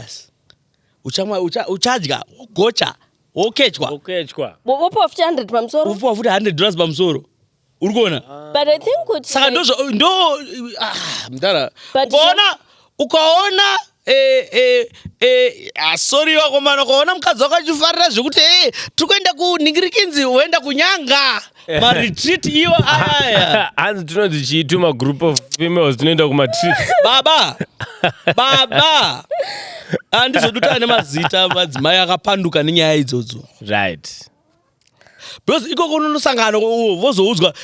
uchadya wogocha wokechwa wopa futi 100 pamusoro wopa futi $100 pamusoro uri kuona but I think kuti saka ndo mdara ukaona sorry wakomana ukaona mukadzi wakachifarira zvekuti tiri kuenda kunhingirikinzi woenda kunyanga maretreat iwo ayaya hanzi tinonzi chiitu magroup of females tinoenda kumatreat baba handizodutana nemazita madzimai akapanduka nenyaya idzodzo right because ikoko unonosangana vozoudzwa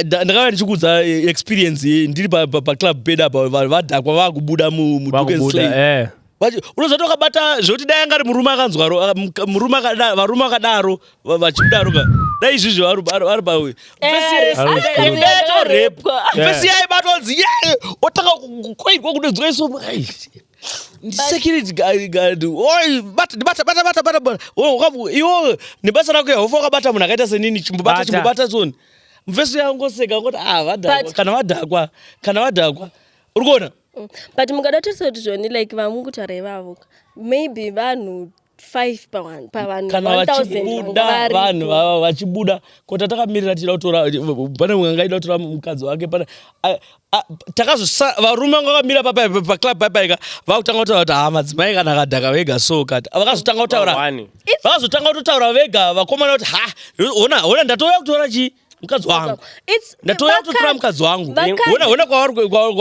ndakava ndichikudza experience ndiri paclub bed apa vadhakwa vakubuda muduke unozoti wakabata zvekuti dai angari murume akanzwaro varume akadaro vachibudaro ka dai izvizvi vari pavesi yaibatonzi otanga kukoirwa kudedzwa iso security guard bata iwo nebasa rako yahofa wakabata munhu akaita senini chimbobata tsoni mfeso yangoseka kuti kana vadhakwa uri kuona but mukadatarisa kuti zvoni like vamukutaura ivavo maybe vanhu 5 pavanhu kana vanhu vachibuda kuti takamirira tida kutora pane mumwe angaida kutora mukadzi wake pana varume vanga vakamira paclub papaika vakutanga kutaura kuti madzimai kana akadhaka vega so kati vakazotanga kutotaura vega vakomana kuti ona ndatouya kutora chii mukadzi wangu ndatouya kutotora mukadzi wangu ona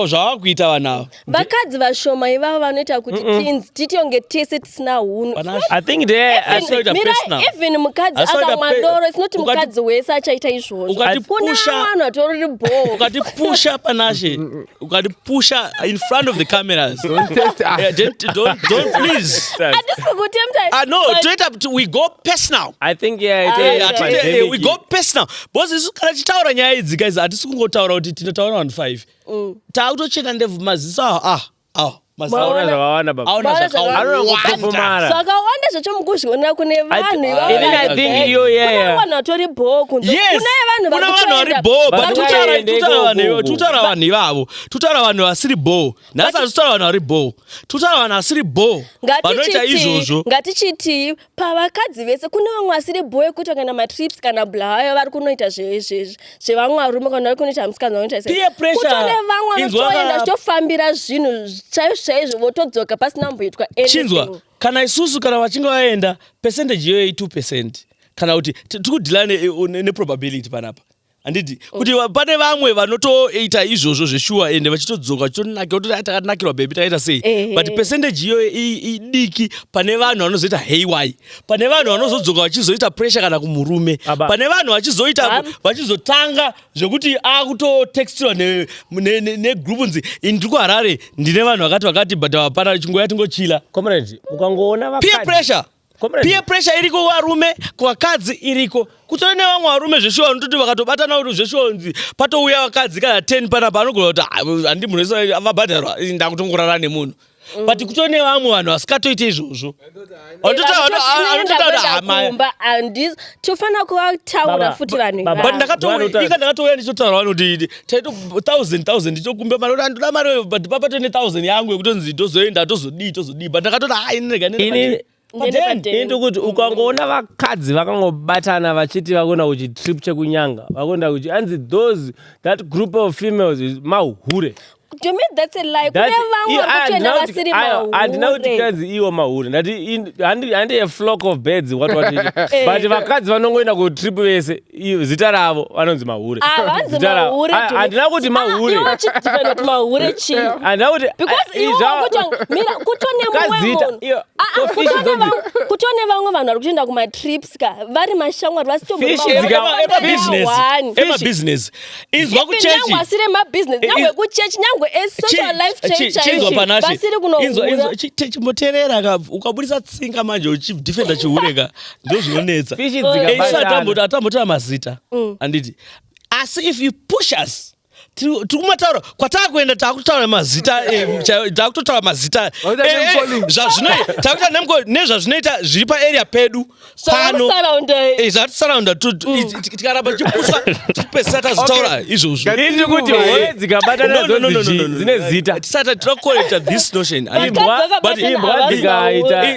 zvavakuita vanhu ava vakadzi vashoma ivavo vanoita kuti teens titonge tese tisina unhu I think even mukadzi akamwa doro it's not mukadzi wese achaita izvozvo kuna vanhu vatoriri bhoo ukatipusha panashe ukatipusha in front of the cameras don't please no toita we go personal I think we go personal because kana chitaura nyaya idzi guys hatisi kungotaura kuti tinotaura vanhu 5 taakutocheka ndebvu maziso Maona zvakawanda baba. Aona Anongopofumara. Zvakawanda zvachomukuzviona kune vanhu I think iyo vanhu vatori bhoo kunze. Yes. Kune Kuna vanhu vari bhoo, but tutara vanhu ivavo. Tutara vanhu vasiri bhoo. Nhasi tutara vanhu vari bhoo. Tutara vanhu vasiri bhoo. Vanoita izvozvo. Ngatichiti pavakadzi vese kune vamwe vasiri bhoo yekuti kana matrips kana blayo vari kunoita zvevamwe varume kana vari kunoita musikana vanoita sei. Peer pressure. Kutone vamwe vanotoenda zvichofambira zvinhu chaizvo votodzoka pasina kumboitwa anything. Chinzwa, kana isusu kana vachinge vaenda percentage iyoyo 2%. Kana kuti tikudhila neprobability panapa. Anditi kuti pane vamwe vanotoita izvozvo zveshuwa ende vachitodzoka vachitonaka kuti takanakirwa baby taita sei. But percentage iyoyo idiki pane vanhu vanozoita haywire. Pane vanhu vanozodzoka vachizoita pressure kana kumurume. Pane vanhu vachizotanga zvekuti akutotextiwa negroup nzi ndiri kuHarare ndine vanhu vakati but hapana chingoya tingochila. Comrade, ukangoona vakadzi. Peer pressure. Peer pressure iriko varume kuvakadzi iriko. Kutore nevamwe varume zveshuwa vanototi vakatobatana kuti zveshuwa nzi patouya vakadzi kana 10 panapa anogona kuti handi munhu wese avabhadharwa ndakutongorara nemunhu. But kutore nevamwe vanhu vasikatoite izvozvo. Tofana kuvataura futi vanhu. But ndakatouya ndichotaura vanhu kuti taito 1000 ndichokumbe mari kuti andoda mari but papatone 1000 yangu yekuti nzi tozoenda tozodii but ndakatoti inega kuti ukangoona vakadzi vakangobatana vachiti vakuenda kuchitrip chekunyanga vakuenda kuchi anzi those that group of females is mahure. To me that's a lie. Kune vamwe vakutoenda vasiri mahure. Handina kuti kanzi iwo mahure. Ndati handi a flock of birds what but vakadzi vanongoenda kutrip vese zita ravo vanonzi mahure. Avanzi mahure. Handina kuti mahure. Iwo chidifana kuti mahure chi. Handina kuti because iwo mira kutone mumwe kutone vamwe vanhu vari kutoenda kumatrips ka vari mashamwari business izwa kuchechi wasire mabusiness nyangwe kuchechi nyangwe social life change vasiri kunohura chimboterera ukabudisa tsinga manje uchidefenda chiureka ndio zvinonetsa atambotora mazita anditi asi if you push us tikumataura kwatakuenda takutotaura mazita takutotaura mazita takuita nezvazvinoita zviri paarea pedu pano zvatisarounda tikaramba tichipuswa tipesisa tazotaura izvozvo iri kuti hore dzikabatana dzine zita tisati tirakukorekta this notion imbwa dzikaita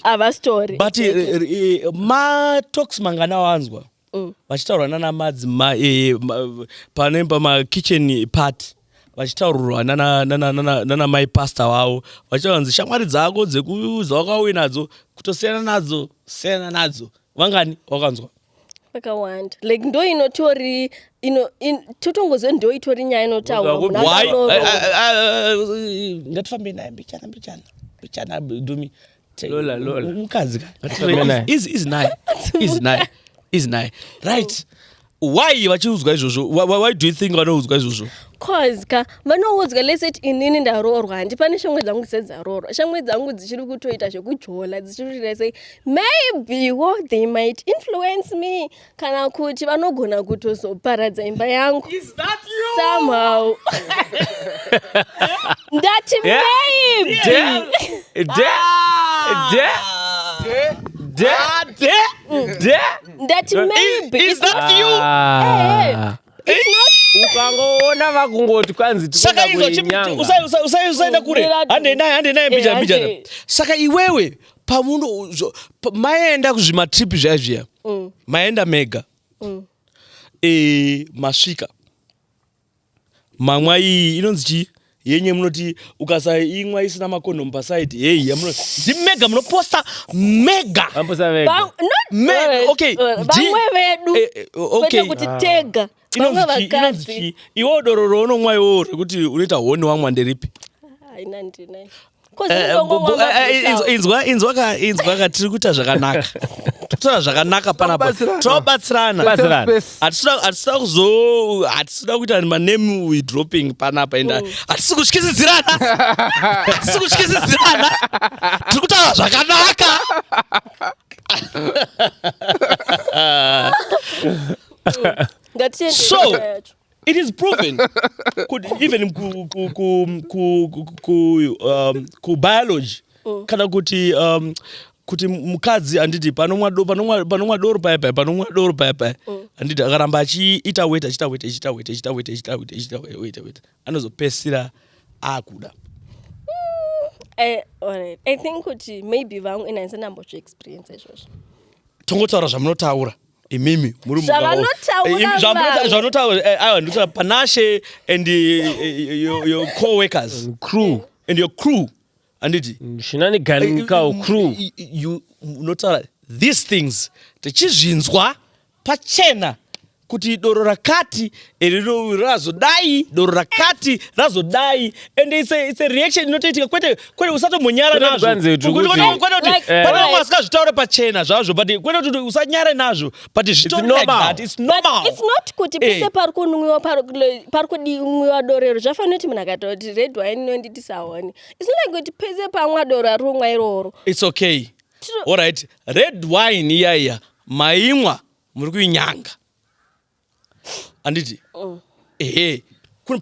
hava story but matalks mangana wanzwa vachitaurwa nana madzimai pane pamakitchen party vachitaurirwa nana mai pastor wavo vachitaura nzi shamwari dzako dzawakauya nadzo kutosiyana nadzo vangani wakanzwa vakawanda like ndo inotori totongozwe ndo itori nyaya inotaurwa ngatifambe naye mbichana dumi lola mukadzi is naye right why vachiudzwa izvozvo why do you think vanoudzwa izvozvo cause ka vanoudzwa leseti inini ndaroorwa handipane shamwe dzangu dzedzaroorwa shamwe dzangu dzichiri kutoita zvekujola dzichiri kutoita sei maybe what they might influence me kana kuti vanogona kutozoparadza imba yangu somehow ndati ndati maybe is that you ukangoona vakungoti kwanzi usaenda kure hande naye mbijana saka iwewe pamuno maenda kuzvimatrip zviya maenda mega masvika mamwa iyi inonzi chii yenye munoti ukasaimwa isina makondomu pasaiti heyi ndimega munoposta mega vamwe vedu kwete kuti tega vamwe vakadzi iwo dororo unomwa iwo rekuti unoita honi wamwa nderipi inzwa ka tiri kuita zvakanaka totora zvakanaka panapa tobatsirana hatisida kuita maname widropping panapa enda hatisi kutyisidzirana tiri kutaura zvakanaka so It is proven. Even ku biology kana kuti mukadzi anditi panomwa doro paya anditi akaramba achiita weight anozopesira akuda. Alright. I think kuti maybe vamwe ina nambozvi experience izvozvo. Tongotaura zvamunotaura. Imimi muri Zvavanotaura Panache and your co-workers crew and your crew anditi shinaniganika crew you notaura these things tichizvinzwa pachena kuti doro rakati razodai doro rakati razodai and it's a reaction inotoitika kwete usatomonyara nazvo pasingazvitaure pachena zvazvo but kwete kuti usanyare nazvo but zvitaure like that it's normal. It's not kuti pese pari kunwiwa dorero zvafanira kuti munhu akataura kuti red wine inonditi saoni. It's not like kuti pese pamwa doro ari kumwa iroro. It's okay. All right. Red wine iyaiya maimwa muri kuinyanga anditi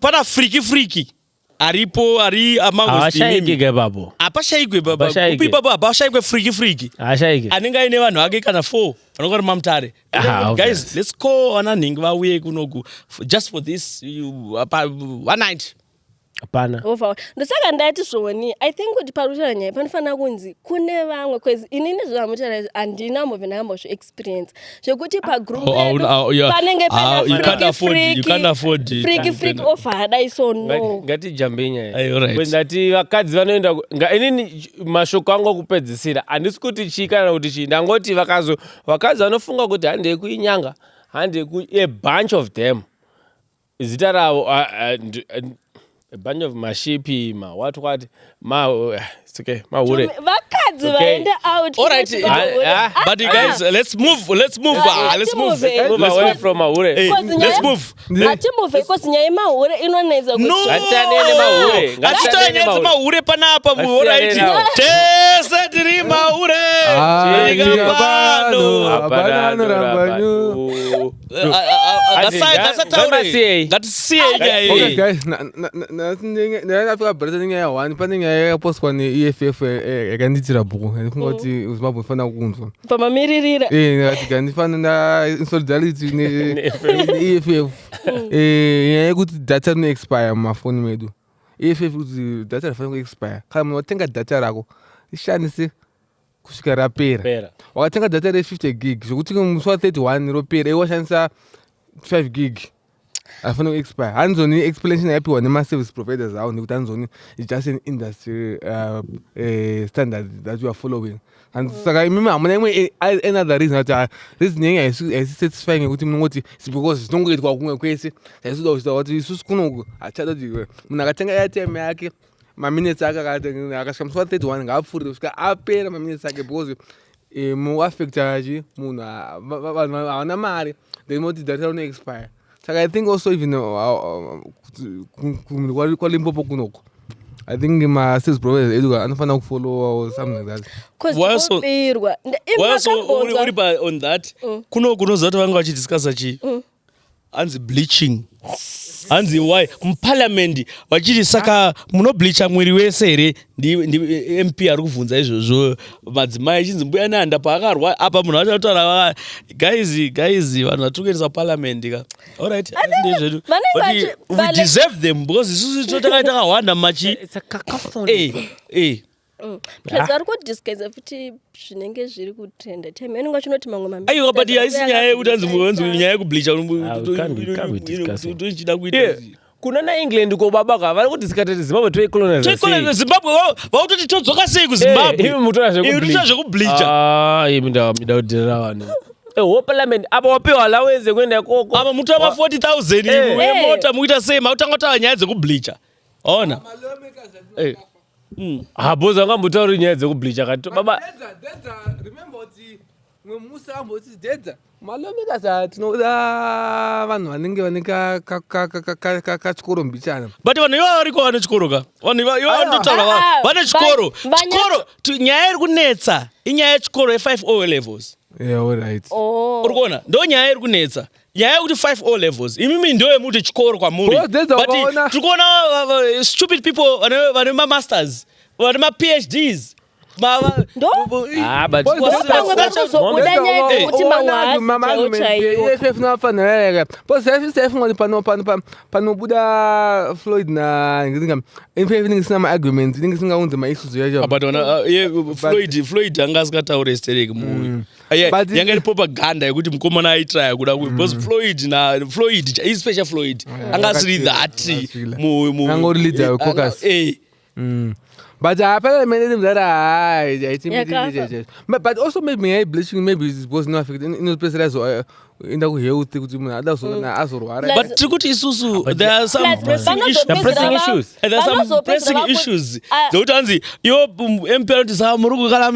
pana friki aripo ari amashayike babo apashayikwe baba kupi baba apashayikwe friki ashayike anenge aine vanhu vake kana 4 vanokora mamutare. Guys, let's call ananhingi vauye kunoku just for this one night. Hapana. Ndosaka ndati zvoni I think kuti parutaura nyaya panofanira kunzi kune vamwe kwezi inini zvamutaura handina mbobve ndakambozvi experience zvekuti pagroup panenge pana friki offer hadai so no. Ngatijambe nyaya kwendati vakadzi vanoenda inini mashoko angu okupedzisira handisi kuti chii kana kuti chii ndangoti vakadzi vanofunga kuti handei kuinyanga handei a bunch of them zita ravo a bunch of mashipi, what, it's okay, hure. Vakadzi vaende out. All right, but you guys, let's move away from hure. Let's move. Ati move because nyaya mahure inonetsa kuti. No. Ngatinyetse mahure panapa all right. Tese tiri mahure. Ndafika Britain nyaya 1 pane nyaya yakapostwa neEFF yakanditira bhuku ndifunga kuti uZimbabwe ufana kunzwa pamamiririra ndikati ndifana in solidarity neEFF nyaya yekuti data rino expire mumafoni medu EFF kuti data rafana kuexpire kana munhu watenga data rako rishandise kusvika rapera wakatenga data re50 gig zvokuti musi wa31 ropera iwe washandisa 5 gig afana kuexpire hanzoni explanation yapiwa nema-service providers awo nekuti hanzoni it's just an industry standard that we are following and saka imimi hamuna imwe another reason kuti reason yenye haisisatisfying yekuti munongoti it's because zvinongoitwa kumwe kwese saisuda kuchita kuti isusu kunoku hachada kuti munhu akatenga airtime yake maminutes ake akasvika musi wa31 ngaapfuurire kusvika apera maminutes ake because muaffecta chi munhu vanhu havana mari then moti data rino expire. Saka I think also even kwaLimpopo kunoko I think ma-service providers edu anofana kufollow or something like that. Uri on that kunoza kuti vanga vachidiscussa chi hanzi bleaching hanzi why muparliament vachiti saka munobleacha mwiri wese here ndi MP ari kuvhunza izvozvo madzimai achinzi mbuya nanda paakarwa apa munhu achataura guys vanhu vatikuendesa parliament ka all right ndezvedu but we deserve them because isusu totakaitaka machi it's a cacophony plus vari kudiscussa futi zvinenge zviri kutrenda time inonga chinoti mamwe aiwa but haisi nyaya yekuti hanzi nyaya yekubleacha tochida kuita kuna naEngland kobabaka vari kudiscussa Zimbabwe toicolonize Zimbabwe vautoti todzoka sei kuZimbabwe imi mutora zvekubleacha imi ndakudhirira vanhu parliament apa wapiwa allowance kuenda ikoko apa mutora 40,000 wemota muita sei mautanga tawa nyaya dzekubleacha ona habhoza angambotauri nyaya dzekubleacha kati baba remember kuti mwemusi amboti dedza malomekaza tinoda vanhu vanenge vane kachikoro mbichana but vanhu ivo variko vane chikoro ka vanhu ivo vandotaura vane chikoro nyaya iri kunetsa inyaya yechikoro ye5 O levels yeah all right uri kuona ndo nyaya iri kunetsa nyaya yekuti 5 O levels imimi ndo yemuti chikoro kwamuri Because there's a but corner. tikuona stupid people vane ma-masters vane ma-PhDs Ndo? but Pamwe panozobuda nyaya dzekuti mamwe chaiwo. EFF nofaneleka posef ngoni panobuda Floyd na EFF inenge sina ma-arguments inenge singaunze ma-issues yacho. but Floyd anga asikataure hysteric muyu But yanga iri propaganda yekuti mukomana aitraya kuda because Floyd especially Floyd anga asiri that Angori leader we caucus. But I apparently that I think but also maybe bleaching maybe it was not affected in the place in the health that's but tikuti isusu there are some pressing issues zokuti anzi iwo MP anoti sa muri kukala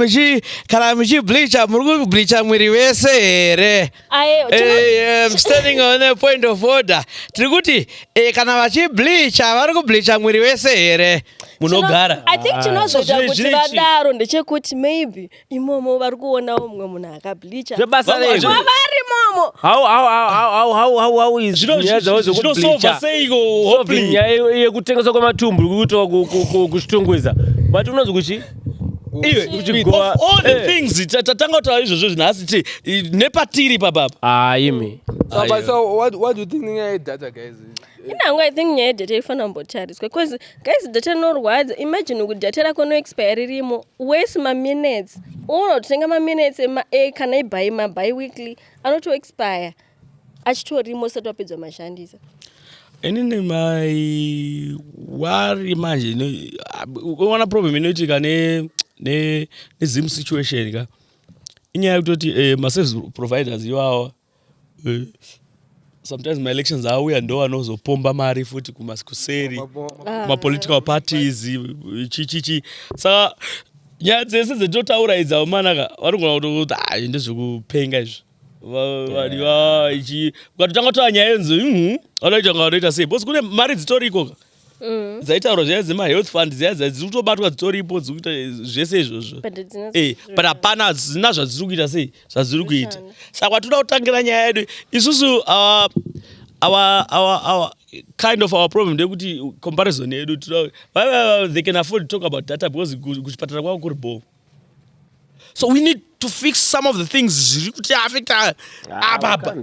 muchibleacha muri kubleacha mwiri wese here I'm standing on a point of order tiri kuti kana vachibleacha vari kubleacha mwiri wese here munogara I think chinozoita kuti vadaro ndechekuti maybe imomo vari kuonawo mumwe munhu akableacha vari momo how is zvinosova seiko nyaya yekutengeswa kwematumbu kuitwa kuchitongweza but unonzi kuchi all the things tatanga kutaura izvozvo zvinhasi nepatiri papapa imi so what do you think nyaya yedata guys? inango I think nyaya yedata ifanira kumbotariswa because guys data rinorwadza. Imagine kuti data rako noexpire ririmo waste ma-minutes unototenga ma-minutes kana ibai weekly anotoexpire achitorimo usati wapedza mashandisa. inini mai wari manje uona problem inoitika nezim situation ka inyaya yekutoti ma-service providers iwawa sometimes ma-elections auya ndo anozopomba mari futi kumaskuseri ma-political parties chichichi saka nyaya dzese dzetotaura idzi amanaka varigona kuti ndezvekupenga izvi ukatotanga kutaa nyaya yenzi vanoita sei bcause kune mari dzitorikoka dzaitaurwa zvaya dzema-health fund dzaya dziri kutobatwa dzitoripo dzikuita zvese izvozvo but hapana zina zvadziri kuita sei zvadziri kuita saka kwatoda kutangira nyaya yedu isusu our kind of our problem ndekuti comparison yedu they can afford to talk about data because kuchipatara kwavo kuri bhoo so we need to fix some of the things zviri kuti affect apapa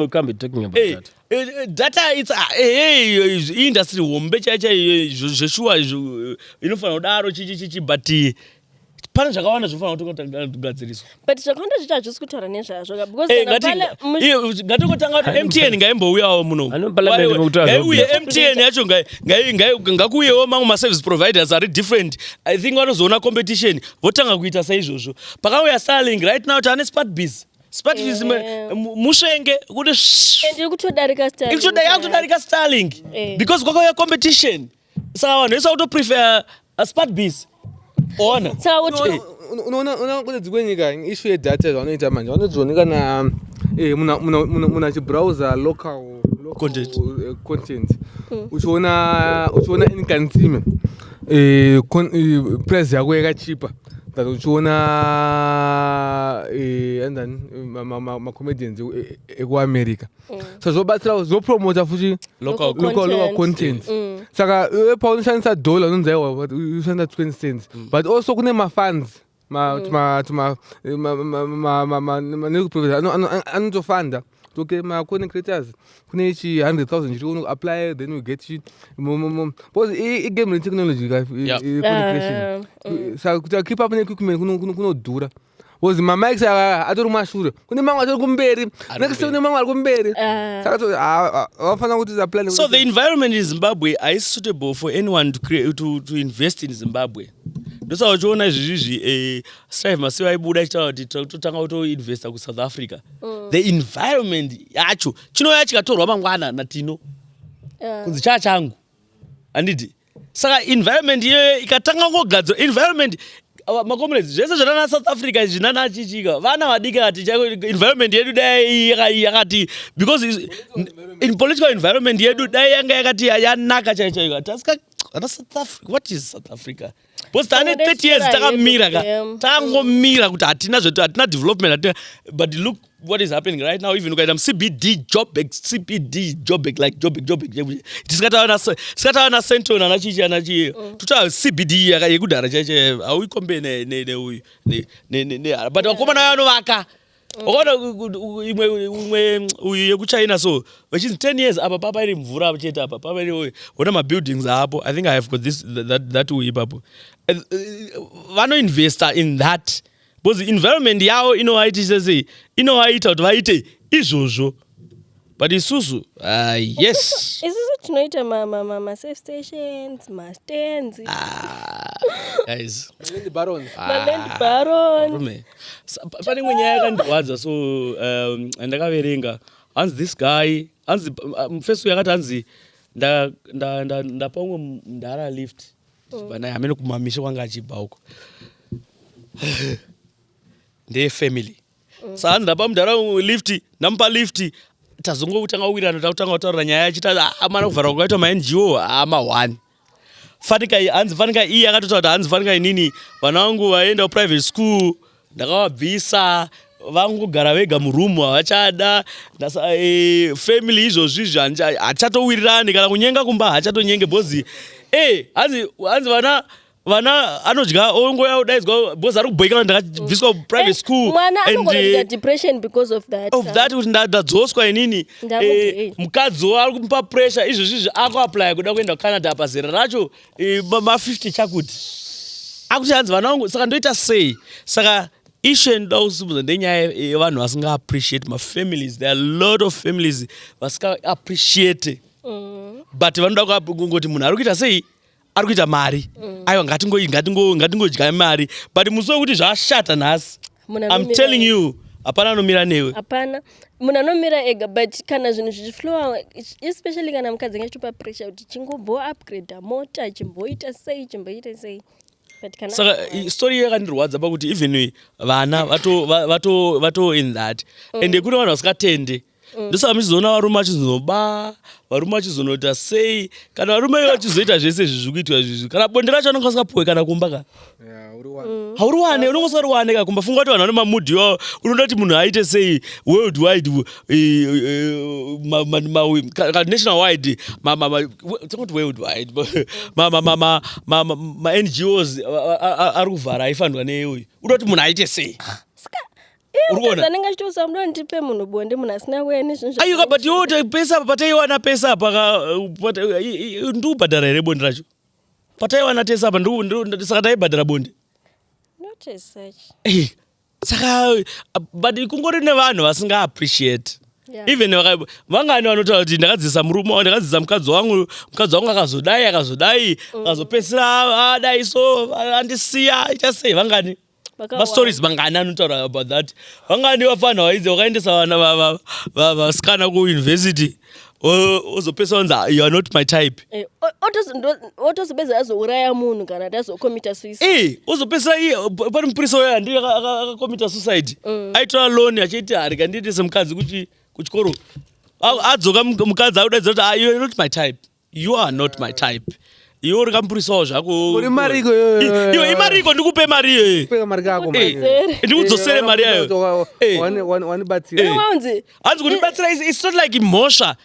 we can't be talking about that. Data it's industry hombe chaichaiyo zveshuwa inofanira kudaro chichichichi but pane zvakawanda zvofanira kutogadziriswa but zvakawanda zvicha hazvisi kutaura nezvazvo because ngatikotanga kuti MTN ngaimbouyawo muno ngaiuye MTN yacho ngakuuyewo mamwe ma-service providers ari different I think vanozoona competition votanga kuita saizvozvo pakauya Starlink right now tane SmartBiz musvenge kuti yakutodarika Starlink because kwakauya competition saka vanhu vese kutoprefer SmartBiz ona unoona kune dzimwe nyika issue yedata zvanoita manje vanodzioneka na muna chibrowser local content uchiona in consumer price yako yakachipa that uchiona ma-comedians ekuamerica so zvobatsira zopromota futi local content saka paunoshandisa dollar unonzi aiwa ushandisa 20 cents but also kune ma-funds anotofanda okay ma-content creators kune ichi 100,000 chiri uno apply then we get you because igame retechnology content creation saka kuti keep up neequipment kunodhura because mamics atori mashure kune mamwe atori kumberi next kune mamwe ari kumberi saka vafanira kuti apply. So the environment in Zimbabwe is suitable for anyone to invest in Zimbabwe. Ndosa uchiona izvizvi Strive Masiva aibuda achitaura kuti totanga kutoinvesta kuSouth Africa. The environment yacho chinouya chikatorwa mangwana natino kunzi changu handiti saka environment iyoyo ikatanga kugadzirwa environment macomrades zvese zvanana South Africa zvinana chichika vana vadiki kati chako environment yedu dai yakati because in political environment yedu dai yanga yakati yanaka chaicho tasika South Africa what is South Africa because tane 30 years takamira ka tangomira kuti hatina zvetu hatina development hatina but look what is happening right now, even ukaita CBD Joburg like Joburg tisikataona Sentona anachi tuta CBD yekudhara chache auikombe neuyu but wakomana vanovaka wakaona imwe uyu yekuchina so vachinzi 10 years apa papa iri mvura chete apa papa iri ona mabuildings apo. I think I have got this that uyu ipapo vanoinvesta in that because environment yavo inovaita kuti vaite izvozvo but isusu yes isusu tinoita ma-safe stations ma-stands guys ma-land barons. pane imwe nyaya yakandirwadza so ndakaverenga hanzi this guy hanzi first yakati hanzi ndapa umwe mundara lift bana amene kumamisha kwanga achibva uko ndefamily saka ndapa mudhara lift ndamupa lift tazongotanga kuwirana takutanga kutaura nyaya yachita amana kuvhara kwakaitwa ma-NGO ama-1 fanika iyi akatotaura kuti hanzi fanika inini vana vangu vaenda kuprivate school ndakavabvisa vangogara vega murumu havachada family izvozvi hachatowirirani kana kunyenga kumba hachatonyenge bhozi hanzi vana anodya ongoya udaidzwa bhozi ari kubhoika ndakabviswa private school mwana anogona depression because of that kuti ndadzoswa inini mukadziwo ari kumupa pressure izvozvizvi akuapply kuda kuenda kucanada pazera racho ma50 chakuti akuti hanzi vana vangu saka ndoita sei saka issue endoda kusumudza ndenyaya yevanhu vasinga appreciate mafamilies. There are a lot of families vasinga appreciate but vanoda kungoti munhu ari kuita sei ari kuita mari aiwa ngatingodya mari but musi wekuti zvashata nhasi I'm telling you hapana anomira newe hapana munhu anomira ega but kana zvinhu zvichiflowa especially kana mukadzi angachitopa pressure kuti chingombo upgrade mota chimboita sei saka story yakandirwadza pakuti even vana vato in that ende kune vanhu vasikatende ndosaka muchizoona varume vachizoba varume vachizonoita sei kana varume vachizoita zvese zviri kuitwa zvizvi kana bonde racho anonga asikapuwe kana kumba kana hauri wane unonga usari wane ka kumba funga kuti vanhu vane mamudhi wavo unoda kuti munhu aite sei worldwide national wide tongoti worldwide ma-NGOs ari kuvhara aifanirwa neuyu unoda kuti munhu aite sei anenge achitosa muda ndipe munhu bonde munhu asina kuya nezvinhu ayuka but iwo pesa pataiwana pesa apa ndiubhadhara here bonde racho pataiwana tesa apa saka taibhadhara bonde not as such saka but kungori nevanhu vasinga appreciate even vangani vanotaura kuti ndakadzisa murume wangu ndakadzisa mukadzi wangu akazodai akazopesera adai so andisiya ichasei vangani stories vangani anotaura about that vangani vafana vaidze vakaendesa vana vasikana kuuniversity ozopesa wanzi you are not my type otozopeza azouraya munhu kana tazokomita suicide ozopesa pane mupurisa wayo handi akakomita suicide aitora loan achiti hari kandiitese mukadzi kuchikoro adzoka mukadzi audaidzira kuti you are not my type you are not my type iwe uri kamupurisawo zvako iwe imariko ndikupe mari iyoyo ndikudzosere mari yayo hanzi kundibatsira it's not like imhosva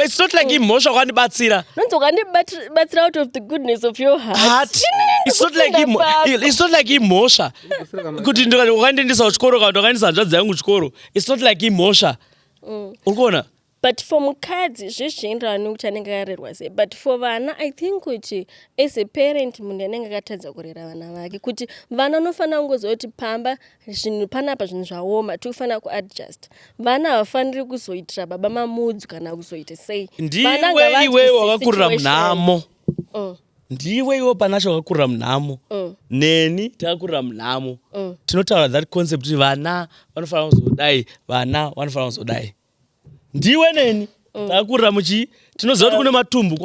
it's not like imhosva wakandibatsira nonzi wakandibatsira out of the goodness of your heart it's not like imhosva kuti wakandiendesa kuchikoro kana kuti wakaendesa hanzvadzi yangu kuchikoro it's not like imhosva uri kuona but for mukadzi zvezvienderana nekuti anenge akarerwa sei but for vana I think kuti as a parent munhu anenge akatadza kurera vana vake kuti vana anofanira kungoziva kuti pamba zvinhu panapa zvinhu zvaoma tikufanira kuadjust vana havafaniri kuzoitira baba mamudzi kana kuzoita sei ndiwe iwe wakakurira munhamo ndiwe iwe panacho wakakurira munhamo neni takakurira munhamo tinotaura that concept kuti vana vanofanira kuzodai vana vanofanira kuzodai ndiwe neni takakurira muchi tinoziva kuti kune matumbu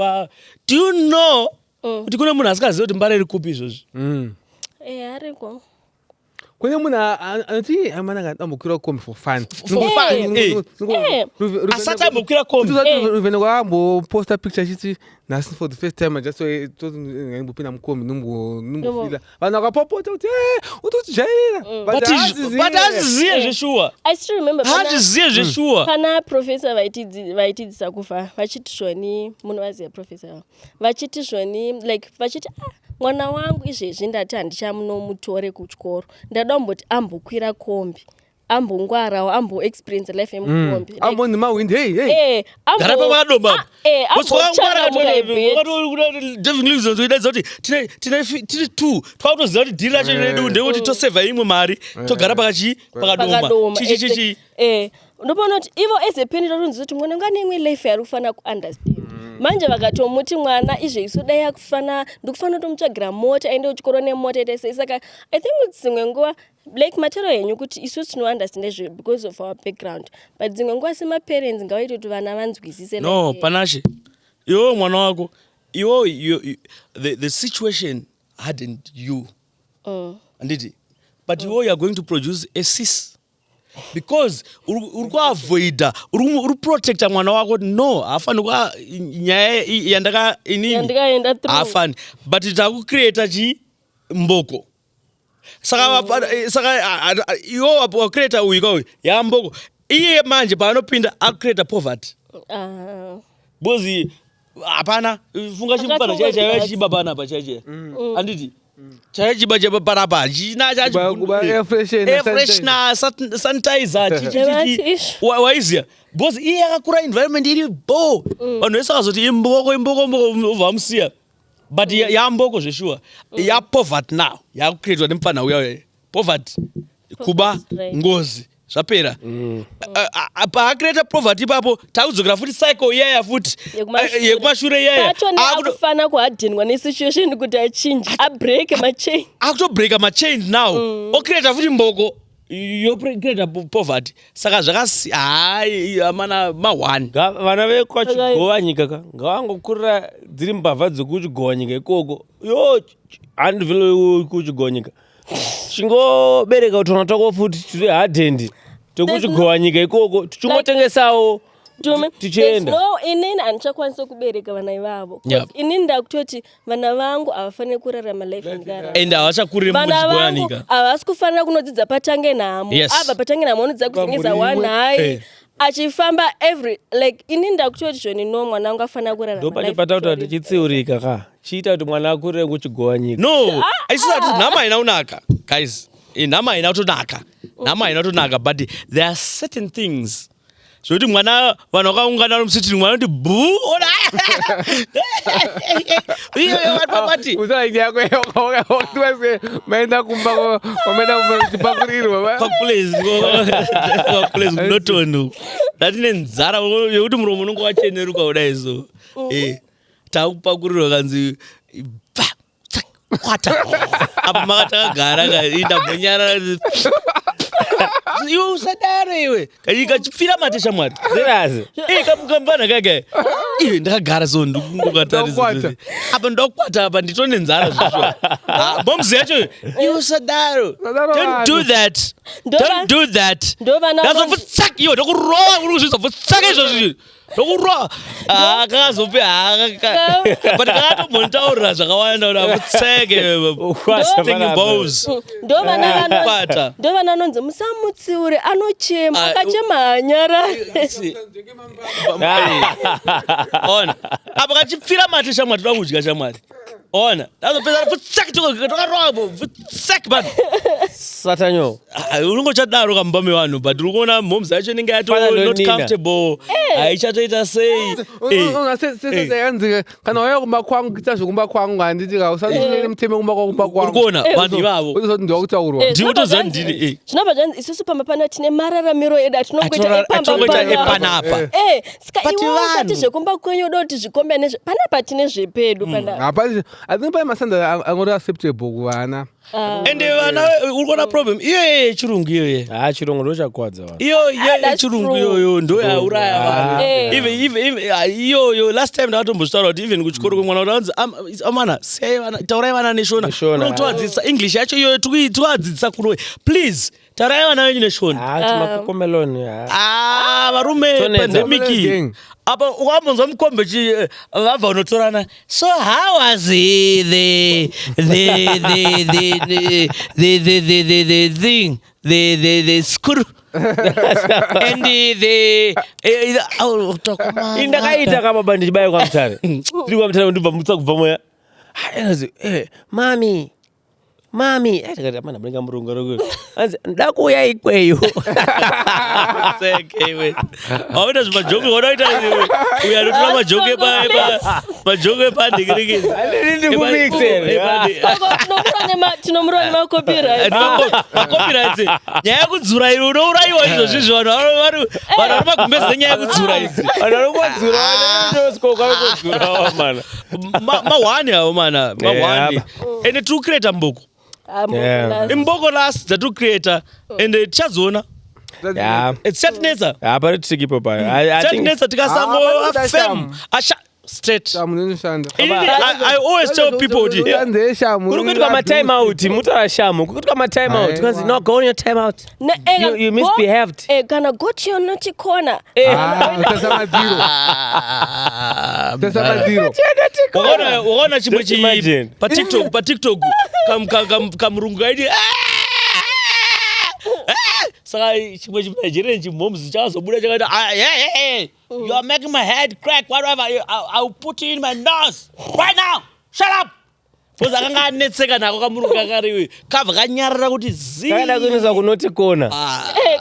do you know kuti kune munhu asikaziva kuti mbara iri kupi izvozvi ariko kune munhu anoti amana ambokwira kombi for fun asati ambokwira kombi ruvhene kwaamboposta picture chiti nhasi for the first time ajasombopinda mukombi nombofila vanhu vakapopota kuti utotijairira but haziziye zveshuwa haziziye zveshuwa pana profesa vaitidzisa kufa vachiti zvoni munhu vaziva profesa vachiti zvoni like vachiti mwana wangu izvezvi ndati handichamunomutore kuchikoro ndada kumboti ambokwira kombi ambongwarawo amboexperience life yemukombi amboni mawindi gara pavadomba David Livingstone toidadza kuti tiri 2 twautoziva kuti dhiri racho redu ndekuti tosevha imwe mari togara pakadoma chichichichi ndopona kuti ivo ezepeni tatonzi kuti mwana ngane imwe life yari kufanira kuunderstand manje vakatomuti mwana izvezvi dai yakufana ndikufanira kutomutsvagira mota aende kuchikoro nemota ite sei saka I think kuti dzimwe nguva like matero henyu kuti isusu tinounderstand zve because of our background but dzimwe nguva semaparents ngawaiti kuti vana vanzwisise no panashe iwo mwana wako iwo the situation hardened you anditi but iwo you are going to produce a cis because uri kuavoida uri protecta mwana wako no hafani kwa nyaya yandaka inini hafani but itakucreata chimboko saka iwo wacreata uyu kauyu yamboko iye manje paanopinda akucreata poverty bozi hapana funga chimupana chaiye chaiye chiba panapa chaiye anditi chaiye chiba chaiye panapa china chacho airfreshener sanitizer chichichi waiziya bozi iye akakura environment iri bo vanhu vese vakazoti imboko vamusiya but yamboko zveshuwa yapoverty now yakucreatwa nemupana uya poverty kuba ngozi zvapera paacreata poverty ipapo takudzokera futi cycle iyaya futi yekumashure iyaya akufana kuhadhinwa nesituation kuti achinji abreake machain akutobreka machain now ocreata futi mboko yocreata poverty saka zvakasi amana ma1 vana vekwachigova nyika ka ngavangokurira dziri mbavha dzekuchigova nyika ikoko yo handivhile kuchigova nyika chingobereka utona twako futi tiri hadhendi tokuchigova nyika ikoko tichongotengesawo tichienda no inini handichakwanisa kubereka vana ivavo inini ndakutoti vana vangu havafaniri kurarama life and havachakuriri muchigova nyika havasi kufanira kunodzidza patange nhamo abva patange nhamo anodzidza kusingisa wanhai achifamba every like inini ndakutoti zvoni no mwana wangu afanira kurarama ndopachipata kuti tichitsiurika ka chiita kuti mwana akurire kuchigova nyika no aisati nhama haina kunaka guys nhama haina kutonaka nhama haina kutonaka but there are certain things zvokuti mwana vanhu vakaungana nomusitiri mwana kuti bhuu ona iyepapati maenda kumba chipakurirwa kakulezi kunotono ndatine nzara yekuti muromo unonge wacheneruka kudaizo takupakurirwa kanzi kwata apa makatakagara kaindambonyara iwe usadaro iwe kachipfira mate shamwari kamukambana kake iwe ndakagara so ndikungokatarisii apa ndokwata apa nditone nzara zvizvo momzi yacho iwe usadaro don't do that ndazobvutsak iwe ndokurova uri kuzvizobvutsaka izvozvo ndokurova kakazope but kakatombonitaurira zvakawanda kuti avutseke ndovana anonzi musamutsiure anochema akachema hanyara ona apa kachipfira mate shamwari toda kudya shamwari ona ndazopedza vutsaki tokarwavo vutsaki bado satanyo unongochadaro kambame vanhu but uri kuona momzi yacho inenge yato not comfortable haichatoita sei yanzi kana waya kumba kwangu kuita zvekumba kwangu handiti kausaine muteme kumba kwangu uri kuona vanhu ivavo ndokutaurwa ndinotoziva ndini zvinobva zvanzi isusu pamba pana tine mararamiro edu atinongoita epanapa saka iwo usati zvekumba kwenyu uda kuti zvikombe panapa tine zvepedu I think by masanda angori acceptable kuvana. And vana urikona problem iyoye chirungu iyoye chirungu ndochakwadza iyoye chirungu iyoyo ndo yauraya vanhu iyoyo last time ndakatombozvitaura kuti even kuchikoro kwemwana kuti anzi amana sei vana taurai vana neshona unotovadzidzisa english yacho iyoyo tikuvadzidzisa kuno please taurai vana venyu neshona makokomeloni varume pandemiki apa ukambonzwa mukombechi vabva unotorana so how was the thing the school and the indakaita kababa ndichibayo kwamutare tiri kwamutare ndibva mutsa kubva moya mami tikati amana mlinga murungu roko anzi ndakuya ikweyo sekewe awita zvimajoke wanoita uya anotora majoke pandikirikisi tinomura nemakopirights nyaya yekudzura iri unourayiwa izvozvizvi vanhu vari magumbezi nyaya yekudzura idzi vanhu vari kudzura vanooskokakodzurawo mana mahwani avo mana mahwani ende tiri kucreata mboko imboko last dzatiri kucreata ende tichazoona tichatinetsa pari tisikipo payo tichatinetsa tikasangofem straight. I always tell people kuti kuri kuitwa matime out mutaura shamu kuri kuitwa matime out because no go on your time out you misbehaved kana go to your naughty corner ukaona chimwe chi pa TikTok kamurungu kaiti saka chimwe chiNigerian chimhomzi chakazobuda chakati you are making my head crack whatever I'll put you in my nose right now shut up because akanga anetseka nako kamurungu kakariwe kabva kanyarara kuti kana kuendeswa kunoti kona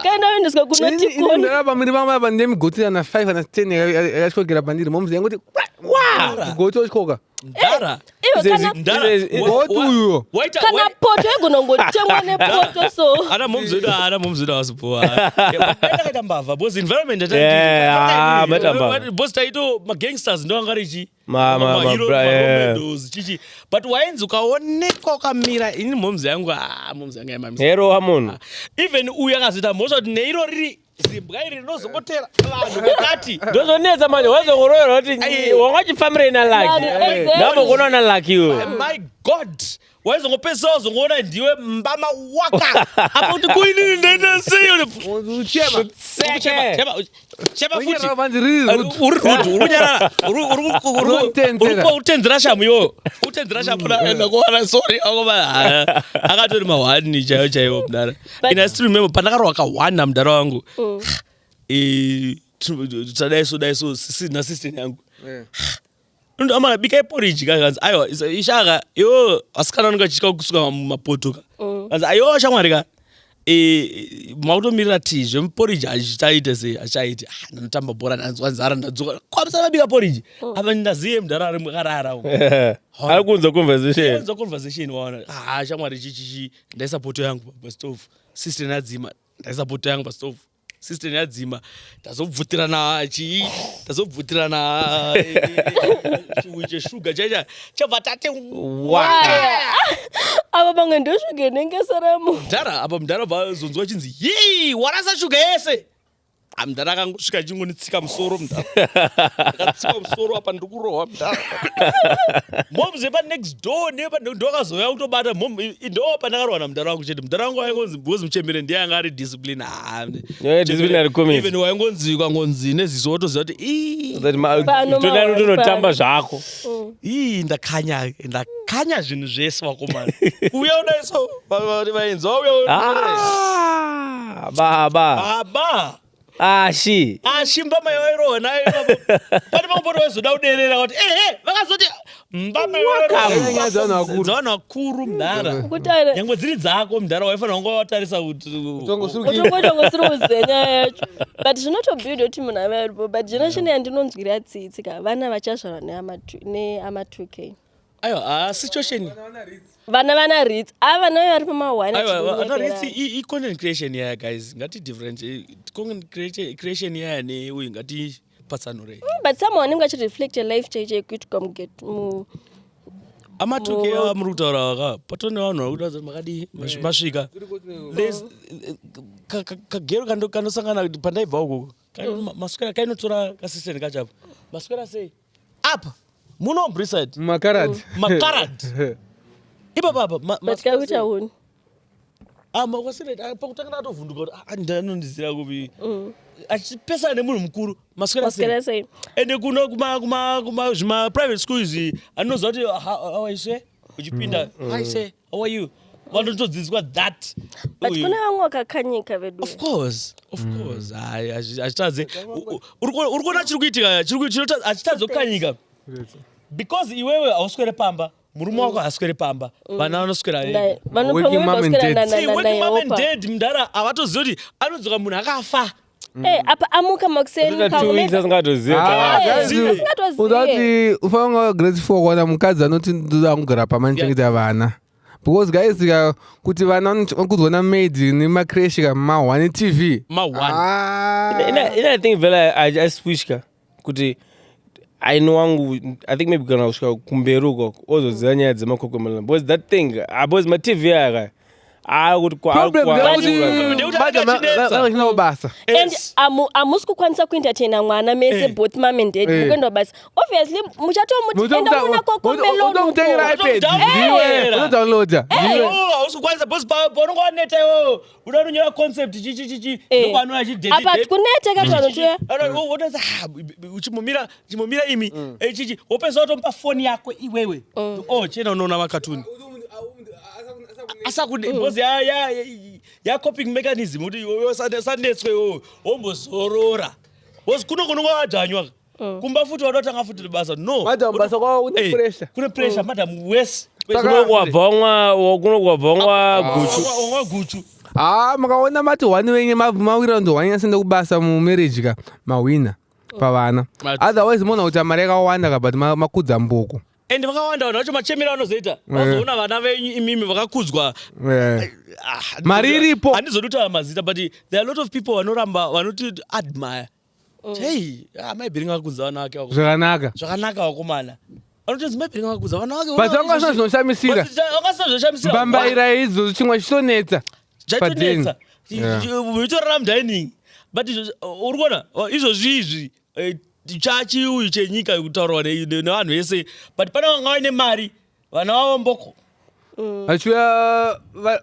kana kuendeswa kunoti kona ndaba muri mama bandemigotira na 5 na 10 yakashokera bandiri momzi yanguti goto chikoka ndara goto kana poto egunongotengwa nepoto so ana momzi wasipoa ndakaita mbavha because environment because taito magangsters ndo angarichi chichi but waenzi ukaonekwa ukamira ini momzi yangu yamamisa hero wamunhu even uyu akazoita mhosva kuti neiro riri zimbwa iri rinozongotera vanhu vekati ndozonetsa manje wazongoroyera kuti wangachifambire inalaki ndambokona nalaki iwe my god waizongopesa wazongoona ndiwe mbama waka apa kuti kuinini ndaita sei cheba futi uri kutenzera shamu iwoyo utenzera shamu ndakuona sorry akatori mahwani chaiwo chaiwo mudara and I still remember pandakarohwa kahwana mudara wangu tadaiso sisina assistant yangu amana bikai porridge kanzi aiwa ishaka yo asikana nanga chika kusuka mapoto kanzi ayo shamwari ka mautomirira tizve porridge achitaite sei achaiti ndinotamba bhora ndanzwa nzara ndadzoka kwamisa bika porridge apa ndaziye mudhara ari mwakarara ari kunzwa conversation waona shamwari chichichi ndaisa poto yangu pastove sister nadzima ndaisa poto yangu pastove sister yadzima tazobvutirana chiwije sugar chacha chabva tate aba bamwe ndoshuga nengesaramo mudhara apa mudhara bazonzwa chinzi yi warasa shuga yese mudhara akangosvika chingonitsika musoro mudhara akatsika musoro apa ndikurohwa mudhara momze panext door ndokazouya kutobata ndo pandakarohwa namudhara wangu chete mudhara wangu waingonzi because muchembere ndiye anga ari discipline even waingonzi ukangonzi neziso wotoziva kuti tonotamba zvako ndakanya zvinhu zvese vakomana uya unaiso vaenzi vauya baba ashi mbama yawairohwa nayo pane makopoto waizoda kuderera kuti vakazoti mbama yawairohwa akuru mudhara nyangwe dziri dzako mudhara waifanira kunga watarisa kuti utongosiri kuzenya yacho but zvinotobuilda kuti munhu ava aripo but generation yandinonzwira tsitsika vana vachazvarwa neama2k aiwa situation vana rits vana vari pamahwani i-content creation yaya guys ngati different content creation yaya neuyu ngati patsanurei but someone wanenge achireflect life chaiche kuitwa amatuke amuri kutaura aka patone vanhu vari kutaura makadii masvika kagero kanosangana kuti pandaibva ukoko maswera kainotora kasisteni kachapo maswera sei apa muno Briside makarad ipapapa batikakuita huni pakutanga atovhunduka kuti ndanondizira kupi achipesana nemunhu mukuru maswera sei ende kuno kuma-private schools anoziva kuti how I say uchipinda I say how are you vanotodzidziswa that but kune vamwe vakakanyika vedu of course achitadze uri kuona chiri kuitika achitadze kukanyika because iwewe hauswere pamba murume wako haaswere pamba vana vanoswera Working mom and dad mudhara havatoziva kuti anodzoka munhu akafa apa amuka makuseni uzati ufanira grade 4 kuwana mukadzi anoti ndoda kugara pamba ndichengeta vana because guys kuti vana vanokuzwana maid nemacreshi kamahwane TV I think vele aswitchka kuti aino wangu I think maybe kana kusvika kumberi uko ozoziva nyaya dzemakokomelana because that thing because matv aka akuti basa and hamusi kukwanisa kuentertaina mwana mese both mom and dad mukuenda basa obviously muchatomuenda muna kokomelaudomutengera ipad ndiwe unodownloada hausi kukwanisa bhosi paunonga waneta iwowo uda kunyora concept chichichichi ndokwanoa apa kunete kati vanotoya wotaza uchimumira imi chichi wopesa watompa foni yako iwewe chena unoona makatuni asakude because ya coping mechanism kuti sanetswe wombozorora because kuno kunongavadzanywa kumba futi wadotanga futi basa no madam basa kwao kune pressure madam wes kunokubvamwa guchu makaona mati hwani wenye mawira ndo hwanyasenda kubasa mumarriage ka mahwina pavana otherwise mona kuti mari yakawanda kabut makudza mboko and vakawanda vanhu vacho machemero anozoita vazoona vana venyu imimi vakakudzwa mari iripo handizodi kutaura mazita but there are a lot of people vanoramba vanoti admire hey maibhiringa akakudza vana vake zvakanaka vakomana vanoti maibhiringa akakudza vana vake but vangasina zvinoshamisira mbambaira idzo chimwe chitonetsa zvatonetsa vitorara mudining but uri kuona izvozvi chachiuyu chenyika kutaurwa nevanhu vese but pane vanga vaine mari vana vavo mboko vachiuya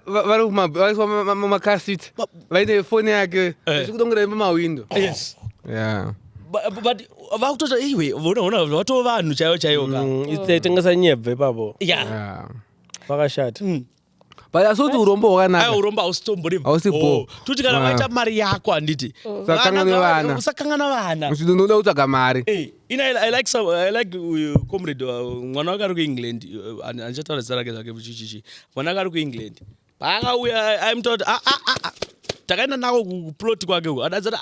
vari mumakasiti vaine foni yake achikudongera pamawindo yes but vakutota iwe ona vatova vanhu chaivo tengesa nyebve ipapo vakashata but asoti urombo hwakanaka urombo hausitomborehausipo tuti kana vaita mari yako handiti usakangana vana uchinoda kutsvaga mari I like comrade mwana wake ari kuengland andichataura zita rake zvake chichichi mwana wake ari kuengland paakauya aimutaura kuti takaenda nako kuploti kwake adadzati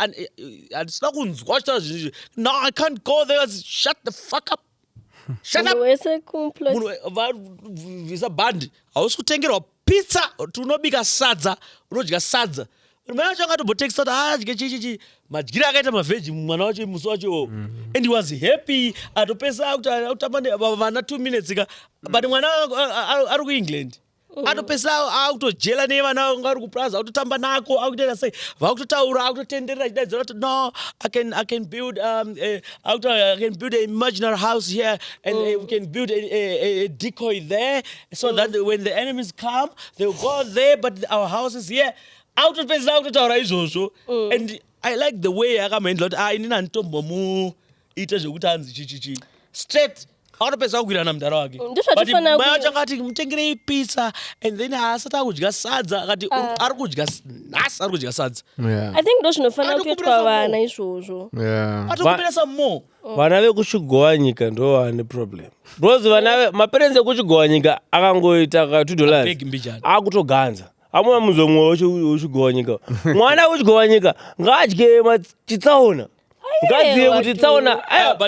handisina kunzwa chitaura zvinizvi no I can't go there shut the fuck up visa bhandi hausi kutengerwa pizza tunobika sadza unodya sadza mai wacho angatobotekisa kuti adye chichichi madyiro akaita mavheji mwana wacho musi wacho and he was happy atopesa kuti akutamba vana 2 minutes ka but mwana ari kuengland atopesa akutojela nevana vanga ari kuplaza akutotamba nako akutoita sei vakutotaura akutotenderera achidaidzira kuti no I can build I can build an imaginary house here and we can build a decoy there so that when the enemies come they will go there but our house is here akutopesa akutotaura izvozvo and I like the way akamaendla kuti inini handitombomuita zvekuti hanzi chichichi straight akatopesa kukwirana mudhara wake but mai acho akati mutengerei pizza and then haasati akudya sadza akati ari kudya nhasi ari kudya sadza I think ndo zvinofanira kuitwa vana izvozvo atokuperesa more vana vekuchigowa nyika ndo vane problem because vana maparents ekuchigowa nyika akangoita $2 akutoganza amwe muzomwe wechigowa nyika mwana wechigowa nyika ngaadye chitsaona ngadziye kuti tsaona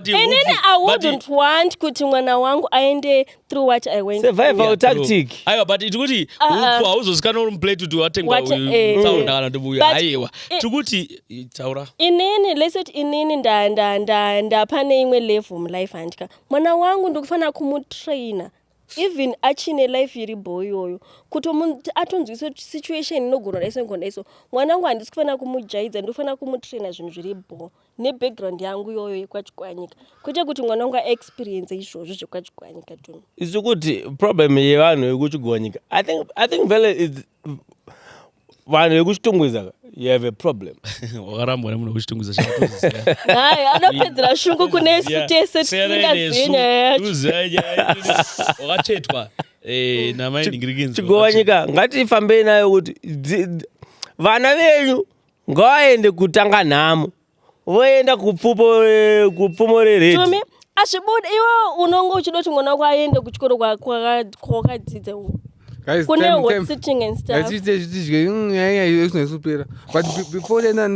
inini I wouldn't want kuti mwana wangu aende through what I went survival tactic aiwa but tikuti uku hauzozikanwa uri muplate kuti watengwa tsaona kana ndomuya aiwa tikuti taura inini leseti inini ndapane imwe level mulife handika mwana wangu ndikufanira kumutraina even achine life iri boy yoyo kuti munhu atonzwise situation inogona daisengona iso mwana wangu handisi kufanira kumujaidza ndofana kumutraina zvinhu zviri bo nebackground yangu yoyo yekwachikwanyika kwete kuti mwana wangu aexperience izvozvo zvekwachikwanyika tunu isu kuti problem yevanhu vekuchigwanyika I think vele vanhu vekuchitongweza you have a problem. Wakarambwa nemunhu wekuchitongweza hai anopedzera shungu kune isu tese tisingazivi nyaya yacho wakachetwa namainingirikinzi chigowanyika ngatifambei nayo kuti vana venyu ngavaende kutanga nhamo voenda kupfumo reredhi tumi azvibuda iwe unonge uchida kuti mwana wako aende kuchikoro kwakadzidza Guys, kune time. hot sitting and stuff but before then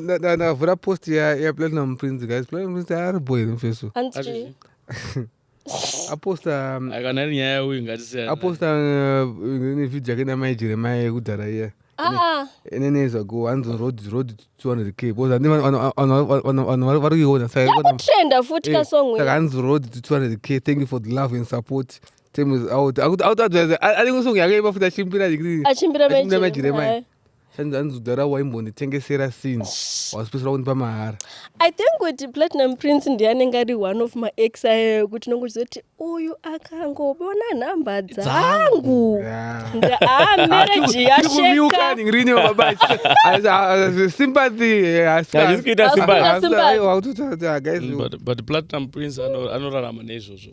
ndakavhura post yaplatinum prince guys. Platinum prince ari boy mufeso Anzi. aposta akanari nyaya yauyu ngatisiyana aposta nevidhio yake namai jeremia yekudhara iya enenezwa go hanzi road 200k because vanhu vari kuiona yakutrenda futi kasongwe saka hanzi road 200k. Thank you for the love and support. Time is out. I think song yake ibafuta chimbira degree achimbira Jeremiah hanzi udhara waimbonditengesera scene wasipesera kuti pamahara. I think kuti Platinum Prince ndiye anenge ari one of my ex ayo kuti nongozoti uyu akangobona nhamba dzangu marriage yasheka ngrini baba sympathy but Platinum Prince anorarama neizvozvo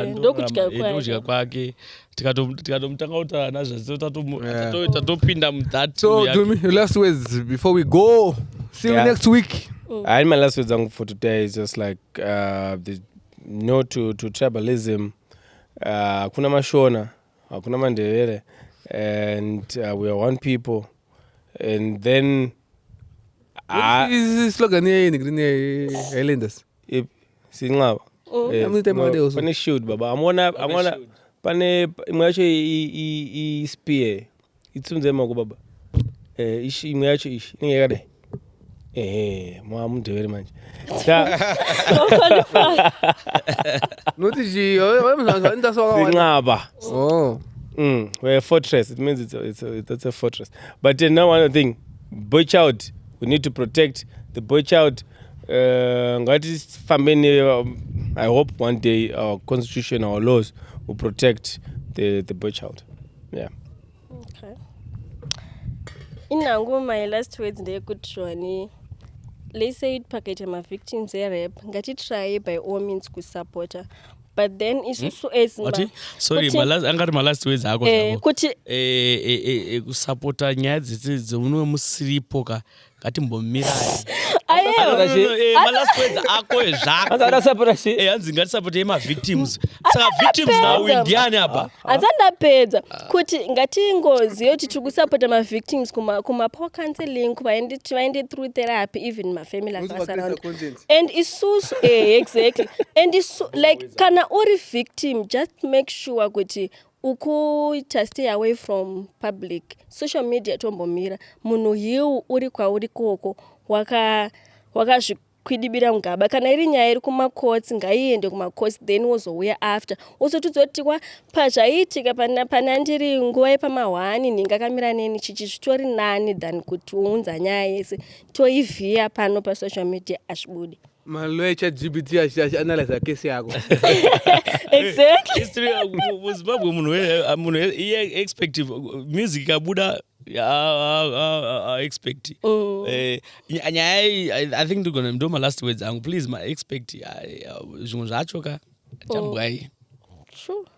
ndokudya kwake tikatomutanga kutaura nazvo tatopinda muthat. So Dumi, your last words before we go. See you next week. I my last words for today is just like the no to tribalism. Hakuna mashona, hakuna mandebele, and we are one people. And then This slogan here in the Green Islanders. singaba. Pane shield baba. Amona pane imwe yacho I spear. Itsunze mako baba. Ishi imwe yacho ishi. Ningekade. Mwamunde very much. Singaba. Oh. We're a fortress. It means it's a fortress. But then now one thing, boy child, we need to protect the boy child. I hope one day our constitution, our laws will protect the boy child. Yeah. Okay. Inangu my last words ndeyekuti let's say it package my victims rape ngati try by all means to support her. But then isusu as sorry angari my last words ako kuti kusupporta nyaya dzemunwe musiripo ngatimbomirayi hanzi ngatisapotei mavictims saka victims nawo ndiani apa azandapedza kuti ngatingozive kuti tiri kusapota mavictims kumapower counseling vaende through therapy even mafamily akasurround and isusu exactly and like kana uri victim just make sure kuti ukuita stay away from public social media tombomira munhu hiu uri kwauri koko wakazvikwidibira mugaba kana iri nyaya iri kumacourts ngaiende kumacourts then wozouya after usotizotikwa pazvaiitika pana ndiri nguva yepamahwani nhinga akamira neni chichi zvitori nani than kuti uunza nyaya yese toivhiya pano pasocial media azvibude malawyer ChatGPT achianalyze kesi yako. Exactly. History muZimbabwe munhu expect music ikabuda expect nyaya I think ndo my last words angu please my expect zvimwe zvacho jambwai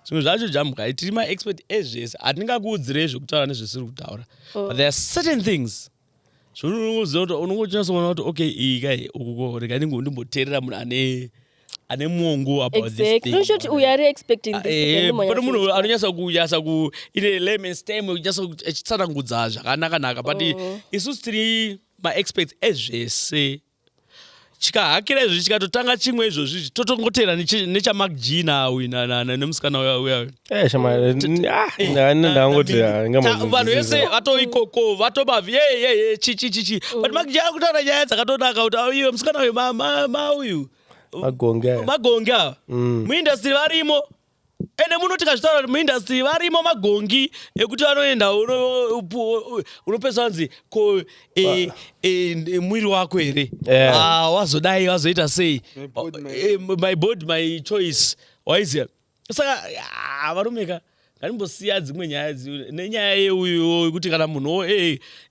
zvimwe zvacho jambwai tiri ma expect ezvese hatingakuudzirei zvekutaura nezvesiri kutaura but there are certain things unongochinyatsoona kuti okay iyi kai ukuko rega ndimboteerera munhu ane mwongo about this thing. Exactly. We are expecting this. But munhu anonyasa ku ine layman's term kunyasa achitsanangudza zvakanaka but isusu tiri ma experts ezvese chikahakira izvozvi chikatotanga chimwe izvozvi totongotera nechamark G nawi nemusikana uya vanhu vese vatoikoko vatobavi chichi but mark G akutaura nyaya dzakatonaka kuti iwe musikana uyu mauyu magonge muindastry varimo ene munoti kazvitaura muindustry varimo magongi ekuti vanoenda unopesa vanzi ko mwiri wako here wazodai wazoita sei my body my choice waiziya saka varumeka ngatimbosiya dzimwe nyaya nenyaya yeuyo yekuti kana munhu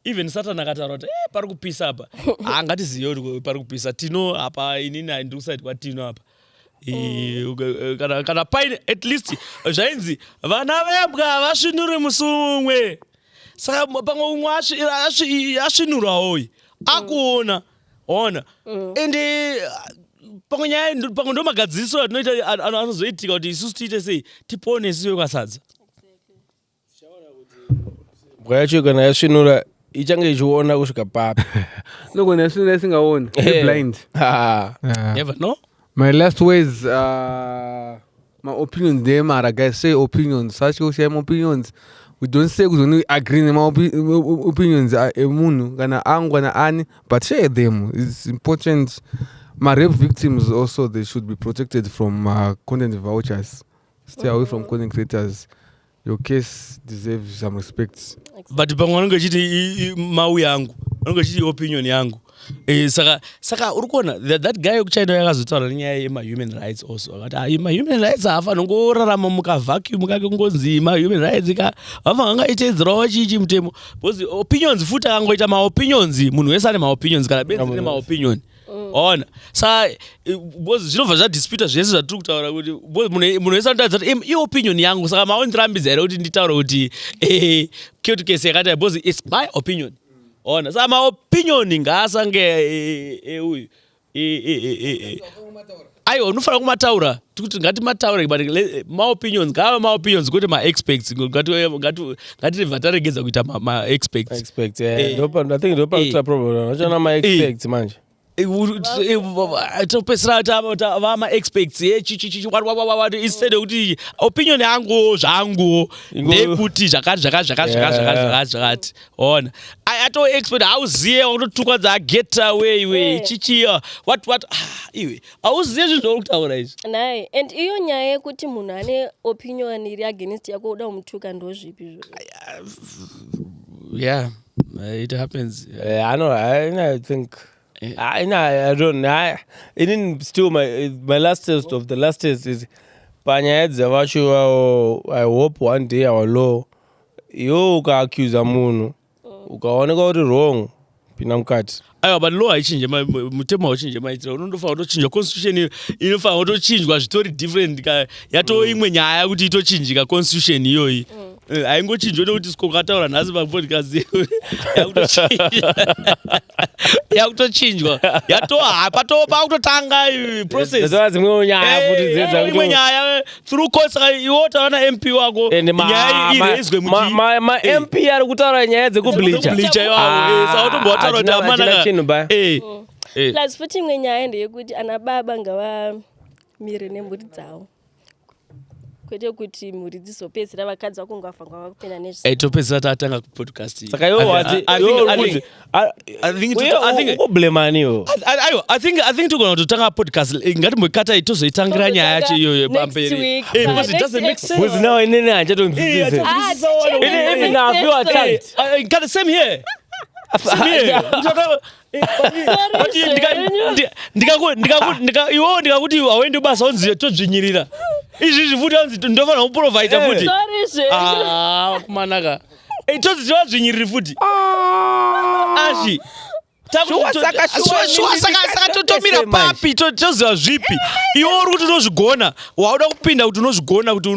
even Satan akataura kuti pari kupisa apa ngatiziye kuti pari kupisa tino apa inini handiri kusaidi kwatino apa kana paine at least zvainzi vana vembwa vasvinure musumwe saka pamwe umwe asvinurawoyi akuona ona ende pamwe nyaya pamwe ndo magadziso atinoita anozoitika kuti isusu tiite sei tipone isiwe kwasadza mbwa yacho kana yasvinura ichange ichiona kusvika papi nogona yasvinura isingaoni blind. Never know. My last words, my opinions, they matter, guys. Say opinions. Such we share opinions. We don't say we don't agree with my opinions. Gana ani, but share them. It's important. My rape victims also, they should be protected from content vouchers. Stay away from content creators. Your case deserves some respect. But pangu chiti mau yangu, pangu chiti opinion yangu. Saka urikona that guy wekuchina yakazotaura nenyaya yema-human rights also akati ma-human rights haafanira ngorarama mukavacuum kake kungonzi ma-human rights hafanira angaiteedzerawo chichi mutemo because opinions futi akangoita ma-opinions munhu wese ane ma-opinions kana benzi rine ma-opinion ona saka zvinobva zvadispita zvese zvatiri kutaura kuti munhu wese anotaridza kuti i-opinion yangu saka maondirambidza here kuti nditaure kuti court case yakati because it's my opinion ona saka maopinion ngaasange uyu aiwa unofanira kumataura kuti ngatimataure but maopinions ngava maopinions kwete ma-experts ngatiribva taregedza kuita ma-experts ndopa problem achana ma-experts manje topesera vama-experts instead yekuti opinion yangu zvangu ndekuti zvakati ona ato-expert hauziye wakutotukwa dzaget away iwe chichiya what iwe hauziye zvinhu zvauri kutaura izvi nai and iyo nyaya yekuti munhu ane opinion iri against yako uda kumutuka ndozvipi izvo yeah it happens I think I don't know. Still, my last test of the last test is panyaya dzavacho. I hope one day our law ukaaccusa munhu ukaoneka kuti wrong pina mukati aiwa but law haichinje mutemo hauchinje maitiro unondofanira kutochinja constitution inofanira kutochinjwa zvitori different imwe nyaya kuti itochinjika constitution iyoyi haingochinjwa nekuti sikokataura nhasi papodcast yakutochinjwa pakutotanga process dzimwe nyaya futi imwe nyaya through court saka iwo taura na-mp wako nyaya ireizwe ma-mp ari kutaura nyaya dzekubleacha saka utombotaura kuti amanaka plus futi imwe nyaya ndeyekuti ana baba ngavamire nemhuri dzavo kwete kuti mhuri dzizopedzera vakadzi vako ngafanga vakupinda topedzera tatanga kupodcast saka iwoublemaniwo I think togona kutotanga podcast ngatimbokata tozoitangira nyaya yacho iyoyo pamberi because it doesn't make sense because now inene hanchatonzizise got the same here iwo ndikakuti hauendi basa unzi todzvinyirira izvi futi anzi ndofanira kuprovida futi kumanaka todzi tivadzvinyiriri futi ashi saka totomira papi toziva zvipi iwo uri kuti unozvigona wauda kupinda kuti unozvigona kuti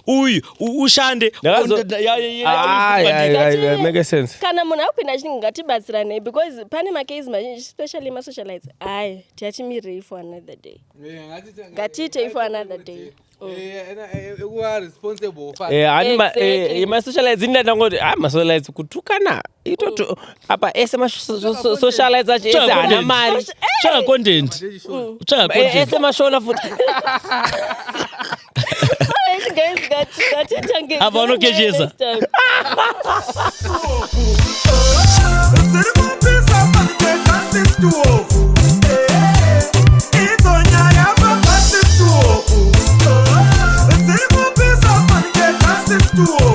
uyu ushande kana munhu akupinda chinhu ngatibatsiranei because pane macase mazhinji especially masocialites tiachimirei for another day ngatiitei for another day masocialites indatangoti masocialites kutukana itoto apa ese masocialites acho ese hana mari tsvaga content ese mashona futi apa unokechesa It's on your stuo